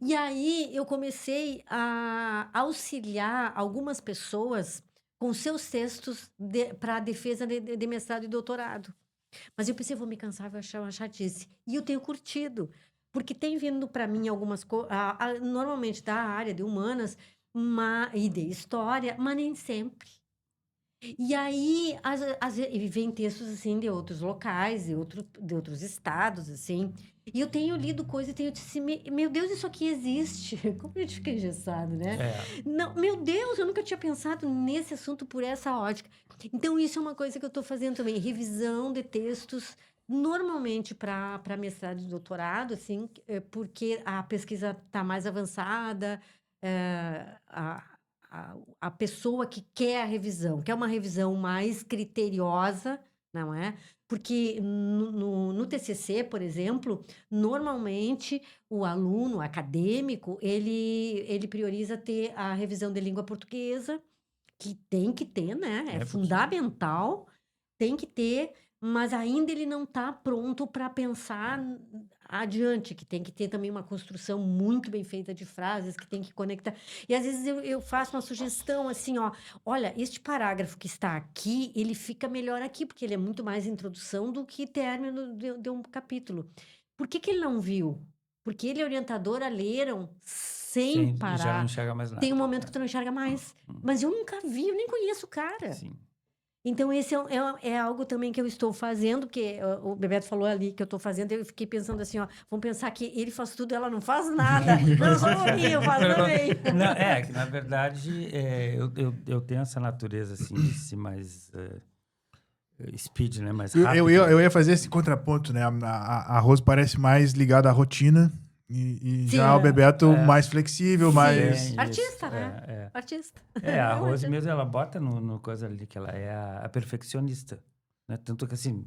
Speaker 3: E aí eu comecei a auxiliar algumas pessoas com seus textos para a defesa de mestrado e doutorado. Mas eu pensei, vou me cansar, vou achar uma chatice. E eu tenho curtido, porque tem vindo para mim algumas coisas, normalmente da área de humanas e de história, mas nem sempre. E aí, e vem textos, assim, de outros locais, de outros estados, assim. E eu tenho lido coisas e tenho dito assim, meu Deus, isso aqui existe. Como a gente fica engessado, né?
Speaker 2: É,
Speaker 3: Não, meu Deus, eu nunca tinha pensado nesse assunto por essa ótica. Então, isso é uma coisa que eu estou fazendo também, revisão de textos, normalmente para mestrado e doutorado, assim, porque a pesquisa está mais avançada, a pessoa que quer a revisão, quer uma revisão mais criteriosa, não é? Porque no TCC, por exemplo, normalmente o aluno acadêmico, ele prioriza ter a revisão de língua portuguesa, que tem que ter, né? É
Speaker 2: porque
Speaker 3: fundamental, tem que ter, mas ainda ele não está pronto para pensar adiante, que tem que ter também uma construção muito bem feita de frases, que tem que conectar. E às vezes eu faço uma sugestão assim, ó, olha, este parágrafo que está aqui, ele fica melhor aqui, porque ele é muito mais introdução do que término de um capítulo. Por que que ele não viu? Porque ele e a orientadora leram sem
Speaker 2: sim, e já não
Speaker 3: parar.
Speaker 2: enxerga mais nada.
Speaker 3: Tem um momento que tu não enxerga mais. Mas eu nunca vi, eu nem conheço o cara.
Speaker 2: Sim.
Speaker 3: Então, esse é algo também que eu estou fazendo, porque o Bebeto falou ali que eu estou fazendo, eu fiquei pensando assim, ó, vamos pensar que ele faz tudo, ela não faz nada. Não, só um pouquinho, eu faço também.
Speaker 2: Não, que na verdade eu tenho essa natureza assim de ser mais speed, né? Mais rápido.
Speaker 1: Eu ia fazer esse contraponto, né? A Rose parece mais ligada à rotina e
Speaker 3: Sim,
Speaker 1: já o Bebeto mais flexível, mais...
Speaker 2: Sim,
Speaker 3: Artista,
Speaker 2: isso,
Speaker 3: né? Artista.
Speaker 2: a
Speaker 3: Não,
Speaker 2: Rose
Speaker 3: artista.
Speaker 2: mesmo, ela bota no coisa ali que ela é a perfeccionista, né? Tanto que assim,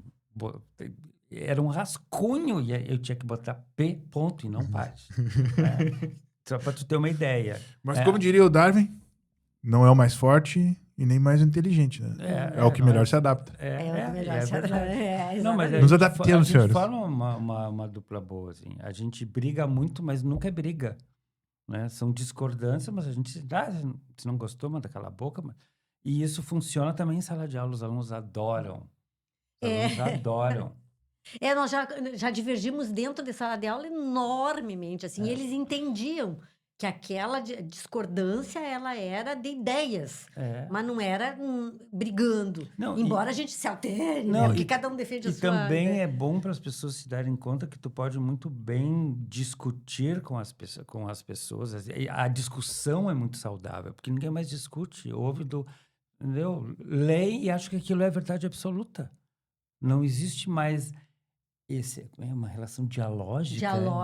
Speaker 2: era um rascunho e eu tinha que botar P ponto e não parte. Né? Só para tu ter uma ideia.
Speaker 1: Mas como diria o Darwin, não é o mais forte e nem mais inteligente, né? É o que
Speaker 2: não
Speaker 1: melhor se adapta.
Speaker 3: É o que melhor
Speaker 2: é
Speaker 3: se
Speaker 2: verdade. Não, mas
Speaker 1: Nos adaptemos,
Speaker 2: a gente
Speaker 1: senhores.
Speaker 2: forma uma dupla boa, assim. A gente briga muito, mas nunca é briga, né? São discordâncias, mas a gente... se não gostou, manda calar a boca. E isso funciona também em sala de aula. Os alunos adoram. Os alunos adoram.
Speaker 3: Nós já divergimos dentro da sala de aula enormemente, assim, e eles entendiam que aquela discordância, ela era de ideias, mas não era brigando,
Speaker 2: Não,
Speaker 3: embora a gente se altere, né?
Speaker 2: Não,
Speaker 3: Porque cada um defende a
Speaker 2: E
Speaker 3: sua
Speaker 2: também
Speaker 3: ideia.
Speaker 2: é bom para as pessoas se darem conta que tu pode muito bem discutir com as pessoas. A discussão é muito saudável, porque ninguém mais discute, ouve entendeu? Lê e acha que aquilo é verdade absoluta. Não existe mais uma relação dialógica.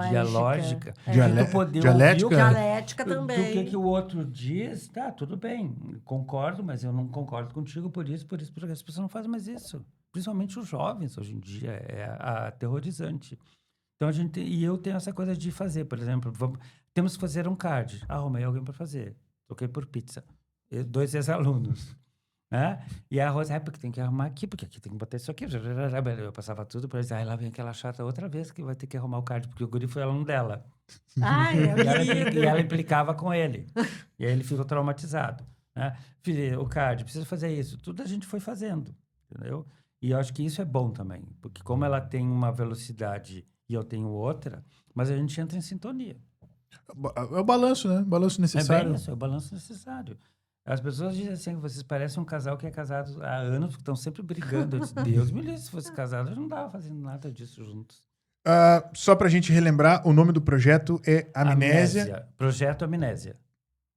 Speaker 3: Dialógica.
Speaker 2: De tu poder
Speaker 1: Dialética?
Speaker 2: ouvir o
Speaker 3: Dialética
Speaker 2: do
Speaker 3: também.
Speaker 2: que o outro diz, tá, tudo bem, concordo, mas eu não concordo contigo por isso, porque as pessoas não fazem mais isso. Principalmente os jovens, hoje em dia, é aterrorizante. Então, e eu tenho essa coisa de fazer, por exemplo, temos que fazer um card. Arrumei alguém para fazer. Troquei por pizza. 2 ex-alunos. Né? E a Rosa, porque tem que arrumar aqui, porque aqui tem que botar isso aqui. Eu passava tudo para eles. Aí lá vem aquela chata outra vez que vai ter que arrumar o card, porque o guri foi aluno dela.
Speaker 3: Ai,
Speaker 2: E ela implicava com ele. E aí ele ficou traumatizado. Né? Filho, o card, precisa fazer isso. Tudo a gente foi fazendo, entendeu? E eu acho que isso é bom também, porque como ela tem uma velocidade e eu tenho outra, mas a gente entra em sintonia.
Speaker 1: É o balanço, né? O balanço necessário.
Speaker 2: É bem isso, é o balanço necessário. As pessoas dizem assim, que vocês parecem um casal que é casado há anos, que estão sempre brigando. Eu disse, Deus me livre, se fosse casado, eu não estava fazendo nada disso juntos.
Speaker 1: Só pra gente relembrar, o nome do projeto é Amnésia.
Speaker 2: Projeto Amnésia.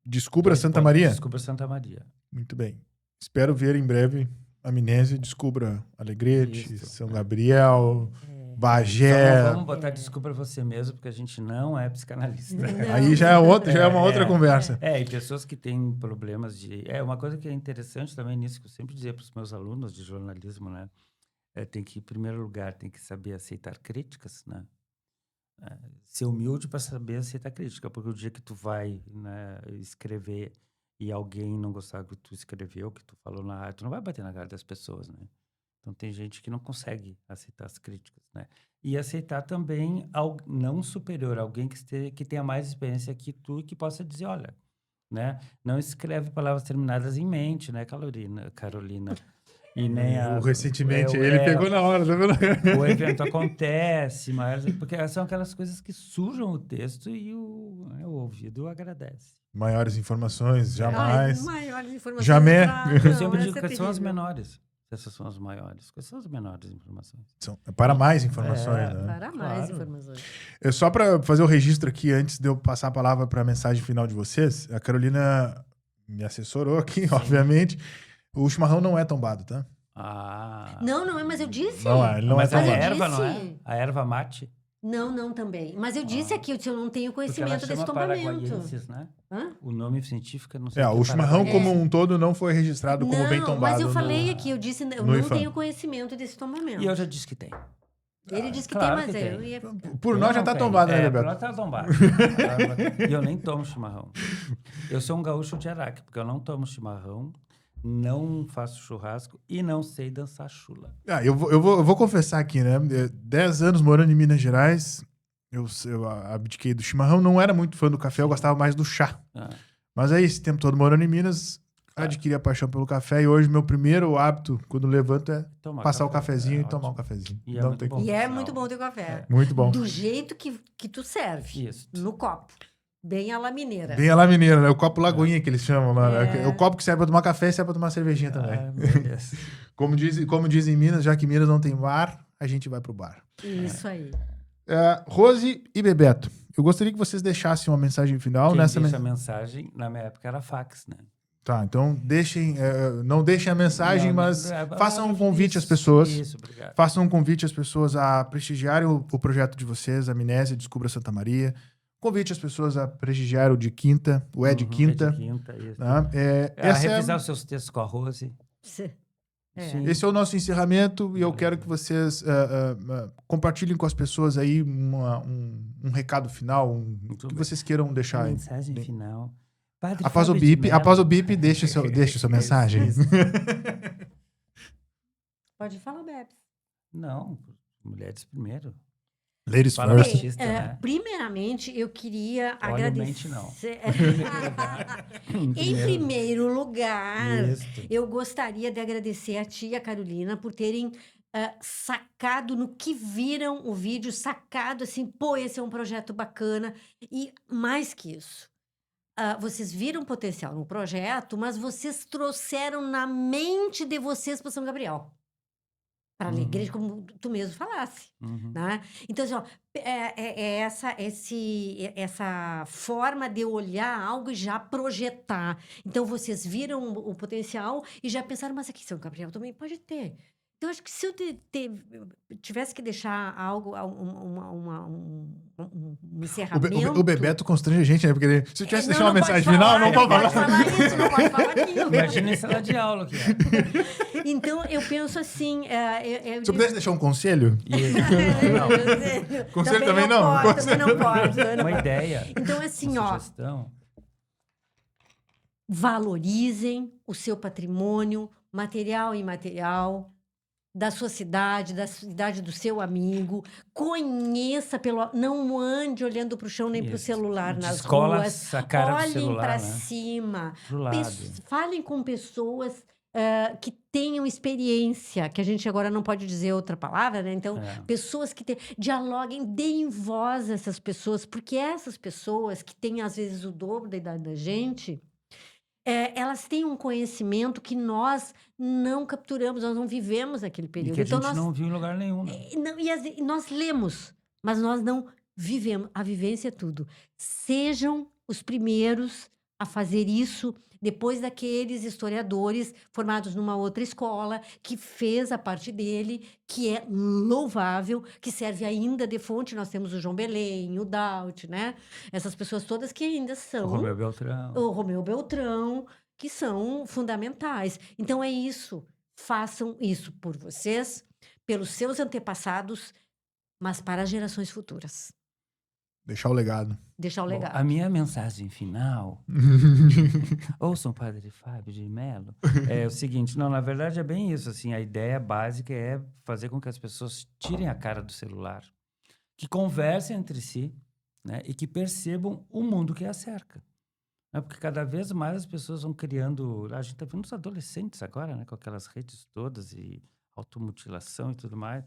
Speaker 1: Descubra Santa Maria?
Speaker 2: Descubra Santa Maria.
Speaker 1: Muito bem. Espero ver em breve Amnésia, Descubra Alegrete,
Speaker 2: Isso.
Speaker 1: São Gabriel, Bagé.
Speaker 2: Só não vamos botar Descubra você mesmo, porque a gente não é psicanalista.
Speaker 3: Não.
Speaker 1: Aí já é uma outra conversa.
Speaker 2: E pessoas que têm problemas de... uma coisa que é interessante também nisso, que eu sempre dizia para os meus alunos de jornalismo, né? Tem que, em primeiro lugar, tem que saber aceitar críticas, né? Ser humilde para saber aceitar crítica, porque o dia que tu vai, né, escrever e alguém não gostar do que tu escreveu, que tu falou na rádio, tu não vai bater na cara das pessoas, né? Então tem gente que não consegue aceitar as críticas, né? E aceitar também não superior, alguém que tenha mais experiência que tu e que possa dizer, olha, né? Não escreve palavras terminadas em mente, né, Carolina? E nem
Speaker 1: Recentemente, ele pegou na hora, tá vendo?
Speaker 2: O evento acontece, mas porque são aquelas coisas que sujam o texto e o ouvido agradece.
Speaker 1: Maiores informações, jamais.
Speaker 3: Maiores informações.
Speaker 1: Jamais.
Speaker 2: Eu sempre digo quais são as menores. Essas são as maiores. Quais são as menores informações?
Speaker 1: Para mais informações, né?
Speaker 3: Para mais
Speaker 2: Claro.
Speaker 3: informações.
Speaker 1: Só para fazer o registro aqui, antes de eu passar a palavra para a mensagem final de vocês, a Carolina me assessorou aqui, obviamente. O chimarrão não é tombado, tá?
Speaker 3: Não, mas eu disse.
Speaker 1: Não é, ele não
Speaker 2: Mas
Speaker 1: é
Speaker 2: a
Speaker 1: tombado.
Speaker 2: erva, não é?
Speaker 3: disse.
Speaker 2: A erva mate.
Speaker 3: Não também. Mas eu disse aqui, eu não tenho
Speaker 2: Porque ela
Speaker 3: conhecimento desse
Speaker 2: chama
Speaker 3: tombamento.
Speaker 2: paraguaiensis, né?
Speaker 3: Hã?
Speaker 2: O nome científico não sei.
Speaker 1: O chimarrão como um todo não foi registrado como bem
Speaker 3: Não,
Speaker 1: tombado.
Speaker 3: mas eu falei aqui, eu disse, eu
Speaker 1: no
Speaker 3: não
Speaker 1: IFAM.
Speaker 3: tenho conhecimento desse tombamento.
Speaker 2: E eu já disse que tem.
Speaker 3: Ele disse que
Speaker 2: claro
Speaker 3: tem, mas
Speaker 2: que
Speaker 3: eu
Speaker 2: tem.
Speaker 3: ia...
Speaker 1: Por
Speaker 2: Eu
Speaker 1: nós já
Speaker 2: não
Speaker 1: tá
Speaker 2: tenho.
Speaker 1: tombado, né,
Speaker 2: Por
Speaker 1: Bebeto?
Speaker 2: nós tá tombado. E eu nem tomo chimarrão. Eu sou um gaúcho de Araque, porque eu não tomo chimarrão, não faço churrasco e não sei dançar chula.
Speaker 1: Eu vou confessar aqui, né? 10 anos morando em Minas Gerais, eu abdiquei do chimarrão, não era muito fã do café, eu gostava mais do chá. Mas aí, esse tempo todo morando em Minas, adquiri a paixão pelo café e hoje meu primeiro hábito, quando levanto, é passar o cafezinho e tomar um cafezinho.
Speaker 2: E é muito bom.
Speaker 3: E é muito bom ter café.
Speaker 1: Muito bom.
Speaker 3: Do jeito que tu serve.
Speaker 2: Isso.
Speaker 3: No copo. Bem à la mineira.
Speaker 1: Bem a lá mineira, né? O copo lagoinha que eles chamam lá. Né?
Speaker 3: É.
Speaker 1: O copo que serve pra tomar café e serve pra tomar cervejinha também.
Speaker 2: Meu Deus.
Speaker 1: Como diz em Minas, já que Minas não tem bar, a gente vai pro bar.
Speaker 3: Isso aí.
Speaker 1: Rose e Bebeto, eu gostaria que vocês deixassem uma mensagem final.
Speaker 2: Quem
Speaker 1: nessa
Speaker 2: deixa a mensagem, na minha época era fax, né?
Speaker 1: Tá, então não deixem a mensagem,
Speaker 2: Não,
Speaker 1: mas
Speaker 2: não,
Speaker 1: façam um
Speaker 2: isso,
Speaker 1: convite às pessoas.
Speaker 2: Isso, obrigado.
Speaker 1: Façam um convite às pessoas a prestigiarem o projeto de vocês, Amnésia, Descubra Santa Maria. Convite as pessoas a prestigiar o de quinta, o É de Quinta.
Speaker 2: É de quinta, isso.
Speaker 1: Né?
Speaker 2: Revisar os seus textos com a Rose.
Speaker 3: Sim.
Speaker 2: Sim.
Speaker 1: Esse é o nosso encerramento e eu quero que vocês compartilhem com as pessoas aí um recado final,
Speaker 2: Muito
Speaker 1: que
Speaker 2: bem.
Speaker 1: vocês queiram deixar aí.
Speaker 2: Mensagem final. Padre
Speaker 1: Após o
Speaker 2: Fábio de
Speaker 1: bip,
Speaker 2: Mello.
Speaker 1: deixe sua mensagem.
Speaker 2: Isso.
Speaker 3: Pode falar, Bebs.
Speaker 2: Não, mulheres primeiro.
Speaker 1: Ladies
Speaker 2: Fala
Speaker 1: first.
Speaker 2: machista, né?
Speaker 3: Primeiramente, eu queria
Speaker 2: Olha,
Speaker 3: agradecer.
Speaker 2: mente não.
Speaker 3: Em primeiro lugar,
Speaker 2: Isso.
Speaker 3: eu gostaria de agradecer a tia e a Carolina por terem sacado no que viram o vídeo, sacado assim, pô, esse é um projeto bacana. E mais que isso, vocês viram potencial no projeto, mas vocês trouxeram na mente de vocês para São Gabriel. Para a igreja, como tu mesmo falasse.
Speaker 2: Uhum.
Speaker 3: Né? Então, assim, ó, essa forma de olhar algo e já projetar. Então, vocês viram o potencial e já pensaram, mas aqui São Gabriel também pode ter. Então, acho que se eu tivesse que deixar algo, um encerramento...
Speaker 1: O Bebeto constrange a gente, né? Porque se eu tivesse
Speaker 3: Não,
Speaker 1: deixar uma
Speaker 3: não pode
Speaker 1: mensagem final,
Speaker 3: falar,
Speaker 1: não pode falar.
Speaker 3: falar isso, não pode falar aquilo.
Speaker 2: Imagina em sala de aula aqui.
Speaker 3: Então, eu penso assim...
Speaker 1: Se eu pudesse deixar um conselho,
Speaker 2: Não,
Speaker 1: Conselho também não?
Speaker 3: Pode, também não pode.
Speaker 2: uma ideia.
Speaker 3: Então, assim,
Speaker 2: uma
Speaker 3: ó,
Speaker 2: sugestão.
Speaker 3: valorizem o seu patrimônio material e imaterial da sua cidade, da cidade do seu amigo. Conheça não ande olhando para o chão nem para o
Speaker 2: Isso.
Speaker 3: celular nas
Speaker 2: Descola
Speaker 3: ruas.
Speaker 2: a cara do
Speaker 3: Olhem
Speaker 2: celular,
Speaker 3: para
Speaker 2: né?
Speaker 3: cima.
Speaker 2: Pro lado.
Speaker 3: Falem com pessoas que tenham experiência, que a gente agora não pode dizer outra palavra, né? Então, pessoas que dialoguem, deem voz a essas pessoas, porque essas pessoas que têm, às vezes, o dobro da idade da gente, elas têm um conhecimento que nós não capturamos, nós não vivemos naquele
Speaker 2: E
Speaker 3: período.
Speaker 2: que a
Speaker 3: Então,
Speaker 2: gente não viu em lugar nenhum, né?
Speaker 3: nós lemos. Mas nós não vivemos. A vivência é tudo. Sejam os primeiros a fazer isso depois daqueles historiadores formados numa outra escola, que fez a parte dele, que é louvável, que serve ainda de fonte. Nós temos o João Belém, o Daut, né? Essas pessoas todas que ainda
Speaker 2: O
Speaker 3: são
Speaker 2: Romeu Beltrão.
Speaker 3: o Romeu Beltrão, que são fundamentais. Então é isso. Façam isso por vocês, pelos seus antepassados, mas para as gerações futuras.
Speaker 1: Deixar o legado.
Speaker 3: Deixar o
Speaker 2: Bom,
Speaker 3: legado.
Speaker 2: a minha mensagem final, ouçam o Padre Fábio de Mello, é o seguinte, não, na verdade é bem isso, assim, a ideia básica é fazer com que as pessoas tirem a cara do celular, que conversem entre si, né, e que percebam o mundo que a cerca. Né, porque cada vez mais as pessoas vão criando, a gente está vendo os adolescentes agora, né, com aquelas redes todas e automutilação e tudo mais,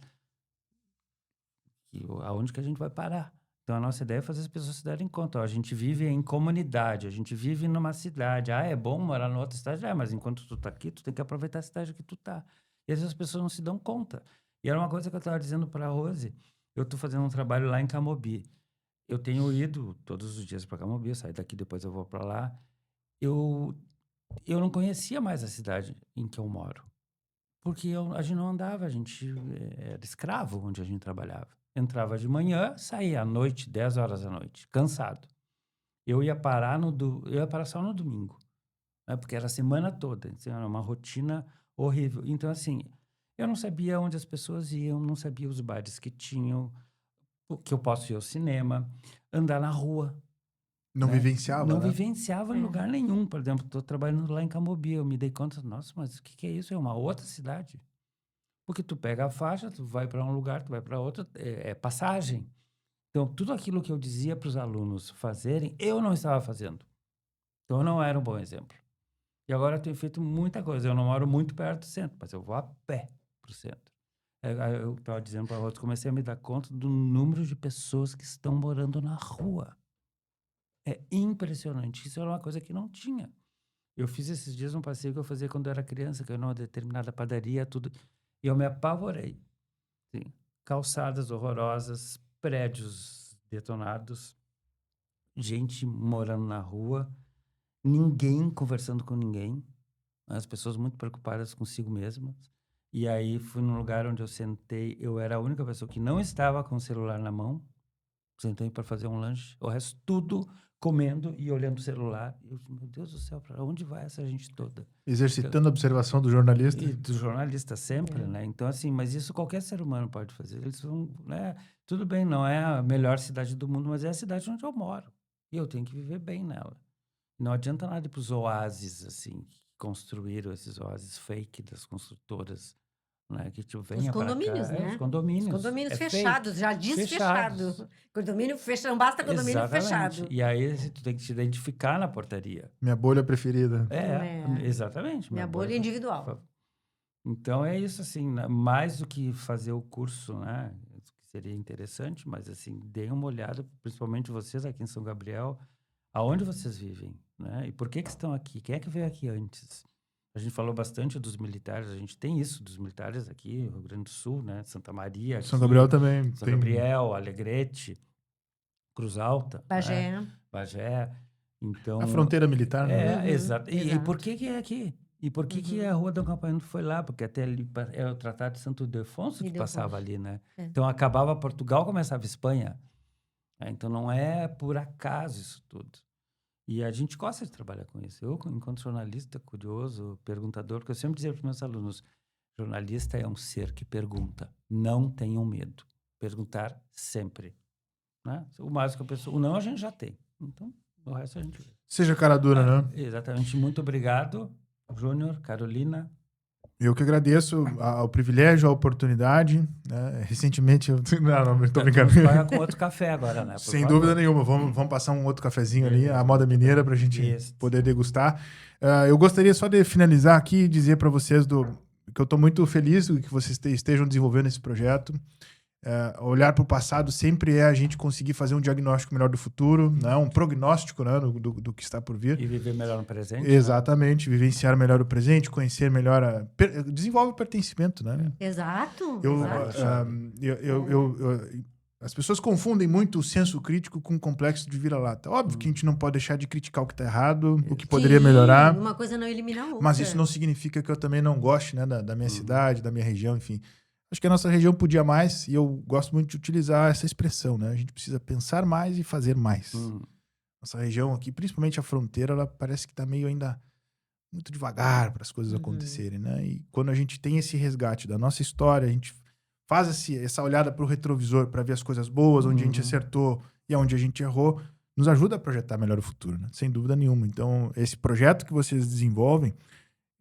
Speaker 2: aonde que a gente vai parar? Então, a nossa ideia é fazer as pessoas se darem conta. Ó, a gente vive em comunidade, a gente vive numa cidade. Ah, é bom morar numa outra cidade? É, mas enquanto tu tá aqui, tu tem que aproveitar a cidade que tu tá. E às vezes as pessoas não se dão conta. E era uma coisa que eu estava dizendo para a Rose. Eu estou fazendo um trabalho lá em Camobi. Eu tenho ido todos os dias para Camobi, eu saio daqui, depois eu vou para lá. Eu não conhecia mais a cidade em que eu moro. Porque a gente não andava, a gente era escravo onde a gente trabalhava. Entrava de manhã, saía à noite, 10 horas da noite, cansado. Eu ia parar só no domingo, né? Porque era a semana toda, então era uma rotina horrível. Então, assim, eu não sabia onde as pessoas iam, não sabia os bares que tinham, que eu posso ir ao cinema, andar na rua.
Speaker 1: Não
Speaker 2: né?
Speaker 1: vivenciava,
Speaker 2: Não
Speaker 1: né?
Speaker 2: vivenciava em
Speaker 3: É.
Speaker 2: lugar nenhum. Por exemplo, estou trabalhando lá em Camobi, eu me dei conta, nossa, mas o que é isso? É uma outra cidade. Porque tu pega a faixa, tu vai para um lugar, tu vai para outro, é passagem. Então, tudo aquilo que eu dizia para os alunos fazerem, eu não estava fazendo. Então, eu não era um bom exemplo. E agora eu tenho feito muita coisa. Eu não moro muito perto do centro, mas eu vou a pé para o centro. Eu estava dizendo para a Rosa, comecei a me dar conta do número de pessoas que estão morando na rua. É impressionante. Isso era uma coisa que não tinha. Eu fiz esses dias um passeio que eu fazia quando eu era criança, que eu ia numa determinada padaria, tudo. E eu me apavorei. Sim. Calçadas horrorosas, prédios detonados, gente morando na rua, ninguém conversando com ninguém, as pessoas muito preocupadas consigo mesmas. E aí fui num lugar onde eu sentei, eu era a única pessoa que não estava com o celular na mão, sentei para fazer um lanche, o resto tudo comendo e olhando o celular. Eu, meu Deus do céu, para onde vai essa gente toda?
Speaker 1: Exercitando a observação do jornalista.
Speaker 2: E do jornalista sempre, né? Então, assim, mas isso qualquer ser humano pode fazer. Eles vão, né? Tudo bem, não é a melhor cidade do mundo, mas é a cidade onde eu moro. E eu tenho que viver bem nela. Não adianta nada ir para os oásis, assim, que construíram esses oásis fake das construtoras, né? Que tu venha para cá.
Speaker 3: condomínios, né?
Speaker 2: Os condomínios.
Speaker 3: Os condomínios
Speaker 2: É fake.
Speaker 3: fechados, já diz
Speaker 2: Fechados.
Speaker 3: fechado. Condomínio fechado, não basta condomínio
Speaker 2: Exatamente.
Speaker 3: fechado.
Speaker 2: E aí tu tem que te identificar na portaria.
Speaker 1: Minha bolha preferida.
Speaker 2: Exatamente.
Speaker 3: Minha bolha individual.
Speaker 2: Então é isso, assim, né? Mais do que fazer o curso, né? Que seria interessante, mas assim, deem uma olhada, principalmente vocês aqui em São Gabriel, aonde vocês vivem, né? E por que estão aqui? Quem é que veio aqui antes? A gente falou bastante dos militares, a gente tem isso dos militares aqui, no Rio Grande do Sul, né? Santa Maria,
Speaker 1: São
Speaker 2: aqui,
Speaker 1: Gabriel também.
Speaker 2: São Gabriel, Alegrete, Cruz Alta,
Speaker 3: Bagé.
Speaker 2: né? Bagé. Então,
Speaker 1: A fronteira militar, né?
Speaker 2: exato. E
Speaker 3: exato.
Speaker 2: por que é aqui? E por que a Rua do Acampamento foi lá? Porque até ali é o Tratado de Santo Ildefonso que passava ali, né?
Speaker 3: É.
Speaker 2: Então, acabava Portugal, começava Espanha. Então, não é por acaso isso tudo. E a gente gosta de trabalhar com isso. Eu, enquanto jornalista, curioso, perguntador, porque eu sempre dizia para os meus alunos, jornalista é um ser que pergunta. Não tenham medo. Perguntar sempre. Né? O mais que a pessoa... O não a gente já tem. Então, o resto a gente vê.
Speaker 1: Seja cara dura, né?
Speaker 2: Exatamente. Muito obrigado, Júnior, Carolina.
Speaker 1: Eu que agradeço o privilégio, a oportunidade. Né? Recentemente eu... Não, estou brincando.
Speaker 2: Vamos pagar com outro café agora, né?
Speaker 1: Sem dúvida nenhuma. Vamos passar um outro cafezinho ali, a moda mineira, para a gente poder degustar. Eu gostaria só de finalizar aqui e dizer para vocês que eu estou muito feliz que vocês estejam desenvolvendo esse projeto. Olhar para o passado sempre é a gente conseguir fazer um diagnóstico melhor do futuro, né? Um prognóstico, né? do que está por vir.
Speaker 2: E viver melhor no presente.
Speaker 1: Exatamente, né? Vivenciar melhor o presente, conhecer melhor desenvolve o pertencimento, né?
Speaker 3: Exato.
Speaker 1: As pessoas confundem muito o senso crítico com o complexo de vira-lata. Óbvio que a gente não pode deixar de criticar o que tá errado, o que poderia
Speaker 3: Sim,
Speaker 1: melhorar.
Speaker 3: Uma coisa não elimina a outra.
Speaker 1: Mas isso não significa que eu também não goste, né, da minha cidade, da minha região, enfim. Acho que a nossa região podia mais e eu gosto muito de utilizar essa expressão, né? A gente precisa pensar mais e fazer mais. Nossa região aqui, principalmente a fronteira, ela parece que tá meio ainda muito devagar para as coisas acontecerem, né? E quando a gente tem esse resgate da nossa história, a gente faz essa olhada para o retrovisor para ver as coisas boas, onde a gente acertou e onde a gente errou, nos ajuda a projetar melhor o futuro, né? Sem dúvida nenhuma. Então, esse projeto que vocês desenvolvem,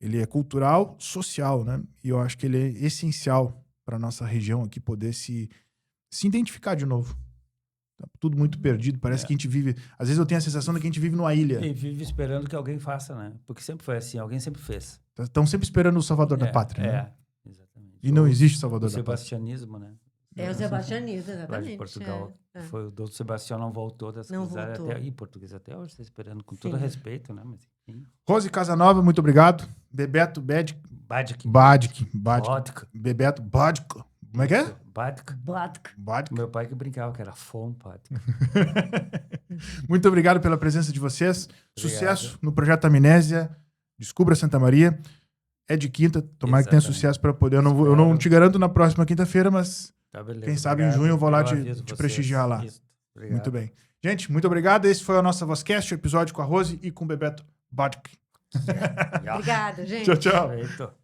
Speaker 1: ele é cultural, social, né? E eu acho que ele é essencial para nossa região aqui poder se identificar de novo. Tá tudo muito perdido, parece que a gente vive... Às vezes eu tenho a sensação de que a gente vive numa ilha.
Speaker 2: E vive esperando que alguém faça, né? Porque sempre foi assim, alguém sempre fez.
Speaker 1: Estão sempre esperando o salvador da pátria, né?
Speaker 2: Exatamente.
Speaker 1: E não existe
Speaker 2: O
Speaker 1: salvador da pátria.
Speaker 2: sebastianismo, né?
Speaker 3: É o sebastianismo,
Speaker 2: Lá
Speaker 3: exatamente.
Speaker 2: de Portugal.
Speaker 3: é.
Speaker 2: Foi o Dom Sebastião não voltou das
Speaker 3: Não
Speaker 2: cruzadas
Speaker 3: voltou.
Speaker 2: até... E português até hoje está esperando, com todo
Speaker 3: Sim.
Speaker 2: respeito, né? Mas, enfim.
Speaker 1: Rose Casanova, muito obrigado. Bebeto Badic.
Speaker 2: Vodka.
Speaker 1: Bebeto Badic. Como é que é?
Speaker 2: Vodka.
Speaker 3: Vodka.
Speaker 1: Badic.
Speaker 2: Meu pai que brincava, que era fome, vodka.
Speaker 1: Muito obrigado pela presença de vocês. Sucesso no Projeto Amnésia. Descubra Santa Maria. É de quinta. Tomara que tenha
Speaker 2: Exatamente.
Speaker 1: sucesso para poder. Eu não
Speaker 2: Espero.
Speaker 1: te garanto na próxima quinta-feira, mas
Speaker 2: Tá, beleza.
Speaker 1: quem sabe em
Speaker 2: Obrigado.
Speaker 1: junho eu vou lá te
Speaker 2: aviso vocês.
Speaker 1: prestigiar lá.
Speaker 2: Isso. Obrigado.
Speaker 1: Muito bem. Gente, muito obrigado. Esse foi a nossa Vozcast, o episódio com a Rose e com o Bebeto Badic.
Speaker 3: Obrigada, gente.
Speaker 1: Tchau, tchau.
Speaker 2: Feito.